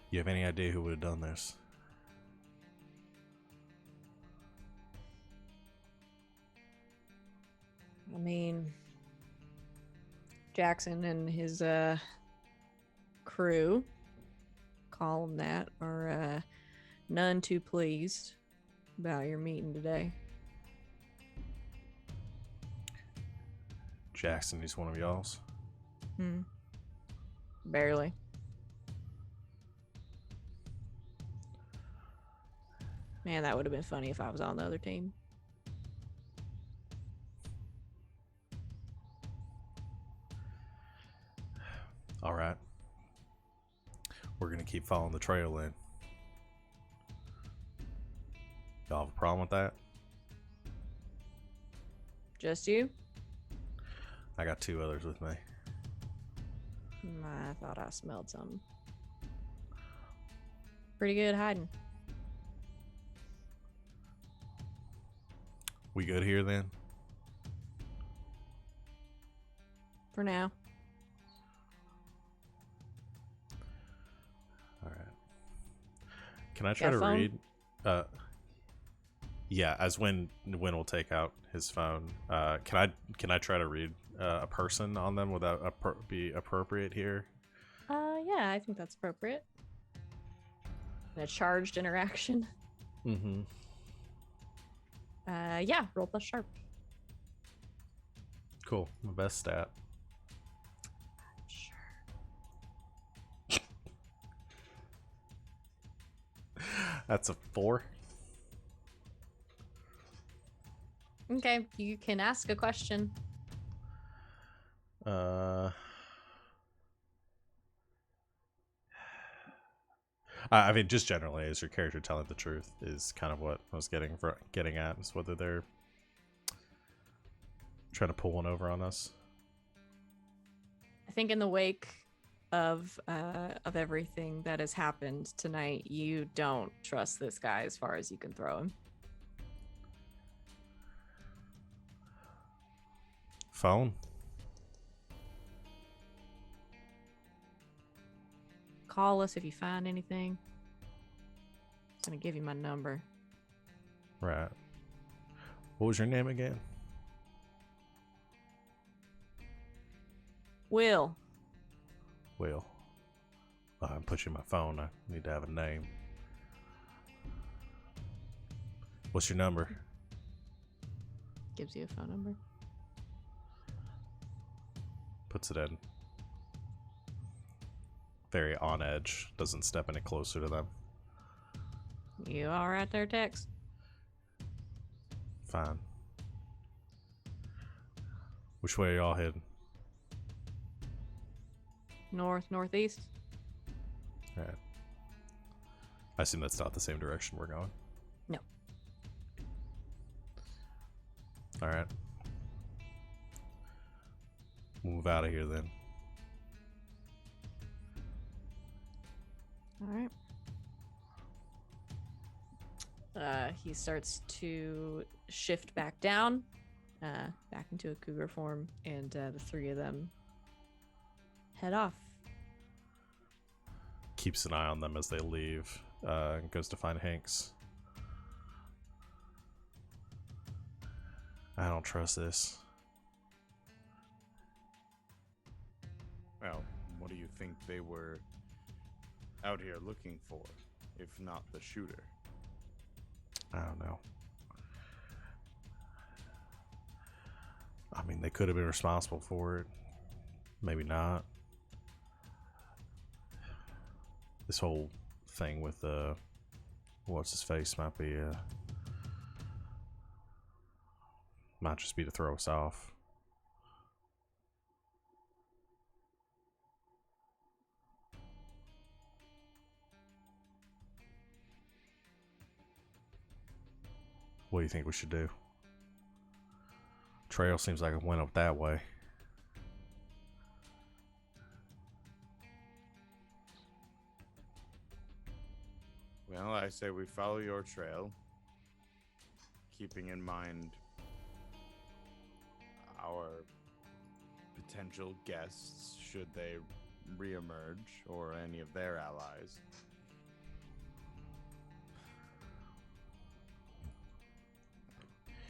You have any idea who would have done this? I mean, Jackson and his crew, call them that, are none too pleased about your meeting today. Jackson, he's one of y'all's. Barely. Man, that would have been funny if I was on the other team. All right. We're going to keep following the trail then. Y'all have a problem with that? Just you? I got two others with me. I thought I smelled something. Pretty good hiding. We good here then? For now. All right. Can I try to phone? read? Yeah, as Win will take out his phone. Can I try to read a person on them? Would that be appropriate here? Yeah, I think that's appropriate. In a charged interaction. Mm-hmm. Yeah, roll plus sharp. Cool. My best stat. Sure. That's a 4. Okay, you can ask a question. I mean, just generally, is your character telling the truth? Is kind of what I was getting at. Is whether they're trying to pull one over on us. I think in the wake of everything that has happened tonight, you don't trust this guy as far as you can throw him. Phone. call us if you find anything. I'm gonna give you my number. Right. What was your name again? Will. Will. I'm pushing my phone. I need to have a name. What's your number? Gives you a phone number. Puts it in. Very on edge. Doesn't step any closer to them. You all right there, Tex? Fine. Which way are y'all heading? North, northeast. Right. I assume that's not the same direction we're going. No. All right. Move out of here then. All right. He starts to shift back down, back into a cougar form, and the three of them head off. Keeps an eye on them as they leave. And goes to find Hanks. I don't trust this. Well, what do you think they were out here looking for, if not the shooter? I don't know. I mean, they could have been responsible for it. Maybe not. This whole thing with what's his face might just be to throw us off. What do you think we should do? Trail seems like it went up that way. Well, I say we follow your trail, keeping in mind our potential guests should they reemerge, or any of their allies.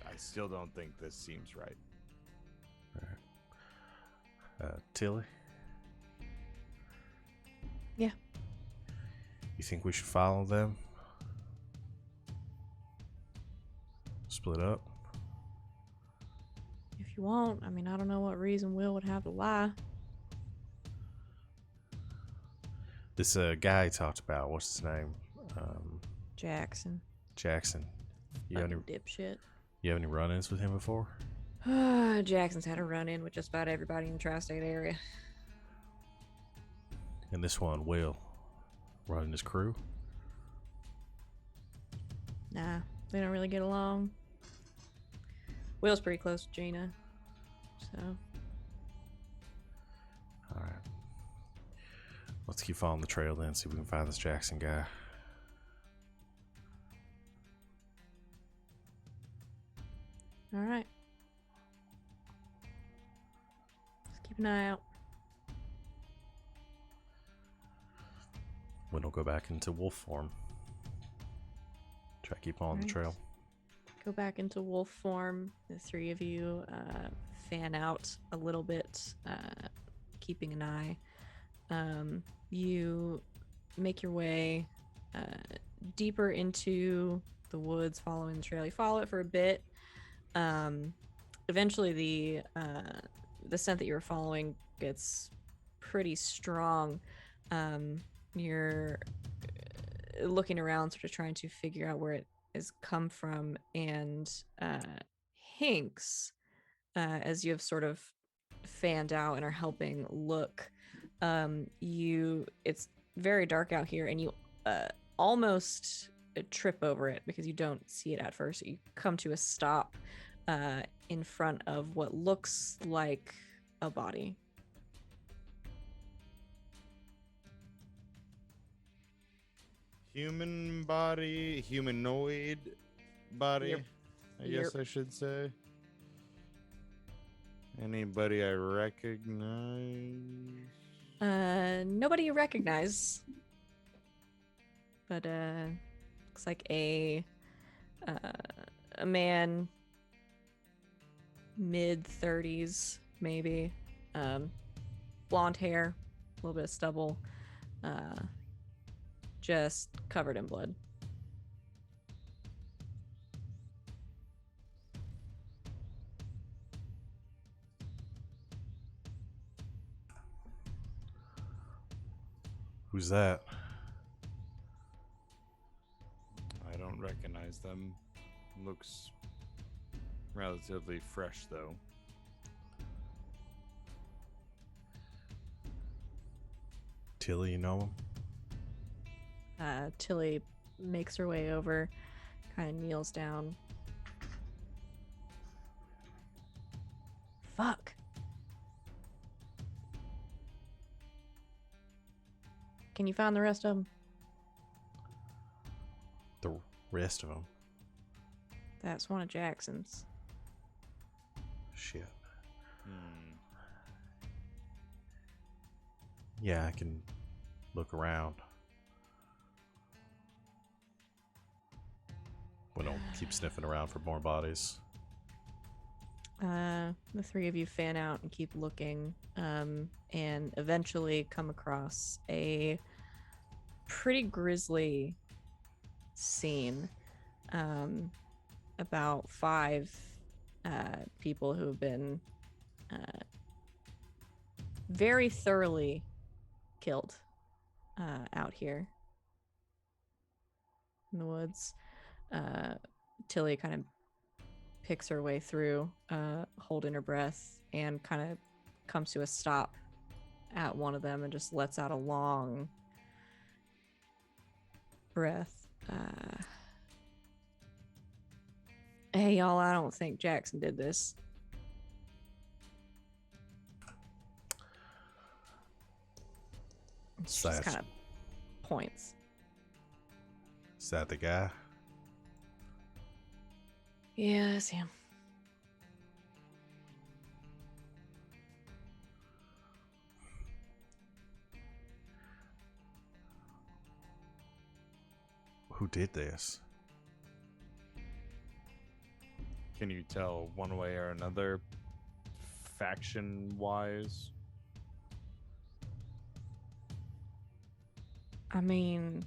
I still don't think this seems right. Tilly? Yeah. You think we should follow them? Split up? If you want. I mean, I don't know what reason Will would have to lie. This guy he talked about, what's his name? Jackson. Jackson. You have any Dipshit. run-ins with him before? Jackson's had a run-in with just about everybody in the tri-state area. And this one, Will, running his crew? Nah, they don't really get along. Will's pretty close to Gina, so. Alright. Let's keep following the trail then, see if we can find this Jackson guy. All right. Just keep an eye out. We don't go back into wolf form. Try to keep on the Right. trail. Go back into wolf form. The three of you fan out a little bit, keeping an eye. You make your way deeper into the woods, following the trail. You follow it for a bit. Eventually, the scent that you're following gets pretty strong. You're looking around, sort of trying to figure out where it has come from, and Hinks, as you have sort of fanned out and are helping look, it's very dark out here, and you almost trip over it because you don't see it at first. You come to a stop in front of what looks like a body. Human body, humanoid body, Yep. I guess I should say. Anybody I recognize? Nobody you recognize. But looks like a man, mid-30s maybe. Blonde hair, a little bit of stubble, just covered in blood. Who's that? I don't recognize them. Looks relatively fresh, though. Tilly, you know him? Tilly makes her way over, kind of kneels down. Fuck. Can you find the rest of them? The rest of them? That's one of Jackson's. Shit. Hmm. Yeah, I can look around. We don't keep sniffing around for more bodies. The three of you fan out and keep looking, and eventually come across a pretty grisly scene. About 5 people who have been very thoroughly killed out here in the woods. Tilly kind of picks her way through, holding her breath, and kind of comes to a stop at one of them and just lets out a long breath. Hey, y'all, I don't think Jackson did this. She just kind of points. Is that the guy? Yeah, that's him. Who did this? Can you tell one way or another, faction-wise? I mean,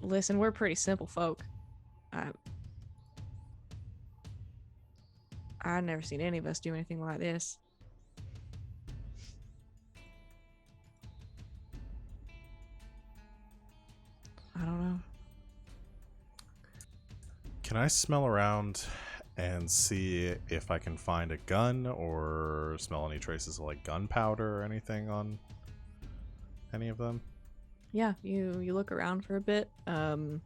listen, we're pretty simple folk. I've never seen any of us do anything like this. I don't know. Can I smell around and see if I can find a gun or smell any traces of like gunpowder or anything on any of them? Yeah, you look around for a bit. Nothing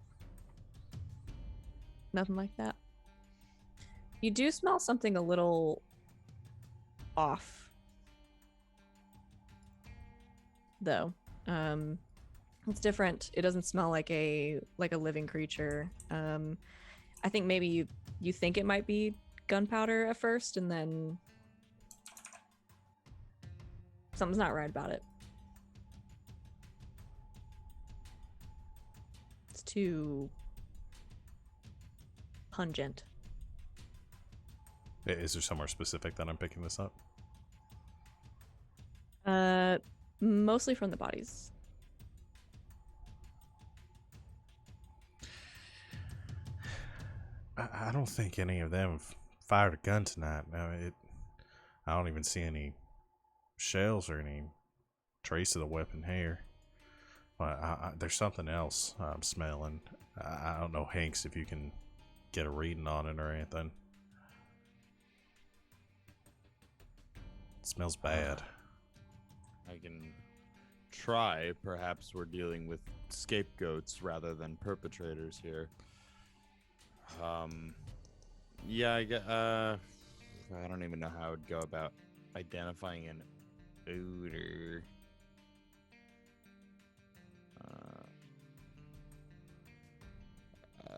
like that. You do smell something a little off, though. It's different. It doesn't smell like a living creature. I think maybe you think it might be gunpowder at first, and then something's not right about it. It's too pungent. Is there somewhere specific that I'm picking this up? Mostly from the bodies. I don't think any of them fired a gun tonight. I don't even see any shells or any trace of the weapon here. But there's something else I'm smelling. I don't know, Hanks, if you can get a reading on it or anything. It smells bad. I can try. Perhaps we're dealing with scapegoats rather than perpetrators here. Yeah, I don't even know how I would go about identifying an odor.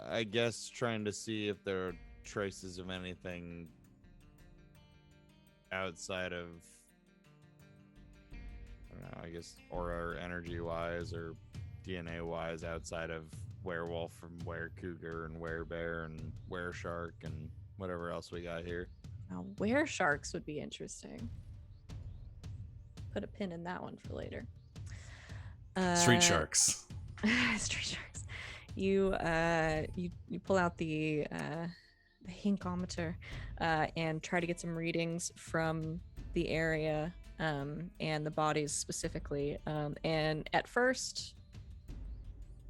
I guess trying to see if there are traces of anything outside of, I don't know, I guess, or energy wise or DNA wise, outside of werewolf and were-cougar and were-bear and were-shark and whatever else we got here. Now, where sharks would be interesting. Put a pin in that one for later. Street sharks. Street sharks. You pull out the hinkometer and try to get some readings from the area and the bodies specifically. And at first,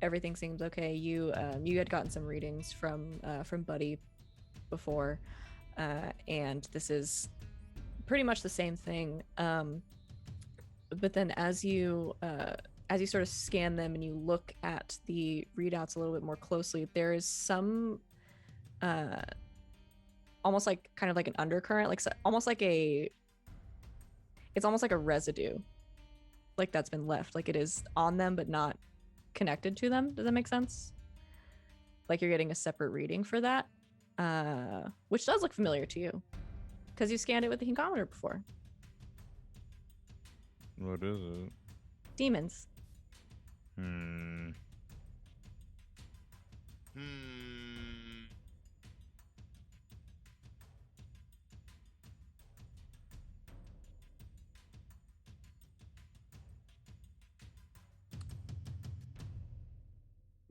everything seems okay. You had gotten some readings from Buddy before, and this is pretty much the same thing. But then as you sort of scan them and you look at the readouts a little bit more closely, there is some almost like kind of like an undercurrent, like almost like a residue, like that's been left, like it is on them but not connected to them. Does that make sense? Like you're getting a separate reading for that, which does look familiar to you because you scanned it with the hinkometer before. What is it? Demons.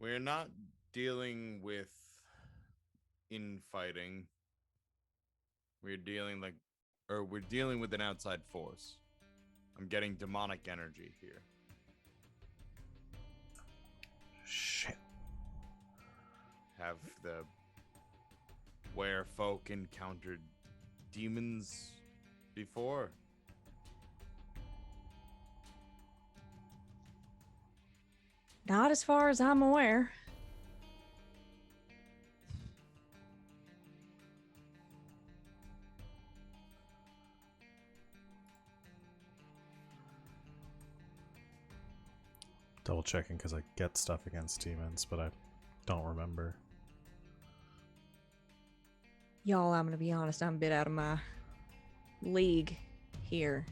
We're not dealing with infighting. We're dealing with an outside force. I'm getting demonic energy here. Shit. Have the werefolk encountered demons before? Not as far as I'm aware. Double checking because I get stuff against demons, but I don't remember. Y'all, I'm gonna be honest, I'm a bit out of my league here.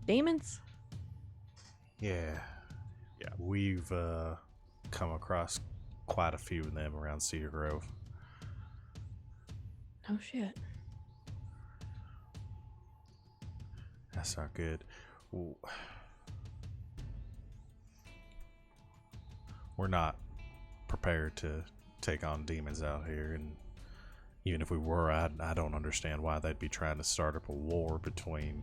Demons? Yeah. We've come across quite a few of them around Cedar Grove. Oh shit. That's not good. We're not prepared to take on demons out here, and even if we were, I don't understand why they'd be trying to start up a war between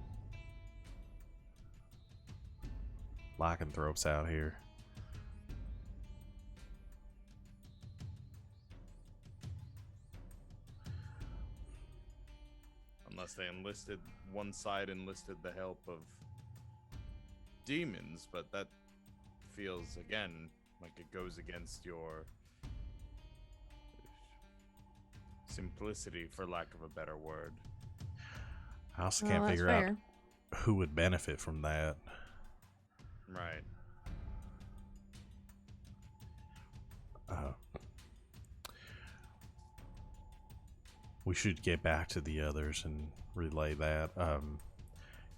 lycanthropes out here. Unless one side enlisted the help of demons, but that feels, again, like it goes against your simplicity, for lack of a better word. I also can't figure out who would benefit from that. Right. We should get back to the others and relay that.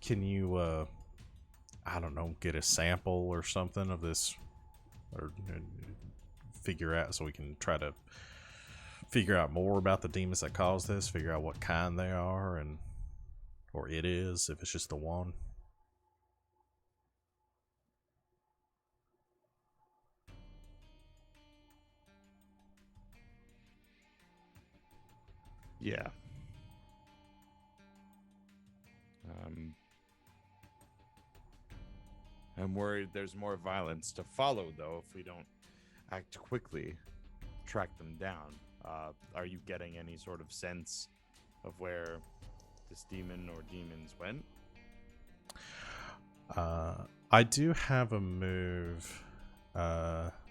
Can you, I don't know, get a sample or something of this, or figure out, so we can try to figure out more about the demons that cause this, figure out what kind they are, or it is, if it's just the one. Yeah. I'm worried there's more violence to follow, though, if we don't act quickly, track them down. Are you getting any sort of sense of where this demon or demons went? I do have a move,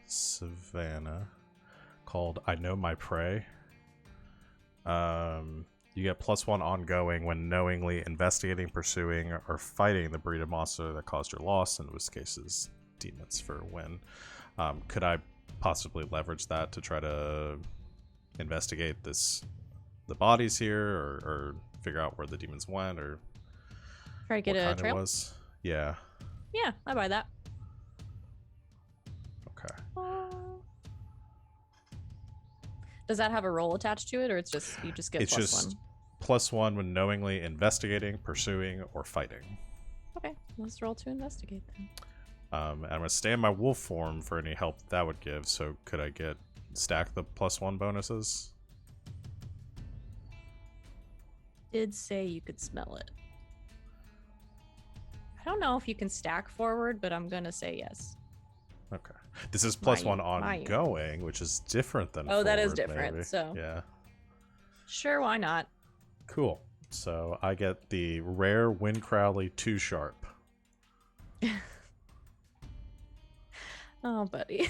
Savannah, called I Know My Prey. You get +1 ongoing when knowingly investigating, pursuing, or fighting the breed of monster that caused your loss, in this case is demons for a win. Could I possibly leverage that to try to investigate the bodies here, or figure out where the demons went, or Try to get what a kind trail. it was. Yeah. Yeah, I buy that. Okay. Does that have a roll attached to it, or it's just you just get It's plus just one? +1 when knowingly investigating, pursuing, or fighting. Okay, let's roll to investigate then. And I'm gonna stay in my wolf form for any help that would give. So could I stack the +1 bonuses? Did say you could smell it. I don't know if you can stack forward, but I'm gonna say yes. Okay. This is My- +1 my- ongoing, which is different than Oh, that is forward, different, maybe. so- yeah. Sure, why not? Cool. So I get the rare Wind Crowley 2 sharp. Oh, buddy.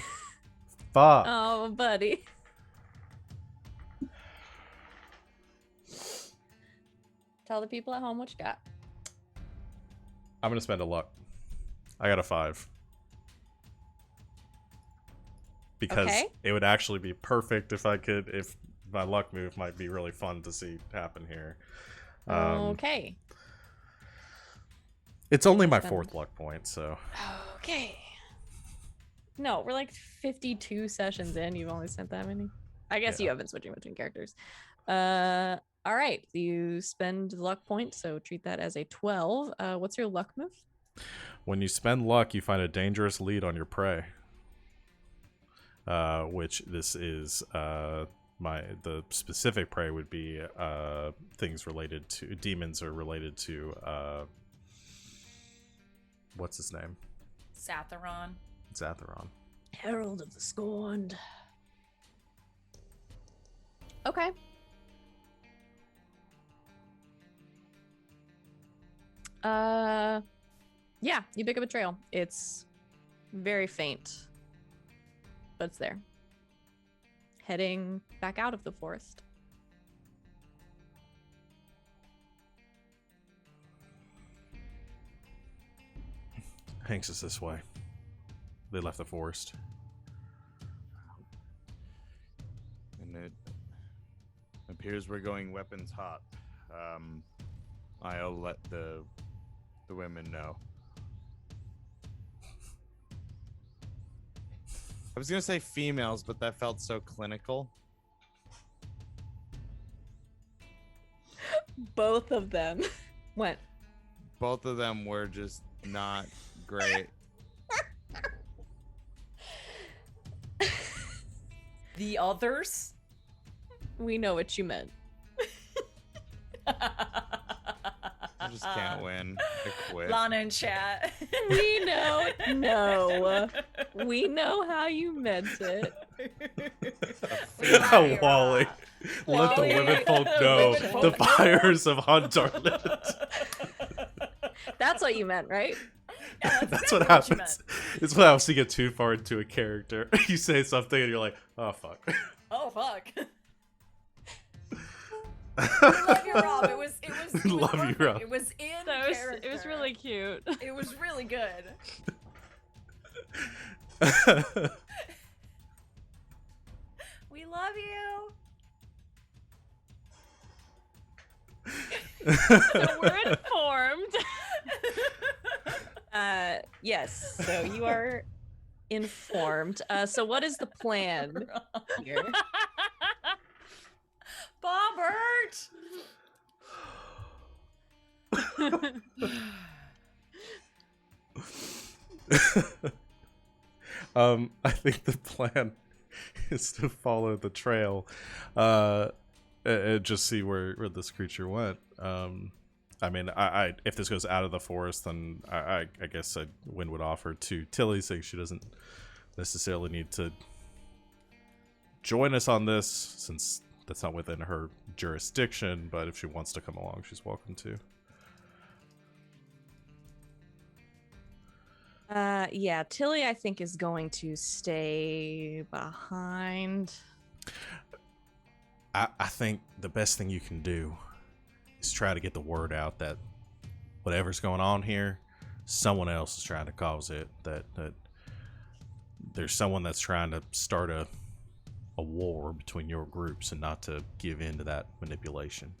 Fuck. Oh, buddy. Tell the people at home what you got. I'm gonna spend a luck. I got a 5. Because Okay. it would actually be perfect if my luck move might be really fun to see happen here. Okay. It's only my Spend. 4th luck point, so Okay. No, we're like 52 sessions in. You've only sent that many. I guess Yeah. you have been switching between characters. All right. You spend luck point, so treat that as a 12. What's your luck move? when you spend luck, you find a dangerous lead on your prey. Which this is the specific prey would be things related to demons, or related to what's his name? Satheron. Zatheron. Herald of the Scorned. Okay. Yeah, you pick up a trail. It's very faint, but it's there. Heading back out of the forest. Hanks is this way. They left the forest. And it appears we're going weapons hot. I'll let the women know. I was gonna say females, but that felt so clinical. Both of them went. Both of them were just not great. The others? We know what you meant. I just can't win. I quit. Lana in chat. We know. No. We know how you meant it. Wally. Wally. Let the Wally. women folk know Women folk the know. fires of Hunt are lit. That's what you meant, right? Yeah, That's exactly what you happens. meant. It's when I was to get too far into a character. You say something and you're like, oh fuck. Oh fuck. Love you, Rob. It was Love you, perfect. Rob. It was in That was, character. it was really cute. It was really good. We love you. So we're informed. Yes. So you are informed. So what is the plan here? Bombert. I think the plan is to follow the trail, and just see where this creature went. I mean, I if this goes out of the forest, then I guess Wynn would offer to Tilly, saying she doesn't necessarily need to join us on this, since that's not within her jurisdiction. But if she wants to come along, she's welcome to. Yeah, Tilly, I think, is going to stay behind. I think the best thing you can do is try to get the word out that whatever's going on here, someone else is trying to cause it. That there's someone that's trying to start a a war between your groups and not to give in to that manipulation.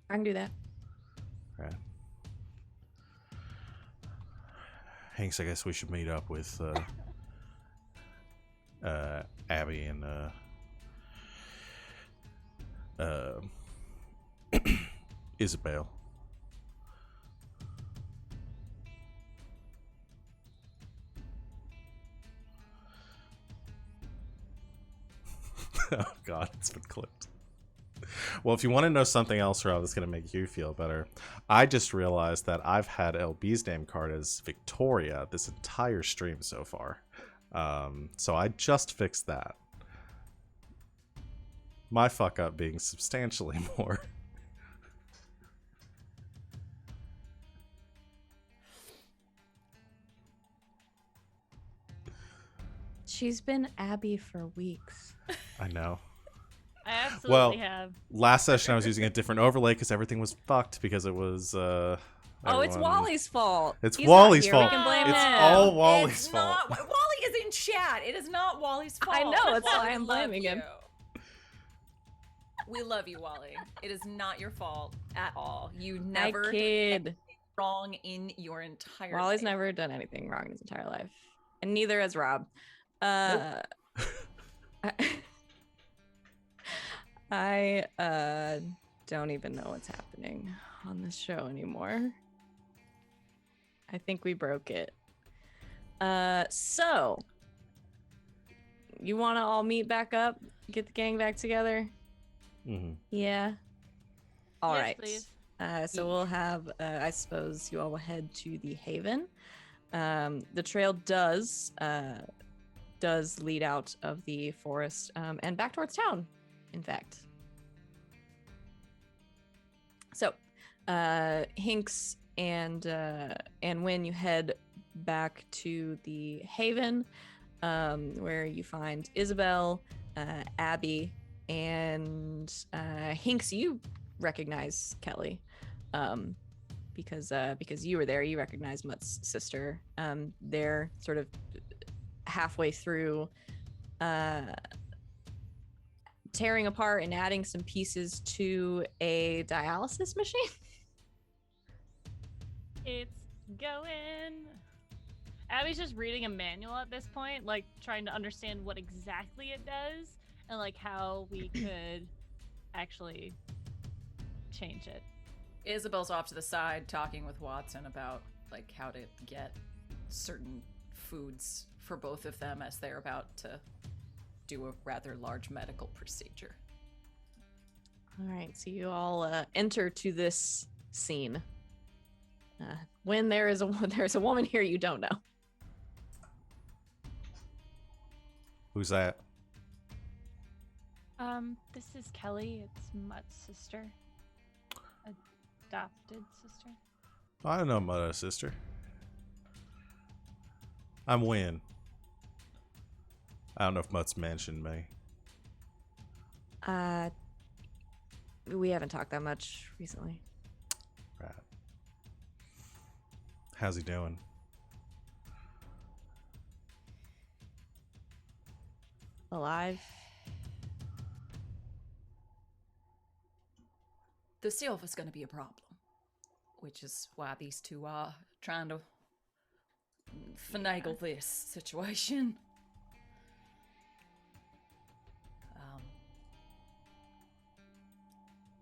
I can do that. Right. Hanks, I guess we should meet up with Abby and Isabel. Oh God, it's been clipped. Well, if you want to know something else, Rob, that's going to make you feel better, I just realized that I've had LB's name card as Victoria this entire stream so far. So I just fixed that. My fuck up being substantially more. She's been Abby for weeks. I know. I absolutely Well, have. Last session I was using a different overlay because everything was fucked because it was Oh, it's everyone- Wally's fault. It's He's Wally's not here. fault. We can blame It's him. all Wally's It's fault. not. Wally is in chat. It is not Wally's fault. I know, it's Wally, why I'm we love blaming him. you. We love you, Wally. It is not your fault at all. You never My did kid. anything wrong in your entire Wally's life. never done anything wrong in his entire life, and neither has Rob. I don't even know what's happening on this show anymore. I think we broke it. So you want to all meet back up, get the gang back together? Mm-hmm. Yeah. All Yes, right. please. So we'll have, I suppose you all will head to the Haven. The trail does lead out of the forest and back towards town, in fact. So, Hinks and Wynn, you head back to the Haven, where you find Isabel, Abby, and Hinks. You recognize Kelly, because you were there. You recognize Mutt's sister. They're sort of halfway through tearing apart and adding some pieces to a dialysis machine. It's going. Abby's just reading a manual at this point, like trying to understand what exactly it does and like how we could actually change it. Isabel's off to the side talking with Watson about like how to get certain foods for both of them as they're about to do a rather large medical procedure. All right, so you all enter to this scene. When there's a woman here you don't know. Who's that? This is Kelly. It's Mutt's sister. Adopted sister. I know my sister. I'm Wynn. I don't know if Mutt's mentioned me. We haven't talked that much recently. Right. How's he doing? Alive. The Silver's going to be a problem, which is why these two are trying to finagle this situation.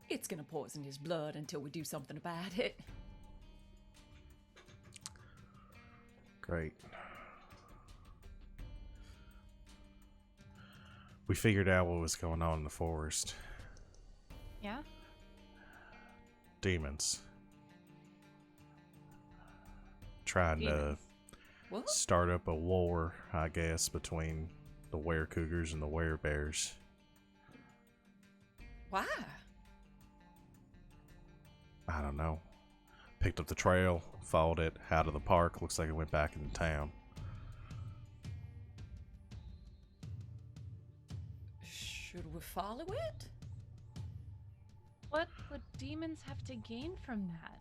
It's going to poison his blood until we do something about it. Great. We figured out what was going on in the forest. Yeah? Demons. Trying Demons. What? to start up a war, I guess, between the were-cougars and the were-bears. Why? I don't know. Picked up the trail, followed it out of the park. Looks like it went back into town. Should we follow it? What would demons have to gain from that?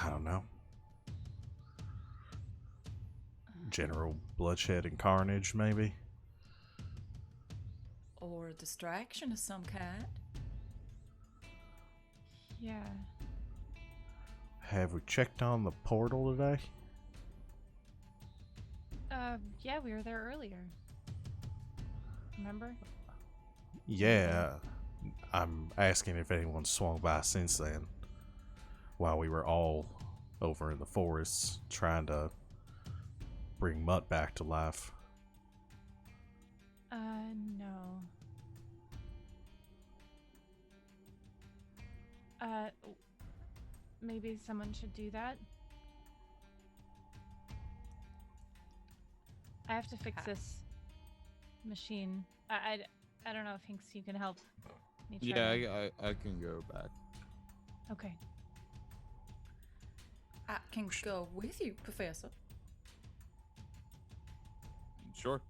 I don't know. general bloodshed and carnage, maybe? Or a distraction of some kind. Yeah. Have we checked on the portal today? Yeah, we were there earlier. Remember? Yeah. I'm asking if anyone swung by since then. While we were all over in the forests trying to bring Mutt back to life. No. Maybe someone should do that. I have to fix this machine. I don't know if Hinks, you can help me try. Yeah, I can go back. Okay. I can go with you, Professor. Sure.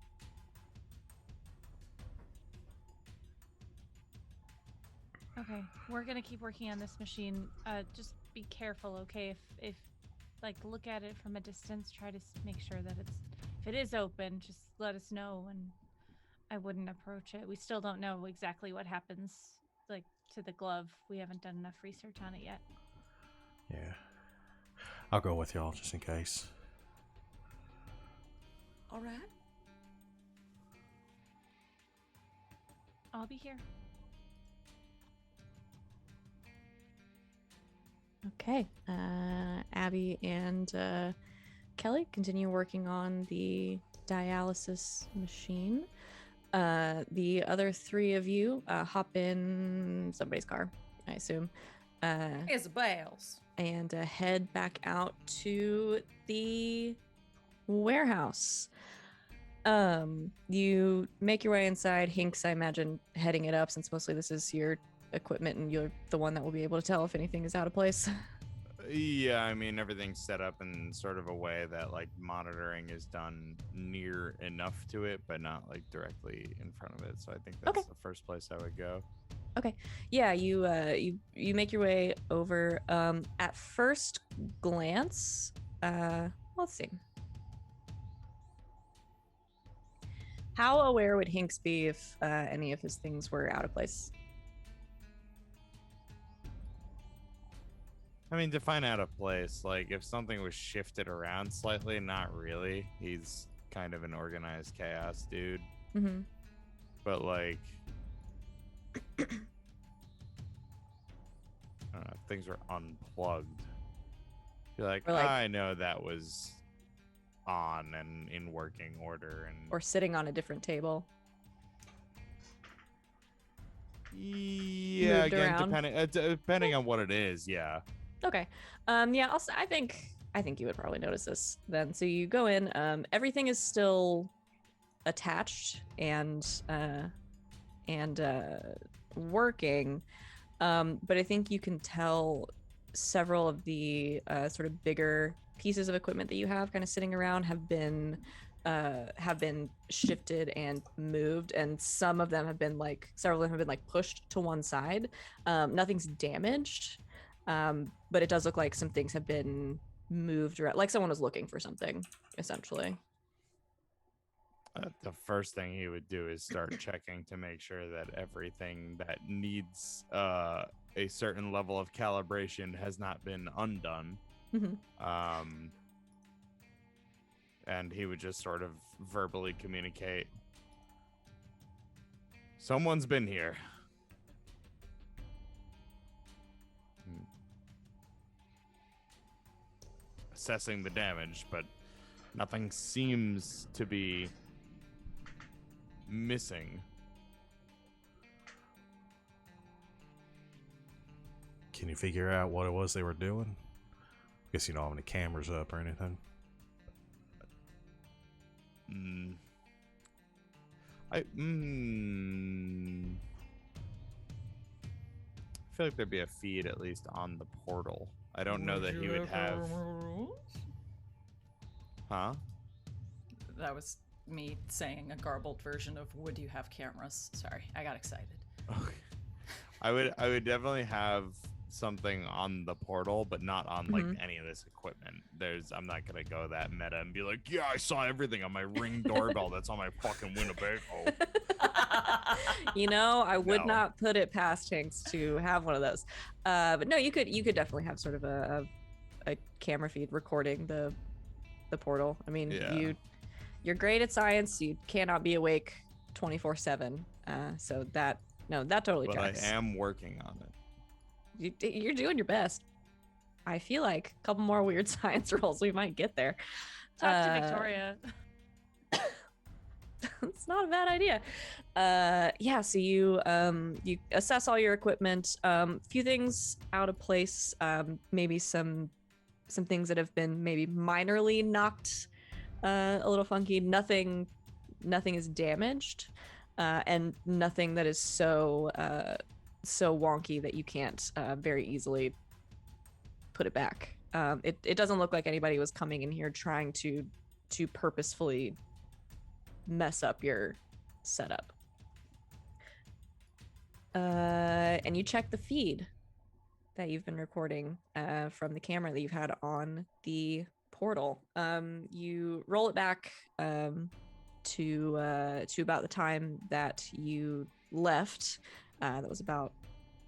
Okay, we're gonna keep working on this machine. Just be careful, okay? If like look at it from a distance, try to make sure that if it is open, just let us know, and I wouldn't approach it. We still don't know exactly what happens, like to the glove. We haven't done enough research on it yet. Yeah. I'll go with y'all just in case. All right. I'll be here. Okay. Abby and Kelly continue working on the dialysis machine. The other three of you hop in somebody's car, I assume. Isabel's. And head back out to the warehouse. You make your way inside. Hinks, I imagine, heading it up, since mostly this is your equipment and you're the one that will be able to tell if anything is out of place. Yeah, I mean, everything's set up in sort of a way that like monitoring is done near enough to it, but not like directly in front of it. So I think that's the first place I would go. Okay. Yeah, you make your way over. At first glance, let's see. How aware would Hinks be if any of his things were out of place? I mean, to find out a place, like if something was shifted around slightly, not really. He's kind of an organized chaos dude. Mm-hmm. But like, I don't know, if things were unplugged. You're like, Or like- I know that was on and in working order, and Or sitting on a different table? yeah, moved again, around? depending on what it is, yeah. Okay. Yeah, I think you would probably notice this then. So you go in, everything is still attached and working. But I think you can tell several of the sort of bigger pieces of equipment that you have kind of sitting around have been shifted and moved, and several of them have been like pushed to one side. Nothing's damaged. But it does look like some things have been moved around, like someone was looking for something, essentially. The first thing he would do is start checking to make sure that everything that needs a certain level of calibration has not been undone. Mm-hmm. And he would just sort of verbally communicate, someone's been here. Assessing the damage, but nothing seems to be missing. Can you figure out what it was they were doing? Guess you don't have any cameras up or anything. I feel like there'd be a feed at least on the portal. I don't know that he would have. Huh? That was me saying a garbled version of "Would you have cameras?" Sorry, I got excited. Okay. I would definitely have something on the portal, but not on like Mhm. any of this equipment. I'm not gonna go that meta and be like, yeah, I saw everything on my Ring doorbell that's on my fucking Winnebago. I would No. not put it past Hanks to have one of those. But no, you could definitely have sort of a camera feed recording the portal. I mean, Yeah. you're great at science. You cannot be awake 24/7. So that totally But tracks. I am working on it. You're doing your best. I feel like a couple more weird science rolls, we might get there. Talk to Victoria. It's not a bad idea. Yeah, so you assess all your equipment. Few things out of place. Maybe some things that have been maybe minorly knocked a little funky. Nothing is damaged, and nothing that is so wonky that you can't very easily put it back. It doesn't look like anybody was coming in here trying to purposefully mess up your setup. And you check the feed that you've been recording from the camera that you've had on the portal. You roll it back to about the time that you left. That was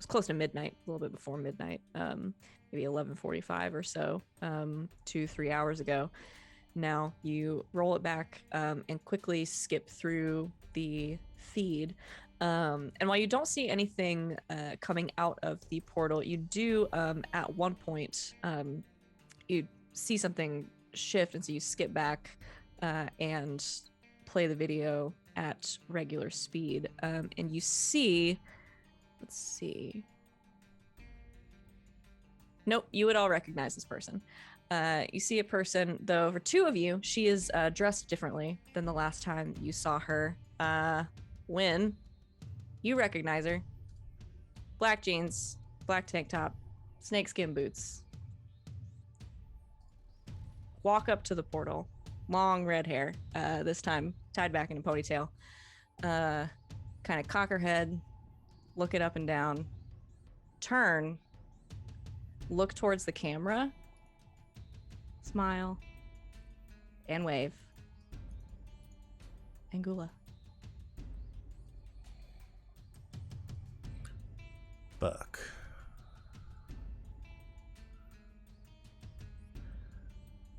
close to midnight, a little bit before midnight, maybe 11:45 or so, 2-3 hours ago. Now you roll it back and quickly skip through the feed. And while you don't see anything coming out of the portal, you do at one point you see something shift, and so you skip back and play the video at regular speed, and you see, let's see. Nope, you would all recognize this person. You see a person, though, for two of you, she is dressed differently than the last time you saw her. Wynn, you recognize her. Black jeans, black tank top, snakeskin boots. Walk up to the portal. Long red hair, this time tied back in a ponytail. Kind of cock her head, look it up and down. Turn, look towards the camera. Smile and wave. Angula. Buck.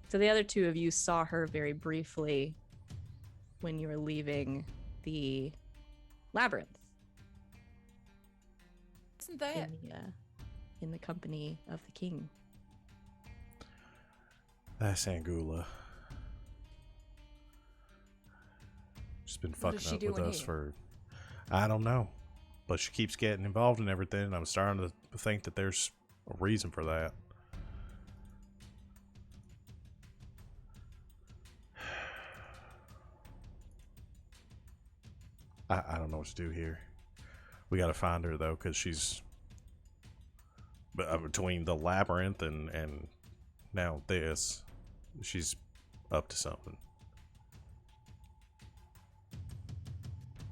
So the other two of you saw her very briefly when you were leaving the labyrinth Isn't that? in the company of the king. That's Angula. She's been What is fucking she up with doing us here? for, I don't know, but she keeps getting involved in everything, and I'm starting to think that there's a reason for that. I don't know what to do here. We got to find her though, because she's between the labyrinth and now this, she's up to something.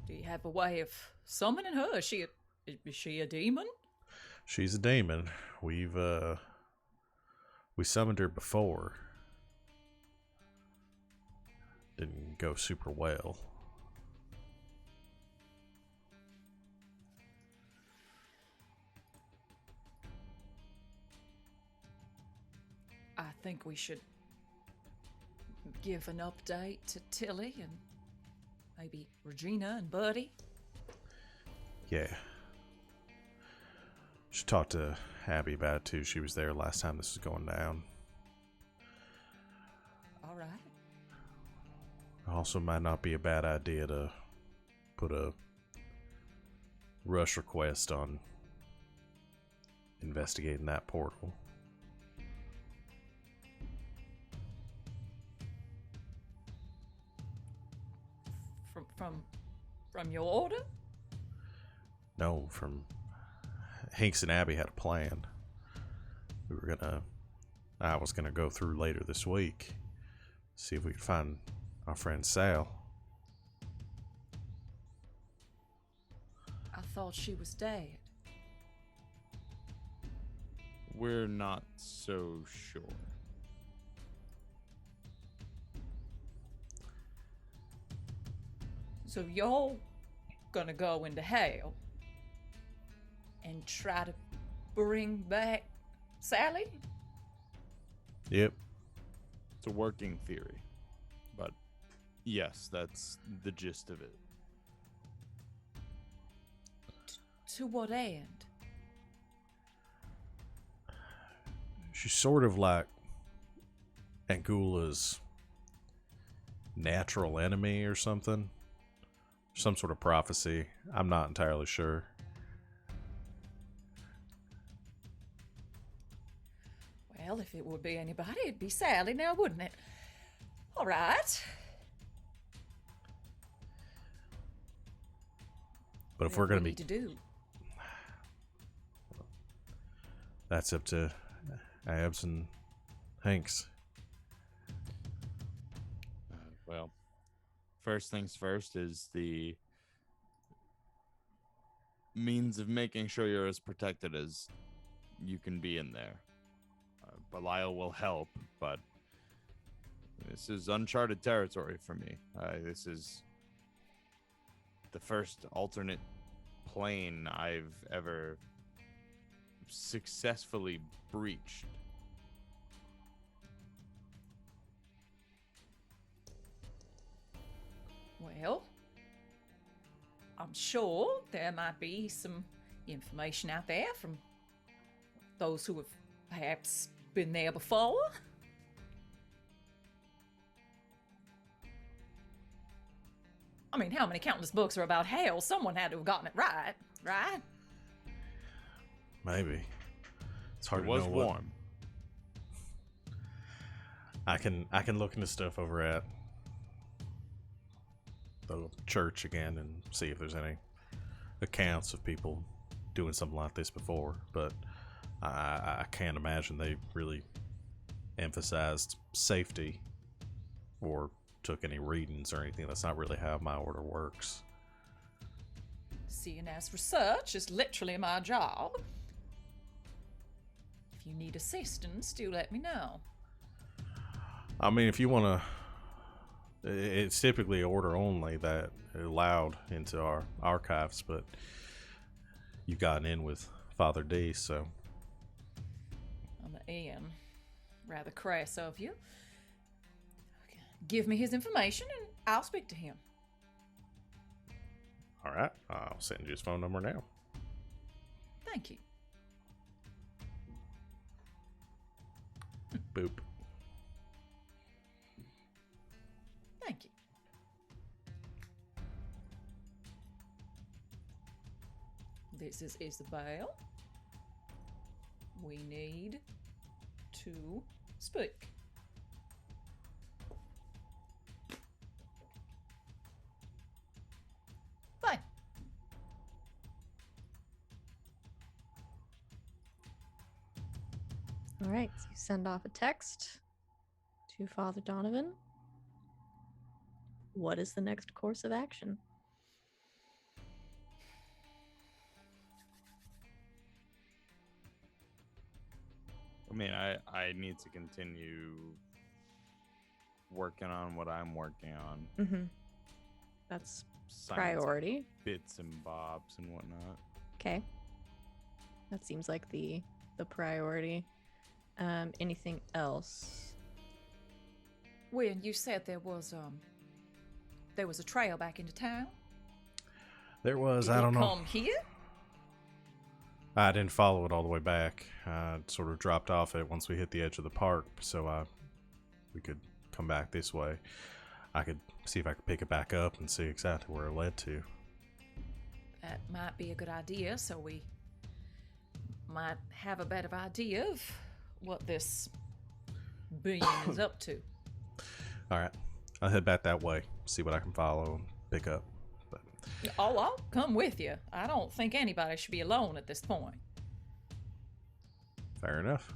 Do you have a way of summoning her? Is she a demon? She's a demon. We summoned her before. Didn't go super well. I think we should give an update to Tilly and maybe Regina and Buddy. Yeah. Should talk to Abby about it too. She was there last time this was going down. All right. Also, might not be a bad idea to put a rush request on investigating that portal. From your order? No, from Hanks and Abby had a plan. I was gonna go through later this week, see if we could find our friend Sal. I thought she was dead. we're not so sure. So you're gonna go into hell and try to bring back Sally? Yep. It's a working theory, but yes, that's the gist of it. To what end? She's sort of like Angula's natural enemy or something. Some sort of prophecy. I'm not entirely sure. Well, if it would be anybody, it'd be Sally now, wouldn't it? All right. But if we're going to be... to do? That's up to Abs and Hanks. Well, first things first is the means of making sure you're as protected as you can be in there. Belial will help, but this is uncharted territory for me. This is the first alternate plane I've ever successfully breached. Well, I'm sure there might be some information out there from those who have perhaps been there before. I mean, how many countless books are about hell? Someone had to have gotten it right, right? Maybe. It's hard It to was know warm. I can look into stuff over at the church again and see if there's any accounts of people doing something like this before, but I can't imagine they really emphasized safety or took any readings or anything. That's not really how my order works. Seeing as research is literally my job. If you need assistance, do let me know. I mean, if you want to, it's typically order only that allowed into our archives, but you've gotten in with Father D, so. On the end, rather crass of you. Give me his information and I'll speak to him. All right, I'll send you his phone number now. Thank you. Boop. Thank you. This is Isabel. We need to speak. Fine. All right, so you send off a text to Father Donovan. What is the next course of action? I mean, I need to continue working on what I'm working on. Mm-hmm. That's Science priority. bits and bobs and whatnot. Okay. That seems like the priority. Anything else? When you said there was a trail back into town. There was, Did I don't it know. come here? I didn't follow it all the way back. I sort of dropped off it once we hit the edge of the park, so we could come back this way. I could see if I could pick it back up and see exactly where it led to. That might be a good idea, so we might have a better idea of what this being is up to. All right, I'll head back that way, see what I can follow and pick up. But Oh, I'll come with you. I don't think anybody should be alone at this point. fair enough.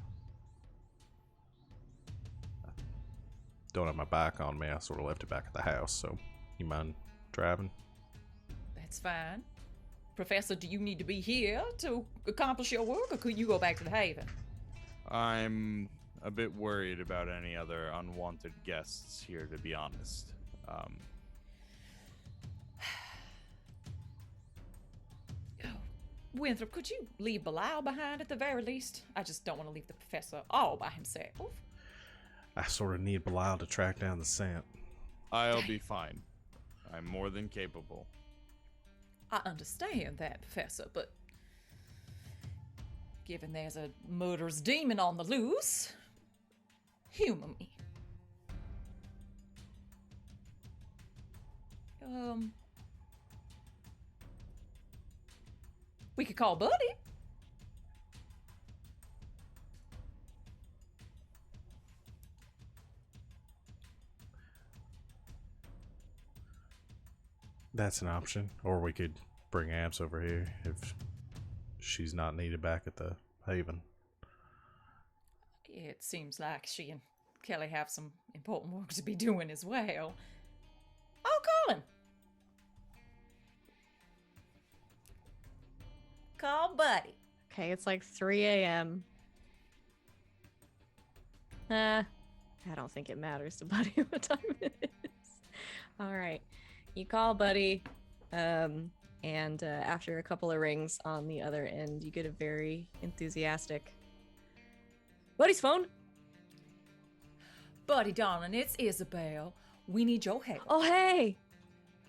Don't have my bike on me. I sort of left it back at the house, so you mind driving? That's fine. Professor, do you need to be here to accomplish your work, or could you go back to the Haven? I'm a bit worried about any other unwanted guests here, to be honest. Winthrop, could you leave Belial behind at the very least? I just don't want to leave the professor all by himself. I sort of need Belial to track down the scent. I'll be fine. I'm more than capable. I understand that, Professor, but given there's a murderous demon on the loose, humor me. We could call Buddy. That's an option. Or we could bring Amps over here if she's not needed back at the Haven. It seems like she and Kelly have some important work to be doing as well. I'll call him. Call Buddy. Okay, it's like 3 a.m. I don't think it matters to Buddy what time it is. All right. You call Buddy, and after a couple of rings on the other end, you get a very enthusiastic Buddy's phone. Buddy, darling, it's Isabel. We need your help. Oh, hey.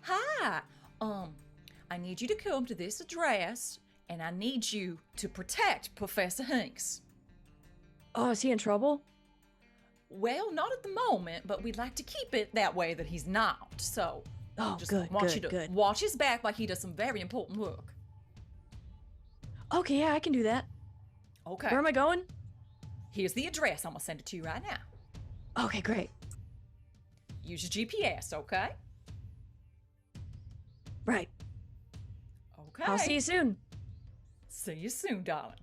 Hi. I need you to come to this address, and I need you to protect Professor Hanks. Oh, is he in trouble? Well, not at the moment, but we'd like to keep it that way that he's not. So, Oh, just good, want good, you to good. watch his back like he does some very important work. Okay, yeah, I can do that. Okay. Where am I going? Here's the address. I'm gonna send it to you right now. Okay, great. Use your GPS, okay? Right. Okay. I'll see you soon. See you soon, darling.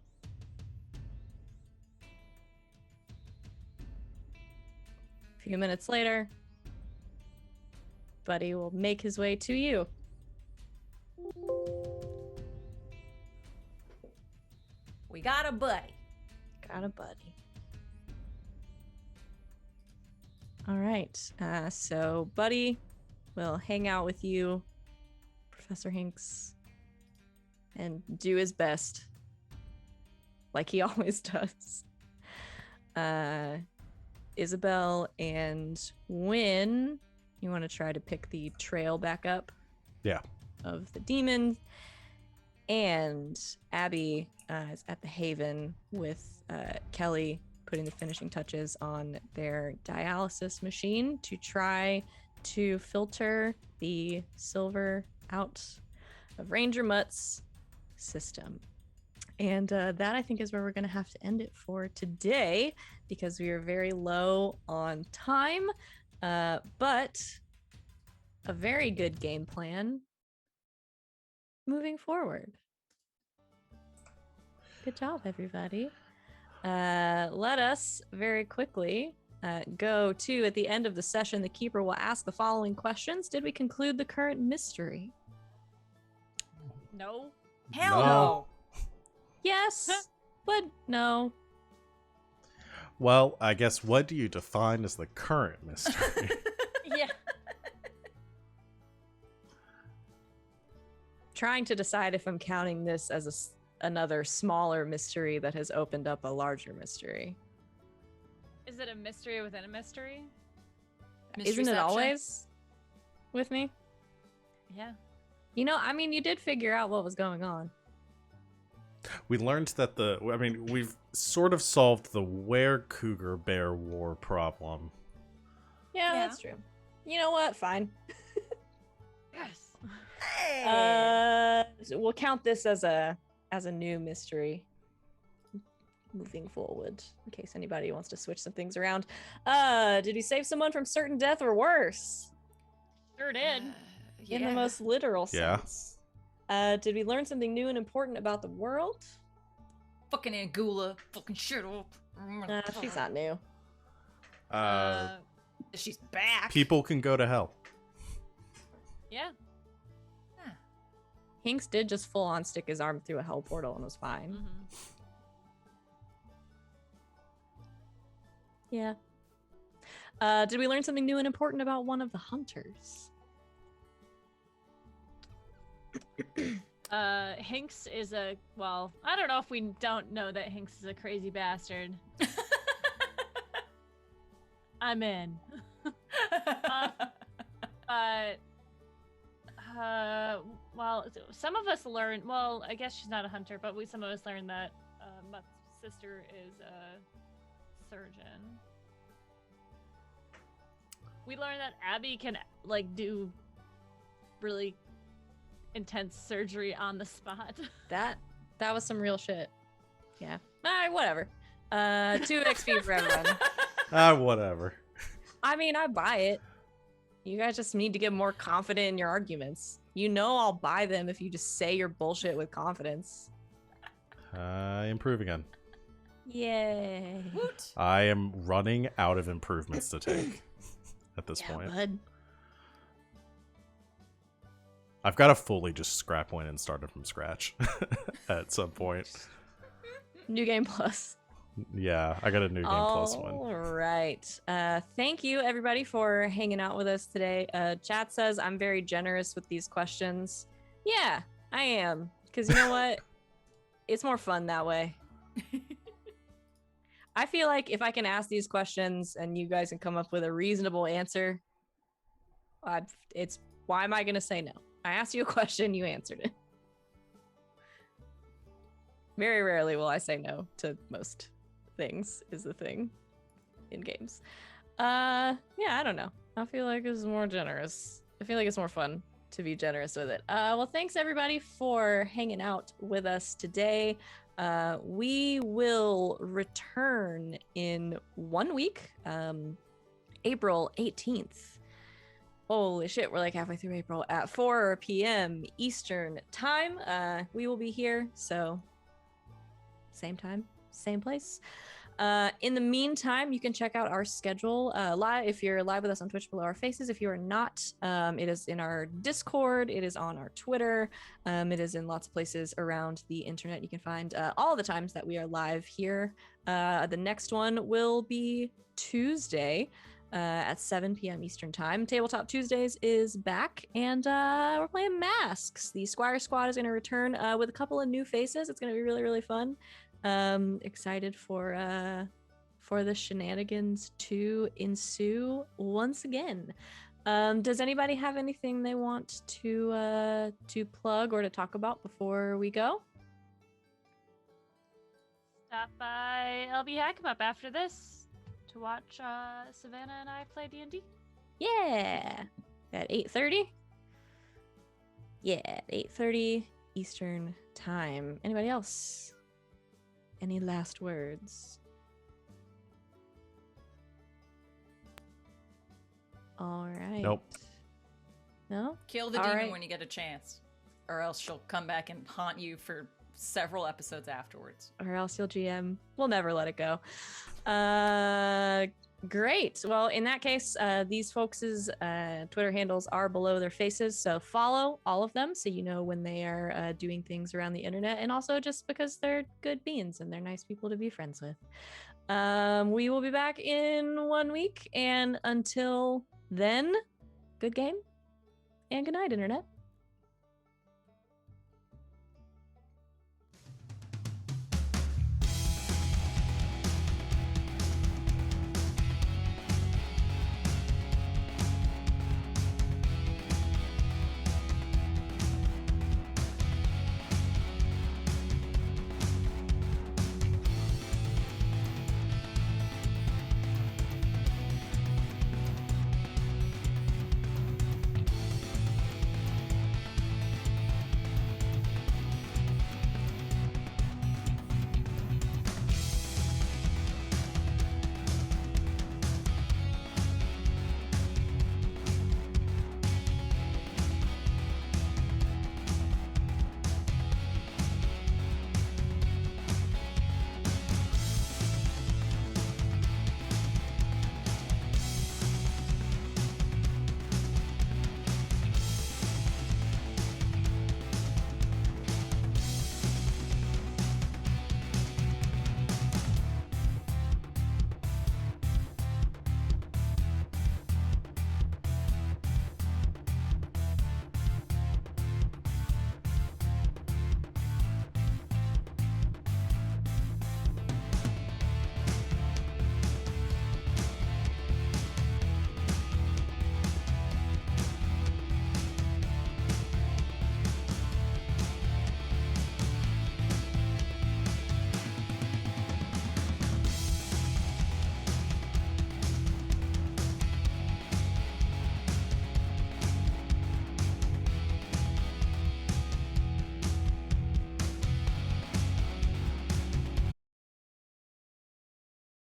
A few minutes later, Buddy will make his way to you. We got a buddy. Got a buddy. All right. So Buddy will hang out with you, Professor Hinks, and do his best, like he always does. Isabel and Wynn, you want to try to pick the trail back up? Yeah. Of the demon. And Abby is at the Haven with Kelly putting the finishing touches on their dialysis machine to try to filter the silver out of Ranger Mutt's system. And that, I think, is where we're going to have to end it for today because we are very low on time. But a very good game plan moving forward. Good job, everybody. Let us very quickly go to, at the end of the session, the Keeper will ask the following questions. Did we conclude the current mystery? No. Hell No. no. Yes, but no. Well, I guess what do you define as the current mystery? Yeah. Trying to decide if I'm counting this as another smaller mystery that has opened up a larger mystery. Is it a mystery within a mystery? Isn't it Mysteryception. always with me? Yeah. You know, I mean, you did figure out what was going on. We learned that we've sort of solved the were-cougar bear war problem. Yeah, Yeah. that's true. You know what? Fine. Yes. Hey. We'll count this as a new mystery moving forward, in case anybody wants to switch some things around. Did we save someone from certain death or worse? Sure did. In the most literal Yeah. sense. Did we learn something new and important about the world? Fucking Angula. Fucking shit up. She's not new. She's back. People can go to hell. Yeah. Hinks did just full on stick his arm through a hell portal and was fine. Mm-hmm. Yeah. Did we learn something new and important about one of the hunters? Hinks is I don't know if we don't know that Hinks is a crazy bastard. I'm in. Well, some of us learned, well, I guess she's not a hunter, but some of us learned that Mutt's sister is a surgeon. We learned that Abby can, like, do really intense surgery on the spot. That was some real shit. Yeah. Whatever. 2 XP for everyone. Whatever. I mean, I buy it. You guys just need to get more confident in your arguments. You know I'll buy them if you just say your bullshit with confidence. Improve again. Yay. Woot. I am running out of improvements to take at this point. Bud. I've got to fully just scrap one and start it from scratch at some point. New Game Plus. Yeah, I got a new game plus one. All right. Thank you, everybody, for hanging out with us today. Chat says I'm very generous with these questions. Yeah, I am. Because you know what? It's more fun that way. I feel like if I can ask these questions and you guys can come up with a reasonable answer, why am I going to say no? I asked you a question, you answered it. Very rarely will I say no to most things, is the thing in games. Yeah, I don't know. I feel like it's more generous. I feel like it's more fun to be generous with it. Well, thanks everybody for hanging out with us today. We will return in 1 week, April 18th. Holy shit, we're like halfway through April at 4 p.m. Eastern time. We will be here, so same time, same place. In the meantime, you can check out our schedule live if you're live with us on Twitch below our faces. If you are not, it is in our Discord, it is on our Twitter, it is in lots of places around the internet. You can find all the times that we are live here. The next one will be Tuesday at 7 p.m. Eastern time. Tabletop Tuesdays is back, and we're playing Masks. The Squire Squad is going to return with a couple of new faces. It's going to be really, really fun. Excited for the shenanigans to ensue once again. Does anybody have anything they want to plug or to talk about before we go? Stop by LB Hackemup after this to watch Savannah and I play D&D. Yeah, at 8:30. Yeah, at 8:30 Eastern time. Anybody else? Any last words? All right. Nope. No? Kill the All demon right. when you get a chance, or else she'll come back and haunt you for several episodes afterwards. Or else you'll GM. We'll never let it go. Great. Well, in that case, these folks' Twitter handles are below their faces, so follow all of them so you know when they are doing things around the internet, and also just because they're good beans and they're nice people to be friends with. We will be back in 1 week, and until then, good game and good night, internet.